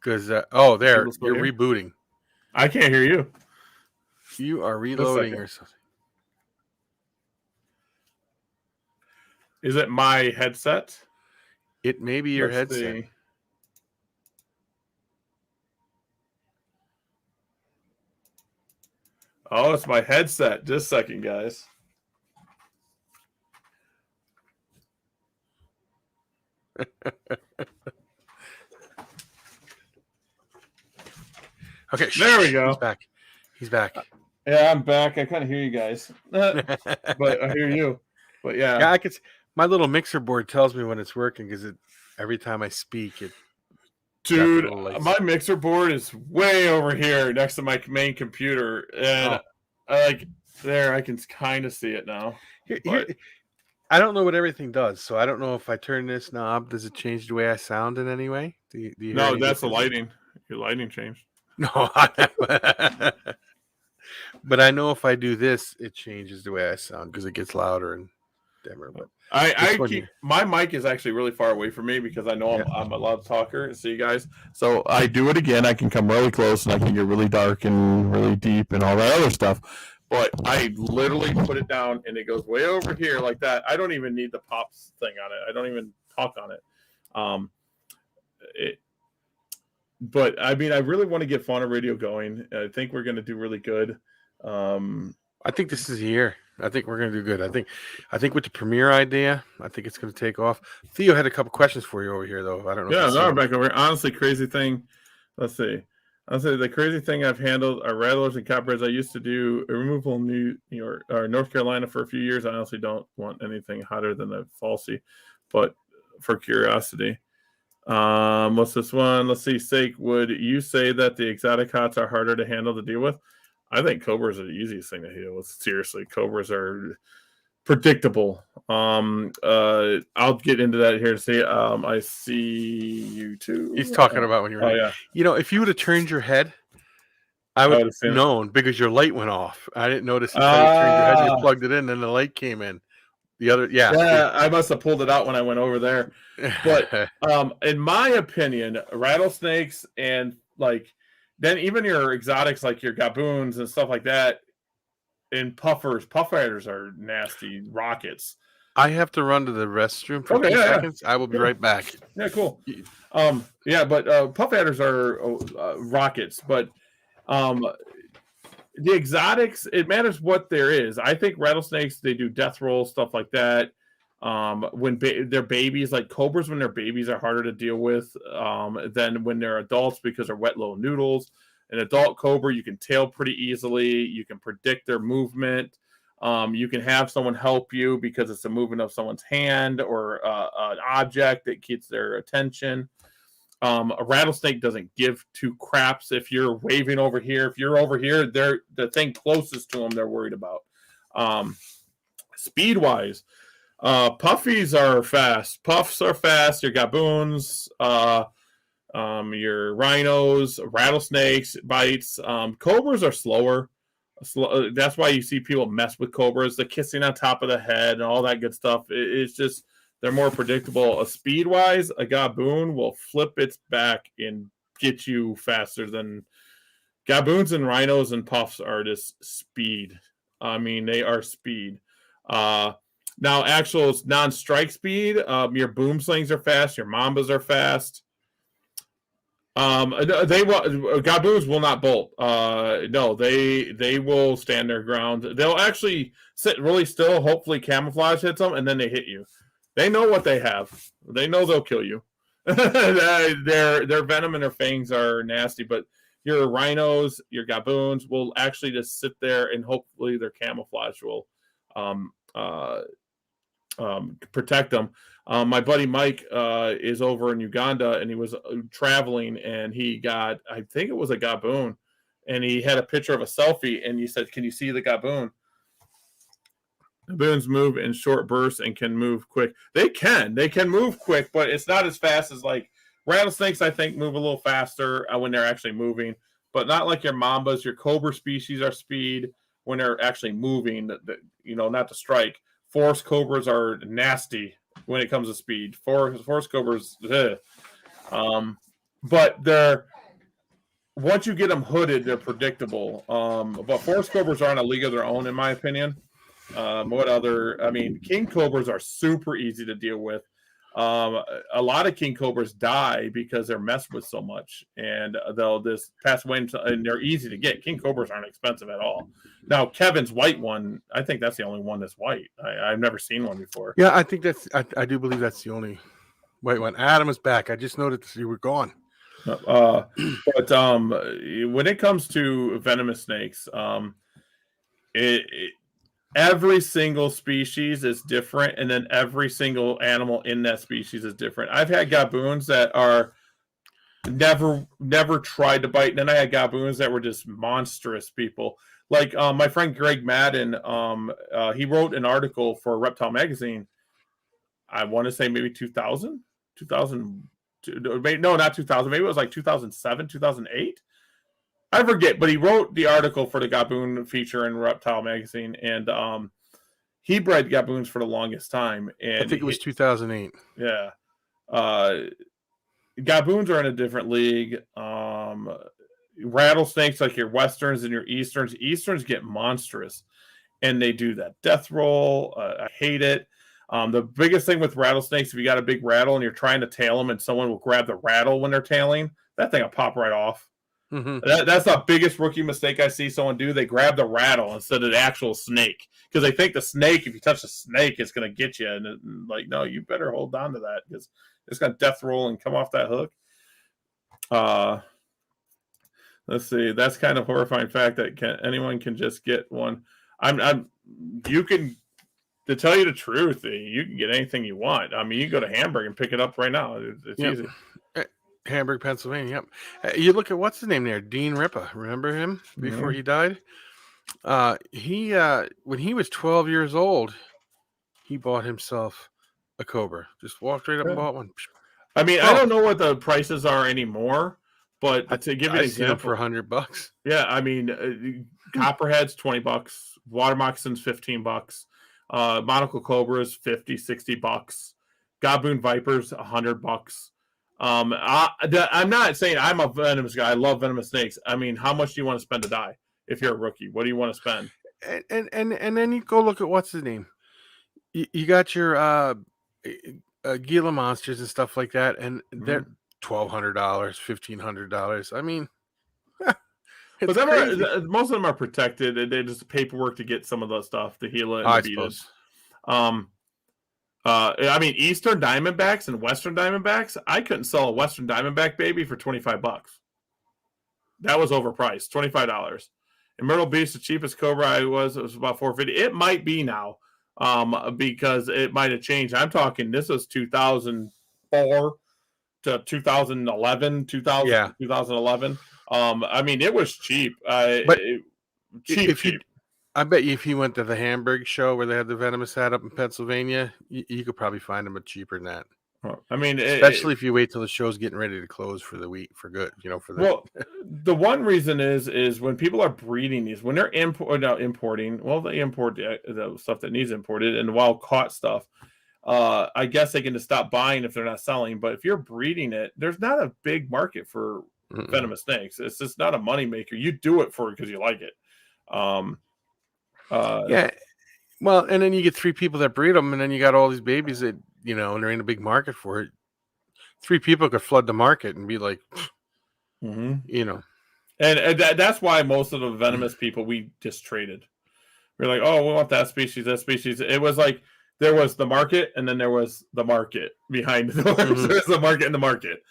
Because, you're rebooting. I can't hear you. You are reloading or something. Is it my headset? It may be your headset. See. Oh, it's my headset. Just a second, guys. Okay, there we go. He's back. Yeah, I'm back. I couldn't hear you guys, but I hear you. But yeah, I could. My little mixer board tells me when it's working because every time I speak, it. Dude, my mixer board is way over here next to my main computer, and I can kind of see it now. I don't know what everything does, so I don't know if I turn this knob, does it change the way I sound in any way? Do you no, that's the lighting. Your lighting changed. No, but I know if I do this, it changes the way I sound because it gets louder and dimmer. But my mic is actually really far away from me because I know I'm a loud talker. See, guys, so I do it again. I can come really close and I can get really dark and really deep and all that other stuff. But I literally put it down and it goes way over here like that. I don't even need the pops thing on it. I don't even talk on it. But I mean, I really want to get Fauna Radio going. I think we're going to do really good. I think this is a year. I think we're going to do good. I think with the premiere idea, I think it's going to take off. Theo had a couple questions for you over here, though. I don't know. Yeah, no, back over here. Honestly, crazy thing. Let's see. I'll say the crazy thing I've handled are rattlers and copperheads. I used to do a removal in New York or North Carolina for a few years. I honestly don't want anything hotter than a falsie, but for curiosity. What's this one? Let's see. Sake, would you say that the exotic hots are harder to handle to deal with? I think cobras are the easiest thing to deal with. Seriously, cobras are predictable. I'll get into that here to see. I see you too. He's talking about when you're. Oh yeah. If you would have turned your head, I would have known because your light went off. I didn't notice until you turned your head. You plugged it in, and the light came in. The other, yeah. I must have pulled it out when I went over there. But in my opinion, rattlesnakes and then even your exotics like your gaboons and stuff like that, and puff adders are nasty rockets. I have to run to the restroom for 2 seconds. I will be right back. Yeah, cool. But puff adders are rockets. But the exotics, it matters what there is. I think rattlesnakes, they do death rolls, stuff like that. When they're babies, like cobras, when they're babies are harder to deal with than when they're adults because they're wet little noodles. An adult cobra, you can tail pretty easily. You can predict their movement. You can have someone help you because it's a movement of someone's hand or an object that gets their attention. A rattlesnake doesn't give two craps if you're waving over here. If you're over here, they're the thing closest to them they're worried about. Speed-wise, puffies are fast. Puffs are fast. Your gaboons, your rhinos, rattlesnakes, bites. Cobras are slower. That's why you see people mess with cobras. The kissing on top of the head and all that good stuff. It's just they're more predictable. Speed-wise, a gaboon will flip its back and get you faster than gaboons and rhinos and puffs are just speed. I mean, they are speed. Now, actual non-strike speed, your boom slings are fast. Your mambas are fast. Gaboons will not bolt. No, they will stand their ground. They'll actually sit really still. Hopefully, camouflage hits them, and then they hit you. They know what they have. They know they'll kill you. Their venom and their fangs are nasty, but your rhinos, your gaboons will actually just sit there, and hopefully their camouflage will protect them. My buddy Mike is over in Uganda, and he was traveling, and he got, I think it was a gaboon, and he had a picture of a selfie, and he said, "Can you see the gaboon?" Gaboons move in short bursts and can move quick. They can move quick, but it's not as fast as like rattlesnakes. I think move a little faster when they're actually moving, but not like your mambas. Your cobra species are speed when they're actually moving. Not to strike. Forest cobras are nasty when it comes to speed. Forest cobras, but they're once you get them hooded, they're predictable. But forest cobras are in a league of their own, in my opinion. King cobras are super easy to deal with. A lot of king cobras die because they're messed with so much, and they'll just pass away, and they're easy to get. King cobras aren't expensive at all. Now, Kevin's white one, I think that's the only one that's white. I've never seen one before. Yeah, I think I do believe that's the only white one. Adam is back. I just noticed you were gone. But when it comes to venomous snakes, every single species is different, and then every single animal in that species is different. I've had gaboons that are never tried to bite, and then I had gaboons that were just monstrous people. Like my friend Greg Madden, he wrote an article for Reptile Magazine. I want to say maybe 2000, no, not 2000. Maybe it was like 2007, 2008. I forget, but he wrote the article for the gaboon feature in Reptile Magazine, and he bred gaboons for the longest time. And I think it was 2008. Yeah. Gaboons are in a different league. Rattlesnakes, like your westerns and your easterns get monstrous, and they do that death roll. I hate it. The biggest thing with rattlesnakes, if you got a big rattle and you're trying to tail them and someone will grab the rattle when they're tailing, that thing will pop right off. Mm-hmm. That's the biggest rookie mistake I see someone do. They grab the rattle instead of the actual snake because they think the snake, if you touch the snake, it's going to get you. And no, you better hold on to that because it's going to death roll and come off that hook. Let's see. That's kind of horrifying fact that anyone can just get one. You can, to tell you the truth, you can get anything you want. I mean, you go to Hamburg and pick it up right now. It's easy. Hamburg, Pennsylvania. Yep. You look at what's his name there, Dean Ripa. Remember him before he died? He when he was 12 years old, he bought himself a Cobra. Just walked right up and bought one. I mean, I don't know what the prices are anymore, but to give you an example, for $100. Yeah, I mean, copperheads $20, water moccasins $15, monocle cobras $50-$60, gaboon vipers $100. I'm not saying I'm a venomous guy. I love venomous snakes. I mean, how much do you want to spend to die if you're a rookie? What do you want to spend? And then you go look at what's his name. You got your Gila monsters and stuff like that, and they're $1,200, $1,500. I mean, but most of them are protected. They just paperwork to get some of the stuff, the Gila and I the suppose. I mean, Eastern Diamondbacks and Western Diamondbacks, I couldn't sell a Western Diamondback baby for $25. That was overpriced, $25. And Myrtle Beach, the cheapest Cobra it was about $450. It might be now, because it might have changed. I'm talking, this was 2004 to 2011, 2011. I mean, it was cheap. Cheap. I bet you if you went to the Hamburg show where they had the venomous hat up in Pennsylvania, you could probably find them cheaper than that. I mean, especially if you wait till the show's getting ready to close for the week for good, the one reason is when people are breeding these, when they're importing, well, they import the stuff that needs imported and the wild caught stuff. I guess they can just stop buying if they're not selling. But if you're breeding it, there's not a big market for venomous snakes. It's just not a moneymaker. You do it because you like it. Yeah. Well, and then you get 3 people that breed them, and then you got all these babies that, and there ain't a big market for it. 3 people could flood the market and be like, And that's why most of the venomous people we just traded. We're like, oh, we want that species, that species. It was like there was the market, and then there was the market behind the doors. There's the market and the market.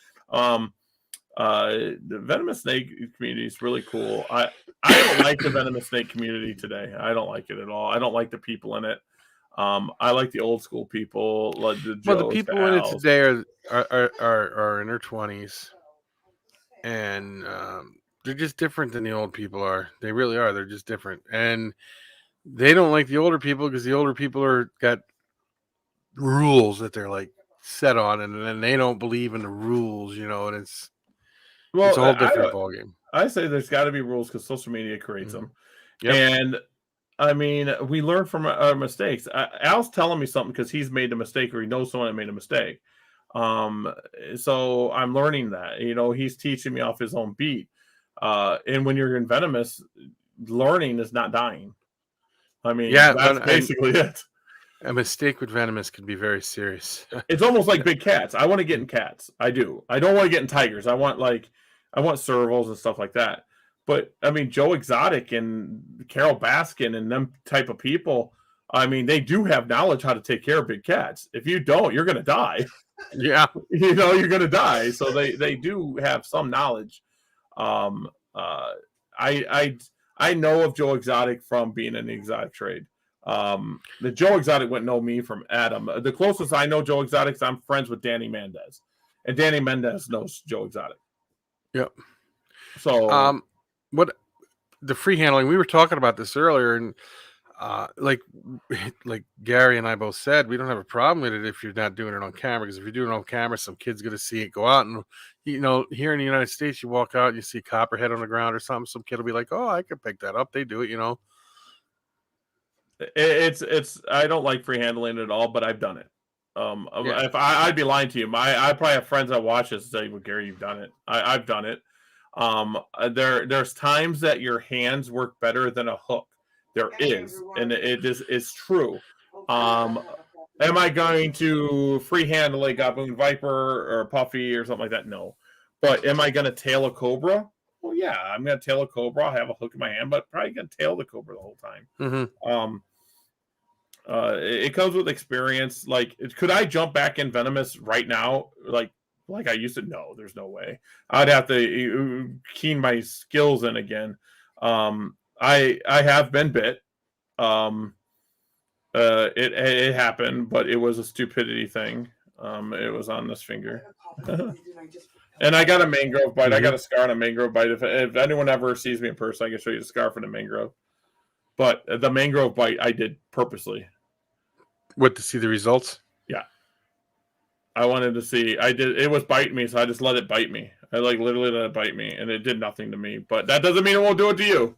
The venomous snake community is really cool. I don't like the venomous snake community today. I don't like it at all. I don't like the people in it. I like the old school people, like the people in it today are in their 20s, and they're just different than the old people are. They really are. They're just different, and they don't like the older people because the older people got rules that they're like set on, and then they don't believe in the rules, and it's a whole different ballgame. I say there's got to be rules because social media creates them, and I mean, we learn from our mistakes. Al's telling me something because he's made a mistake or he knows someone that made a mistake. So I'm learning that. He's teaching me off his own beat. And when you're in venomous, learning is not dying. I mean, that's basically it. A mistake with venomous could be very serious. It's almost like big cats. I want to get in cats. I do. I don't want to get in tigers. I want servals and stuff like that. But I mean, Joe Exotic and Carol Baskin and them type of people, I mean, they do have knowledge how to take care of big cats. If you don't, you're going to die. Yeah. You're going to die. So they do have some knowledge. I know of Joe Exotic from being in the exotic trade. The Joe Exotic wouldn't know me from Adam. The closest I know Joe Exotic is I'm friends with Danny Mendez. And Danny Mendez knows Joe Exotic. Yep. So what the free handling, we were talking about this earlier, and like Gary and I both said, we don't have a problem with it if you're not doing it on camera, because if you're doing it on camera, some kid's gonna see it go out, and here in the United States, you walk out, you see a copperhead on the ground or something, some kid will be like, oh, I could pick that up. They do it, It's I don't like free handling at all, but I've done it. If I'd be lying to you, I probably have friends that watch this and say, well, Gary, you've done it. I've done it. There's times that your hands work better than a hook. There is, and it's true. Am I going to free handle a gaboon viper or a puffy or something like that? No. But am I going to tail a cobra? Well, yeah, I'm going to tail a cobra. I'll have a hook in my hand, but probably going to tail the cobra the whole time. It comes with experience. Like, could I jump back in venomous right now? Like like I used to. No, there's no way. I'd have to keen my skills in again. I have been bit. It happened, but it was a stupidity thing. It was on this finger. And I got a mangrove bite. I got a scar on a mangrove bite. If anyone ever sees me in person, I can show you the scar from the mangrove. But the mangrove bite I did purposely. What, to see the results? Yeah. I wanted to see. It was biting me, so I just let it bite me. I literally let it bite me, and it did nothing to me. But that doesn't mean it won't do it to you.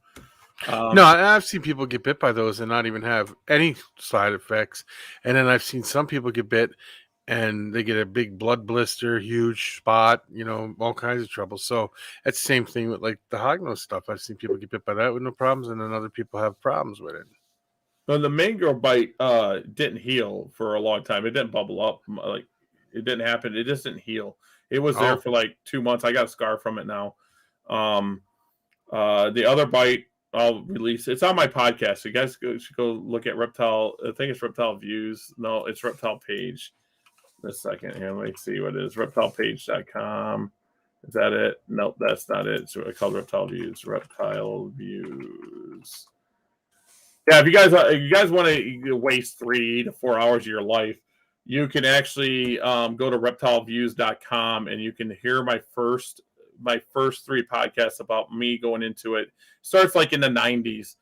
No, I've seen people get bit by those and not even have any side effects. And then I've seen some people get bit and they get a big blood blister, huge spot, all kinds of trouble. So that's the same thing with like the hognose stuff. I've seen people get bit by that with no problems, and then other people have problems with it. Well, the mangrove bite didn't heal for a long time. It didn't bubble up. Like, it didn't happen. It just didn't heal. It was there for like 2 months. I got a scar from it now. The other bite, I'll release. It's on my podcast. So you guys should go look at Reptile. I think it's Reptile Views. No, it's Reptile Page. A second here. Let me see what it is. ReptilePage.com. Is that it? Nope, that's not it. It's called Reptile Views. Reptile Views. Yeah, if you guys want to waste 3 to 4 hours of your life, you can actually go to reptileviews.com and you can hear my first 3 podcasts about me going into it. Starts like in the 90s.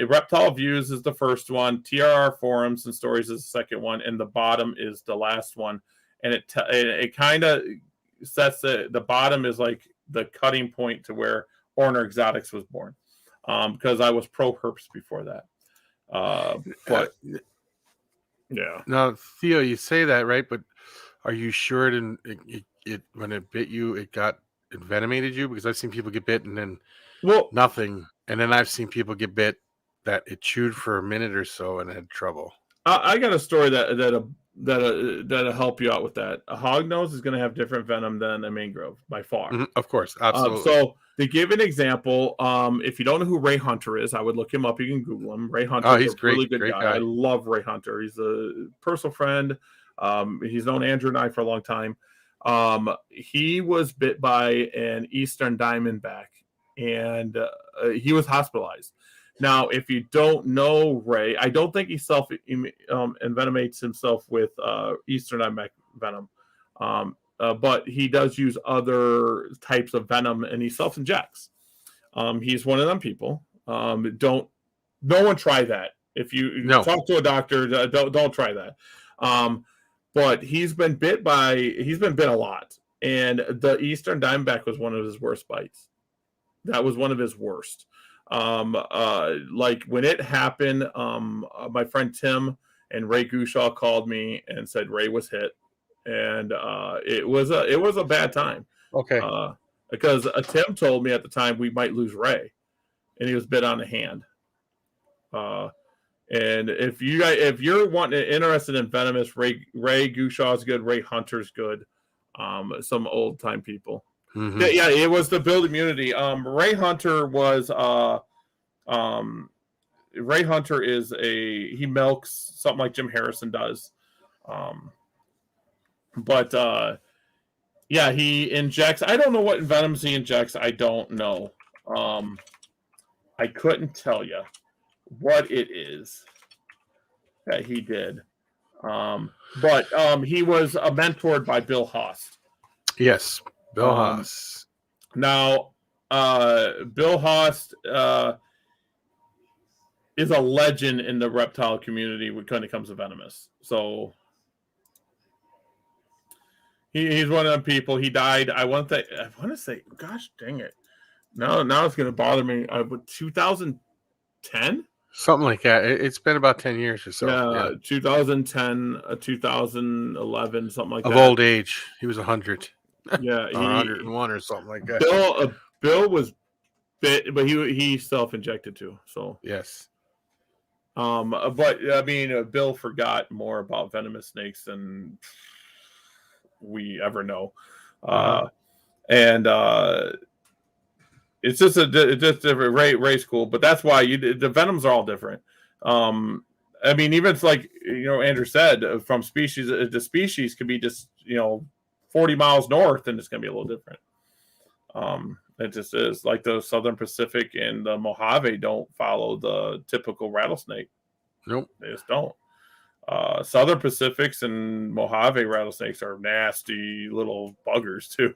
Reptile Views is the first one. TRR Forums and Stories is the second one, and the bottom is the last one. And it kind of sets the bottom is like the cutting point to where Orner Exotics was born. Because I was pro herps before that. But yeah. Now, Theo, you say that, right? But are you sure it when it bit you, it envenomated you? Because I've seen people get bit and then nothing. And then I've seen people get bit that it chewed for a minute or so and had trouble. I got a story that'll help you out with that. A hognose is going to have different venom than a mangrove by far. Of course, absolutely. So to give an example, if you don't know who Ray Hunter is, I would look him up. You can Google him. Ray Hunter is a really good guy. I love Ray Hunter. He's a personal friend. He's known Andrew and I for a long time. He was bit by an eastern diamondback, and he was hospitalized. Now, if you don't know Ray, I don't think he envenomates himself with eastern diamondback venom. But he does use other types of venom, and he self-injects. He's one of them people. No one try that. If you talk to a doctor, don't try that. But he's been bit a lot, and the eastern diamondback was one of his worst bites. That was one of his worst. Like when it happened, my friend Tim and Ray Gushaw called me and said Ray was hit. And it was a bad time. Okay. Because Tim told me at the time we might lose Ray, and he was bit on the hand. And if you're interested in venomous, Ray Gushaw's good. Ray Hunter's good. Some old time people. Mm-hmm. Yeah, it was to build immunity. Ray Hunter was Ray Hunter is he milks something like Jim Harrison does. But yeah, he injects. I don't know what venoms he injects. I don't know. I couldn't tell you what it is that he did. But he was mentored by Bill Haas. Yes, Bill Haas. Now, Bill Haas is a legend in the reptile community when it comes to venomous. So he's one of them people. He died. I want to say, gosh dang it. Now it's going to bother me. 2010? Something like that. It's been about 10 years or so. Yeah. 2010, 2011, something like that. Of old age. He was 100. Yeah. 101 or something like that. Bill was bit, but he self-injected too. So yes. But I mean, Bill forgot more about venomous snakes than we ever know. And it's just different. Ray's cool, but that's why the venoms are all different. I mean, even it's like Andrew said, from species to species could be just 40 miles north, then it's going to be a little different. It just is. Like the Southern Pacific and the Mojave don't follow the typical rattlesnake. Nope. They just don't. Southern Pacifics and Mojave rattlesnakes are nasty little buggers too.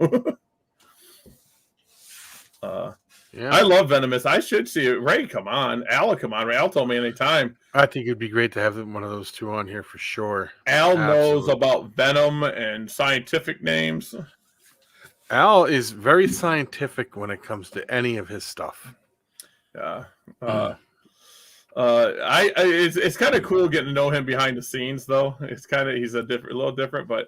Yeah. I love venomous. I should see it. Ray, come on. Al, come on. Ray, Al told me anytime. I think it'd be great to have one of those two on here for sure. Al knows Absolutely. about venom and scientific names. Al is very scientific when it comes to any of his stuff. Yeah. It's kind of cool getting to know him behind the scenes, though. He's a little different, but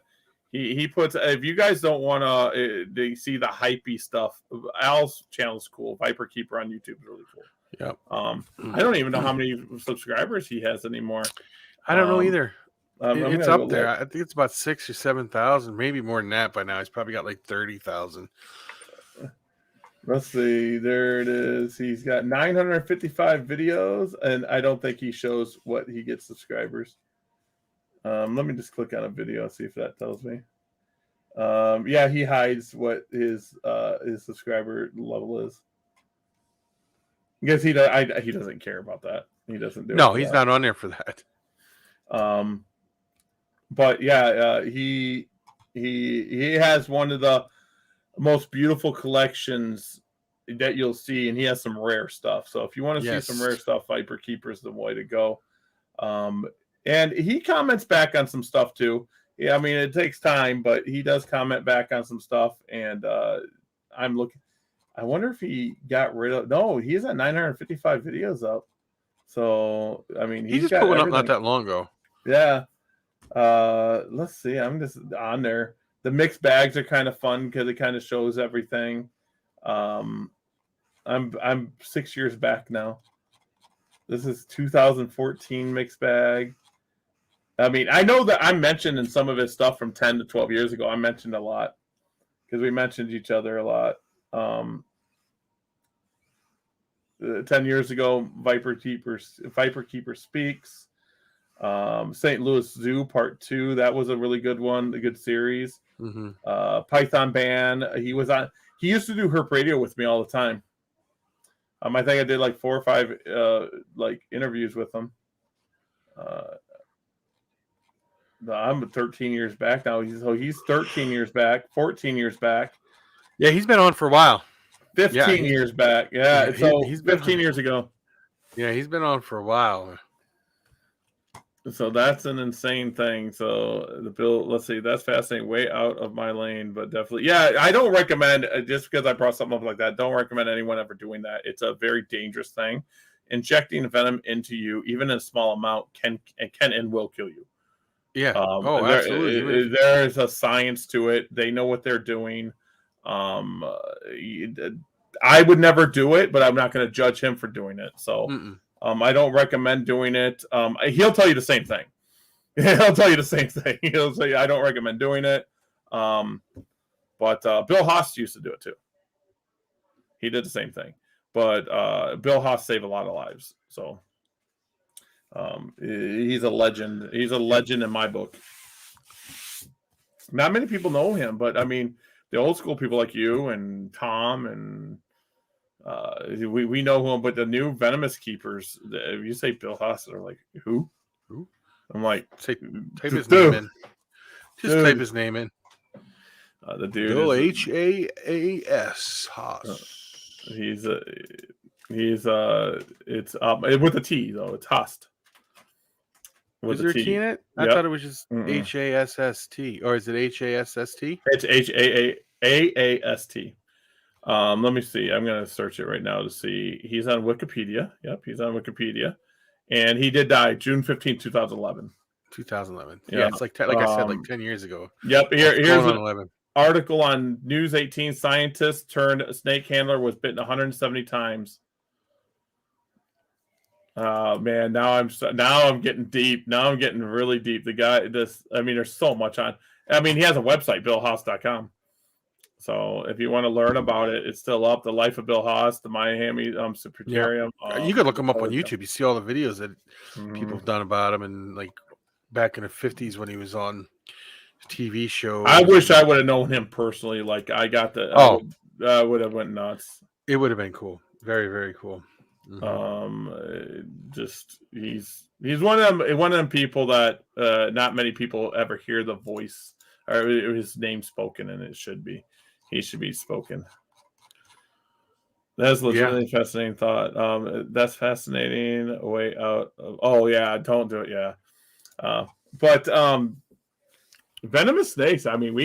he puts. If you guys don't want to see the hypey stuff, Al's channel is cool. Viper Keeper on YouTube is really cool. Yep. I don't even know how many subscribers he has anymore. I don't know either. It's up there. Look. I think it's about 6,000 or 7,000, maybe more than that by now. He's probably got like 30,000. Let's see. There it is. He's got 955 videos, and I don't think he shows what he gets subscribers. Let me just click on a video and see if that tells me. Yeah, he hides what his subscriber level is. I guess he doesn't care about that. He doesn't do. No, he's not on there for that. But yeah, he has one of the most beautiful collections that you'll see, and he has some rare stuff. So if you want to see some rare stuff, Viper Keeper is the way to go. And he comments back on some stuff too. Yeah, I mean it takes time, but he does comment back on some stuff. And I'm looking. I wonder if he got rid of. No, he's at 955 videos up. So I mean, he just put one up not that long ago. Yeah. Let's see. I'm just on there. The mixed bags are kind of fun because it kind of shows everything. I'm 6 years back now. This is 2014 mixed bag. I mean, I know that I mentioned in some of his stuff from 10 to 12 years ago. I mentioned a lot because we mentioned each other a lot. 10 years ago, Viper Keeper Speaks. St. Louis Zoo Part 2. That was a really good one, a good series. Mm-hmm. Python Ban. He used to do Herp Radio with me all the time. I think I did like 4 or 5 like interviews with him. I'm 13 years back now. He's 13 years back, 14 years back. Yeah, he's been on for a while. 15 years back. Yeah, so he's 15 years ago. Yeah, he's been on for a while. So that's an insane thing. So the bill, let's see, that's fascinating. Way out of my lane, but definitely, yeah. I don't recommend just because I brought something up like that. Don't recommend anyone ever doing that. It's a very dangerous thing. Injecting venom into you, even in a small amount, can and will kill you. Yeah. Absolutely. There is a science to it. They know what they're doing. I would never do it, but I'm not going to judge him for doing it. So. I don't recommend doing it. He'll tell you the same thing. He'll tell you the same thing. He'll say, I don't recommend doing it. But Bill Haas used to do it too. He did the same thing. But Bill Haas saved a lot of lives. So he's a legend. He's a legend in my book. Not many people know him, but I mean, the old school people like you and Tom and we know him, but the new venomous keepers, if you say Bill Haas, they're like, who? I'm like, type his name in. Just type his name in. The dude Bill Haas Haas. He's it's with a T though. It's Hast. Is there a T in it? I thought it was just Hasst, or is it Hasst? It's Haast. Let me see. I'm going to search it right now to see. He's on Wikipedia. Yep, he's on Wikipedia. And he did die June 15, 2011. 2011. Yeah, it's like I said, like 10 years ago. Yep, here's an article on News 18. Scientist turned snake handler was bitten 170 times. Man, now I'm getting deep. Now I'm getting really deep. The guy, there's so much on. I mean, he has a website, billhaas.com. So if you want to learn about it, it's still up. The Life of Bill Haas, the Miami Supertarium. You could look him up on YouTube. You see all the videos that people have done about him, and like back in the 50s when he was on TV shows. I wish I would have known him personally. Like I got the. I would have went nuts. It would have been cool. Very, very cool. Just he's one of them people that not many people ever hear the voice or his name spoken, and he should be spoken. That's legitimately fascinating thought. That's fascinating. Way out. Oh yeah, don't do it. Yeah, but venomous snakes. I mean,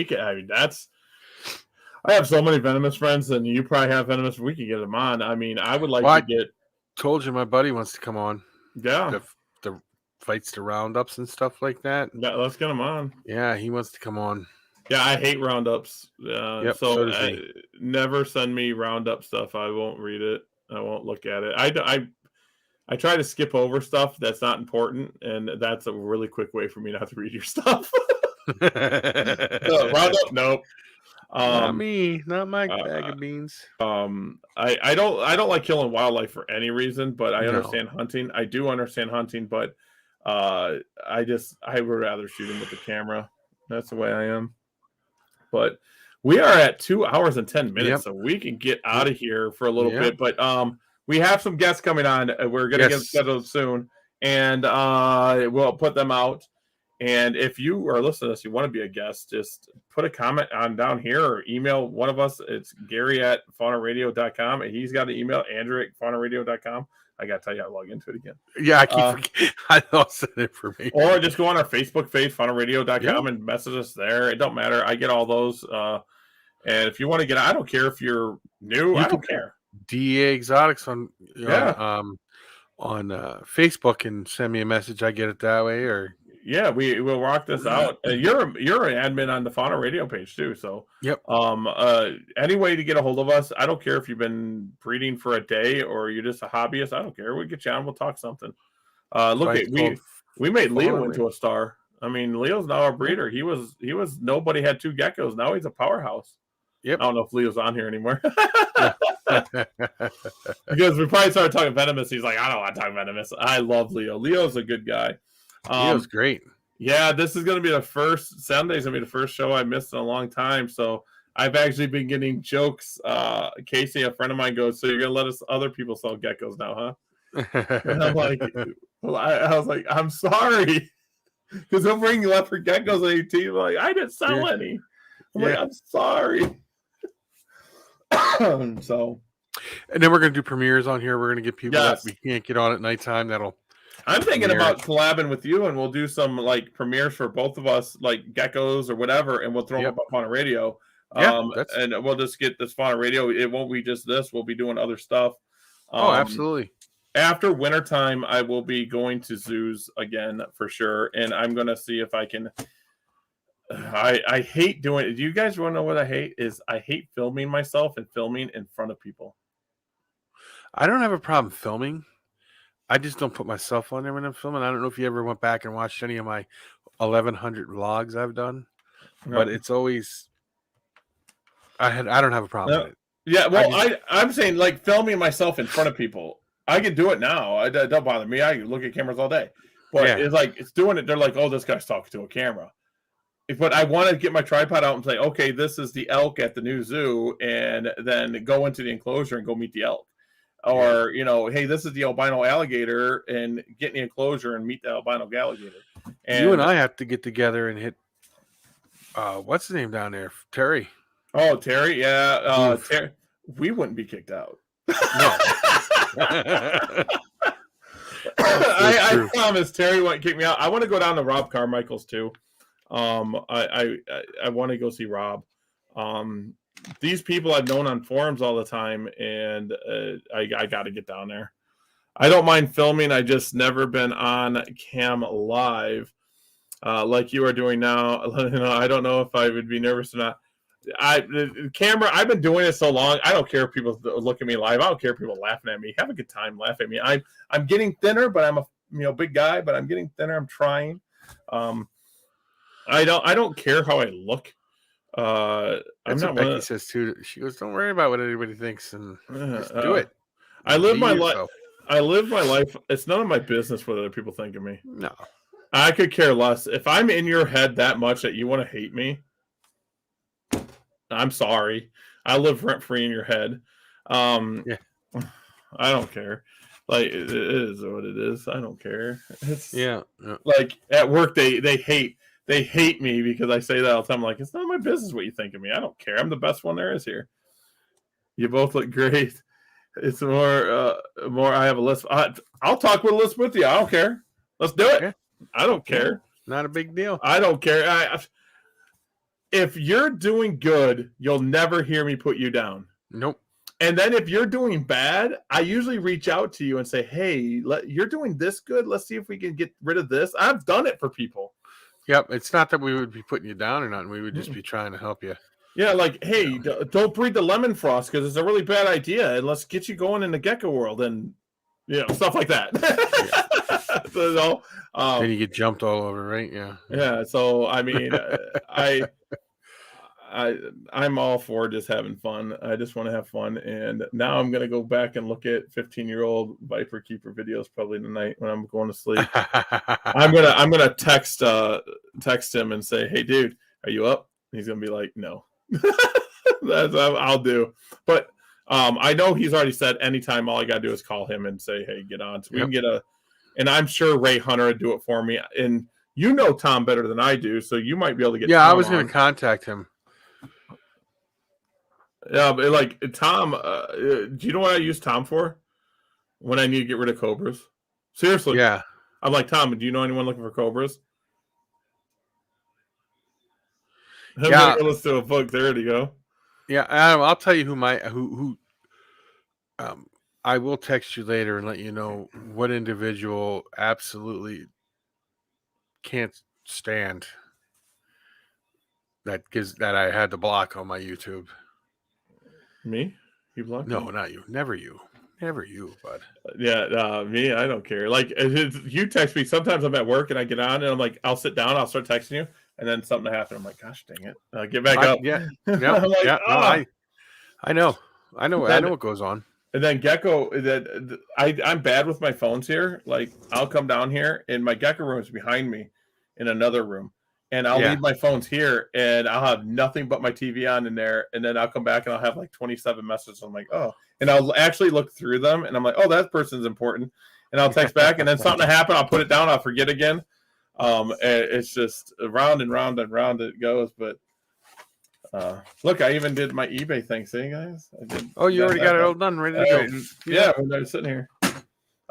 I have so many venomous friends, and you probably have venomous. We could get them on. I mean, I would like to get. Told you my buddy wants to come on. Yeah, the fights, the roundups and stuff like that. Yeah, let's get him on. Yeah, he wants to come on. Yeah, I hate roundups. So does he. Never send me roundup stuff. I won't read it. I won't look at it. I try to skip over stuff that's not important, and that's a really quick way for me not to read your stuff. Roundup, nope. Not me, not my bag of beans. I don't like killing wildlife for any reason, but I understand hunting. I do understand hunting, but I would rather shoot him with the camera. That's the way I am. But we are at 2 hours and 10 minutes, so we can get out of here for a little bit. But we have some guests coming on. We're going to get scheduled soon, and we'll put them out. And if you are listening to this, you want to be a guest, just put a comment on down here or email one of us. It's Gary@faunaradio.com. And he's got an email, Andrew@faunaradio.com. I got to tell you, I log into it again. Yeah, I keep forgetting. I lost that information. Or just go on our Facebook page, faunaradio.com, and message us there. It don't matter. I get all those. And if you want to get, I don't care if you're new. I don't care. DEA Exotics on Facebook and send me a message. I get it that way. Or we will rock this out. You're an admin on the Fauna Radio page too. So any way to get a hold of us. I don't care if you've been breeding for a day or you're just a hobbyist. I don't care. We'll get you on. We'll talk something. We made Leo into a star. I mean, Leo's now a breeder. He was nobody had 2 geckos. Now he's a powerhouse. Yep. I don't know if Leo's on here anymore. Because we probably started talking venomous. He's like, I don't want to talk venomous. I love Leo. Leo's a good guy. Leo's great. Yeah, this is going to be the first Sunday's going to be the first show I missed in a long time. So I've actually been getting jokes. Casey, a friend of mine, goes, "So you're going to let us other people sell geckos now, huh?" And I'm like, I was like, I'm sorry, because they'll bring leopard geckos on your team. Like, I didn't sell any. I'm like, I'm sorry. So, and then we're going to do premieres on here. We're going to get people that we can't get on at nighttime. I'm thinking about collabing with you, and we'll do some like premieres for both of us, like geckos or whatever, and we'll throw them up on a radio. And we'll just get this Fauna Radio. It won't be just this. We'll be doing other stuff. Absolutely. After wintertime, I will be going to zoos again for sure, and I'm going to see if I can. I hate doing it. Do you guys want to know what I hate? I hate filming myself and filming in front of people. I don't have a problem filming. I just don't put myself on there when I'm filming. I don't know if you ever went back and watched any of my 1,100 vlogs I've done, but it's always I don't have a problem with it. Yeah, well, I'm saying like filming myself in front of people. I can do it now. It don't bother me. I look at cameras all day, but it's like it's doing it. They're like, "Oh, this guy's talking to a camera." But I want to get my tripod out and say, "Okay, this is the elk at the new zoo," and then go into the enclosure and go meet the elk. Or, hey, this is the albino alligator, and get in the enclosure and meet the albino alligator. And you and I have to get together and hit, what's his name down there? Terry. Oh, Terry? Yeah. Terry, we wouldn't be kicked out. No. I promise Terry won't kick me out. I want to go down to Rob Carmichael's too. I want to go see Rob. These people I've known on forums all the time, and I got to get down there. I don't mind filming. I just never been on cam live like you are doing now. I don't know if I would be nervous or not. The camera, I've been doing it so long. I don't care if people look at me live. I don't care if people laughing at me. Have a good time laughing at me. I'm getting thinner, but I'm a big guy, but I'm getting thinner. I'm trying. I don't care how I look. That's what Becky says too. She goes, "Don't worry about what anybody thinks, and just do it." I live my life. It's none of my business what other people think of me. No, I could care less. If I'm in your head that much that you want to hate me, I'm sorry. I live rent free in your head. Yeah. I don't care. Like it is what it is. I don't care. It's Yeah. like at work they hate me because I say that all the time. I'm like, it's not my business what you think of me. I don't care. I'm the best one there is here. You both look great. It's more. I have a list. I'll talk with a list with you. I don't care. Let's do it. Yeah. I don't care. Not a big deal. I don't care. If you're doing good, you'll never hear me put you down. Nope. And then if you're doing bad, I usually reach out to you and say, hey, you're doing this good. Let's see if we can get rid of this. I've done it for people. Yep. It's not that we would be putting you down or nothing. We would just be trying to help you. Yeah, like, hey, don't breed the lemon frost because it's a really bad idea. And let's get you going in the gecko world and, stuff like that. So, and you get jumped all over, right? Yeah. Yeah. So, I mean, I'm all for just having fun. I just want to have fun. And now I'm going to go back and look at 15-year-old Viper Keeper videos probably tonight when I'm going to sleep. I'm going to text him and say, hey, dude, are you up? And he's going to be like, no. That's I'll do. But I know he's already said anytime all I got to do is call him and say, hey, get on. So we can get and I'm sure Ray Hunter would do it for me. And you know Tom better than I do, so you might be able to get Tom I was going to contact him. Yeah, but like Tom, do you know what I use Tom for? When I need to get rid of cobras. Seriously. Yeah. I'm like, Tom, do you know anyone looking for cobras? I'm gonna go listen to a book. There you go. Yeah, Adam, I'll tell you who I will text you later and let you know what individual absolutely can't stand that I had to block on my YouTube. Me? You blocked me? No, not you. Never you, bud. Yeah, me. I don't care. Like you text me. Sometimes I'm at work and I get on and I'm like, I'll sit down. I'll start texting you, and then something happened. I'm like, gosh, dang it! Get back up. Yeah, I'm like, yeah. No, I know. I know what goes on. And then Gecko, I'm bad with my phones here. Like I'll come down here and my Gecko room is behind me in another room. And I'll leave my phones here and I'll have nothing but my TV on in there. And then I'll come back and I'll have like 27 messages. I'm like, oh, and I'll actually look through them and I'm like, oh, that person's important. And I'll text back and then something will happen. I'll put it down. I'll forget again. It's just round and round and round it goes. But look, I even did my eBay thing. See, guys? You already got it all done, ready to go. Yeah, when I was sitting here.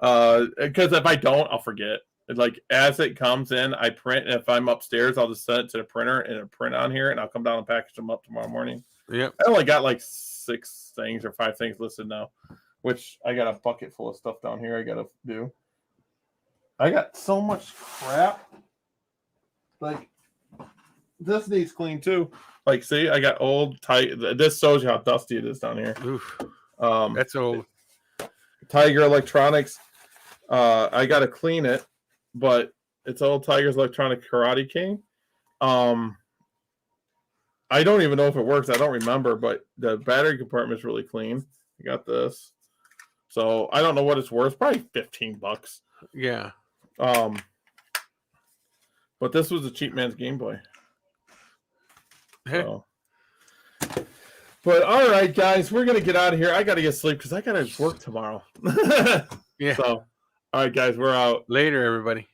Because if I don't, I'll forget. Like as it comes in, I print. If I'm upstairs, I'll just send it to the printer and it'll print on here, and I'll come down and package them up tomorrow morning. Yep. I only got like 6 things or 5 things listed now, which I got a bucket full of stuff down here I gotta do. I got so much crap. Like this needs clean too. Like, see, I got old tight. This shows you how dusty it is down here. Oof. That's old. Tiger Electronics. I gotta clean it. But it's old Tiger's Electronic Karate King. I don't even know if it works. I don't remember, but the battery compartment is really clean. I got this. So I don't know what it's worth. Probably $15. Yeah. But this was a cheap man's Game Boy. So. But all right, guys, we're gonna get out of here. I gotta get sleep because I gotta work tomorrow. Yeah. So all right, guys, we're out. Later, everybody.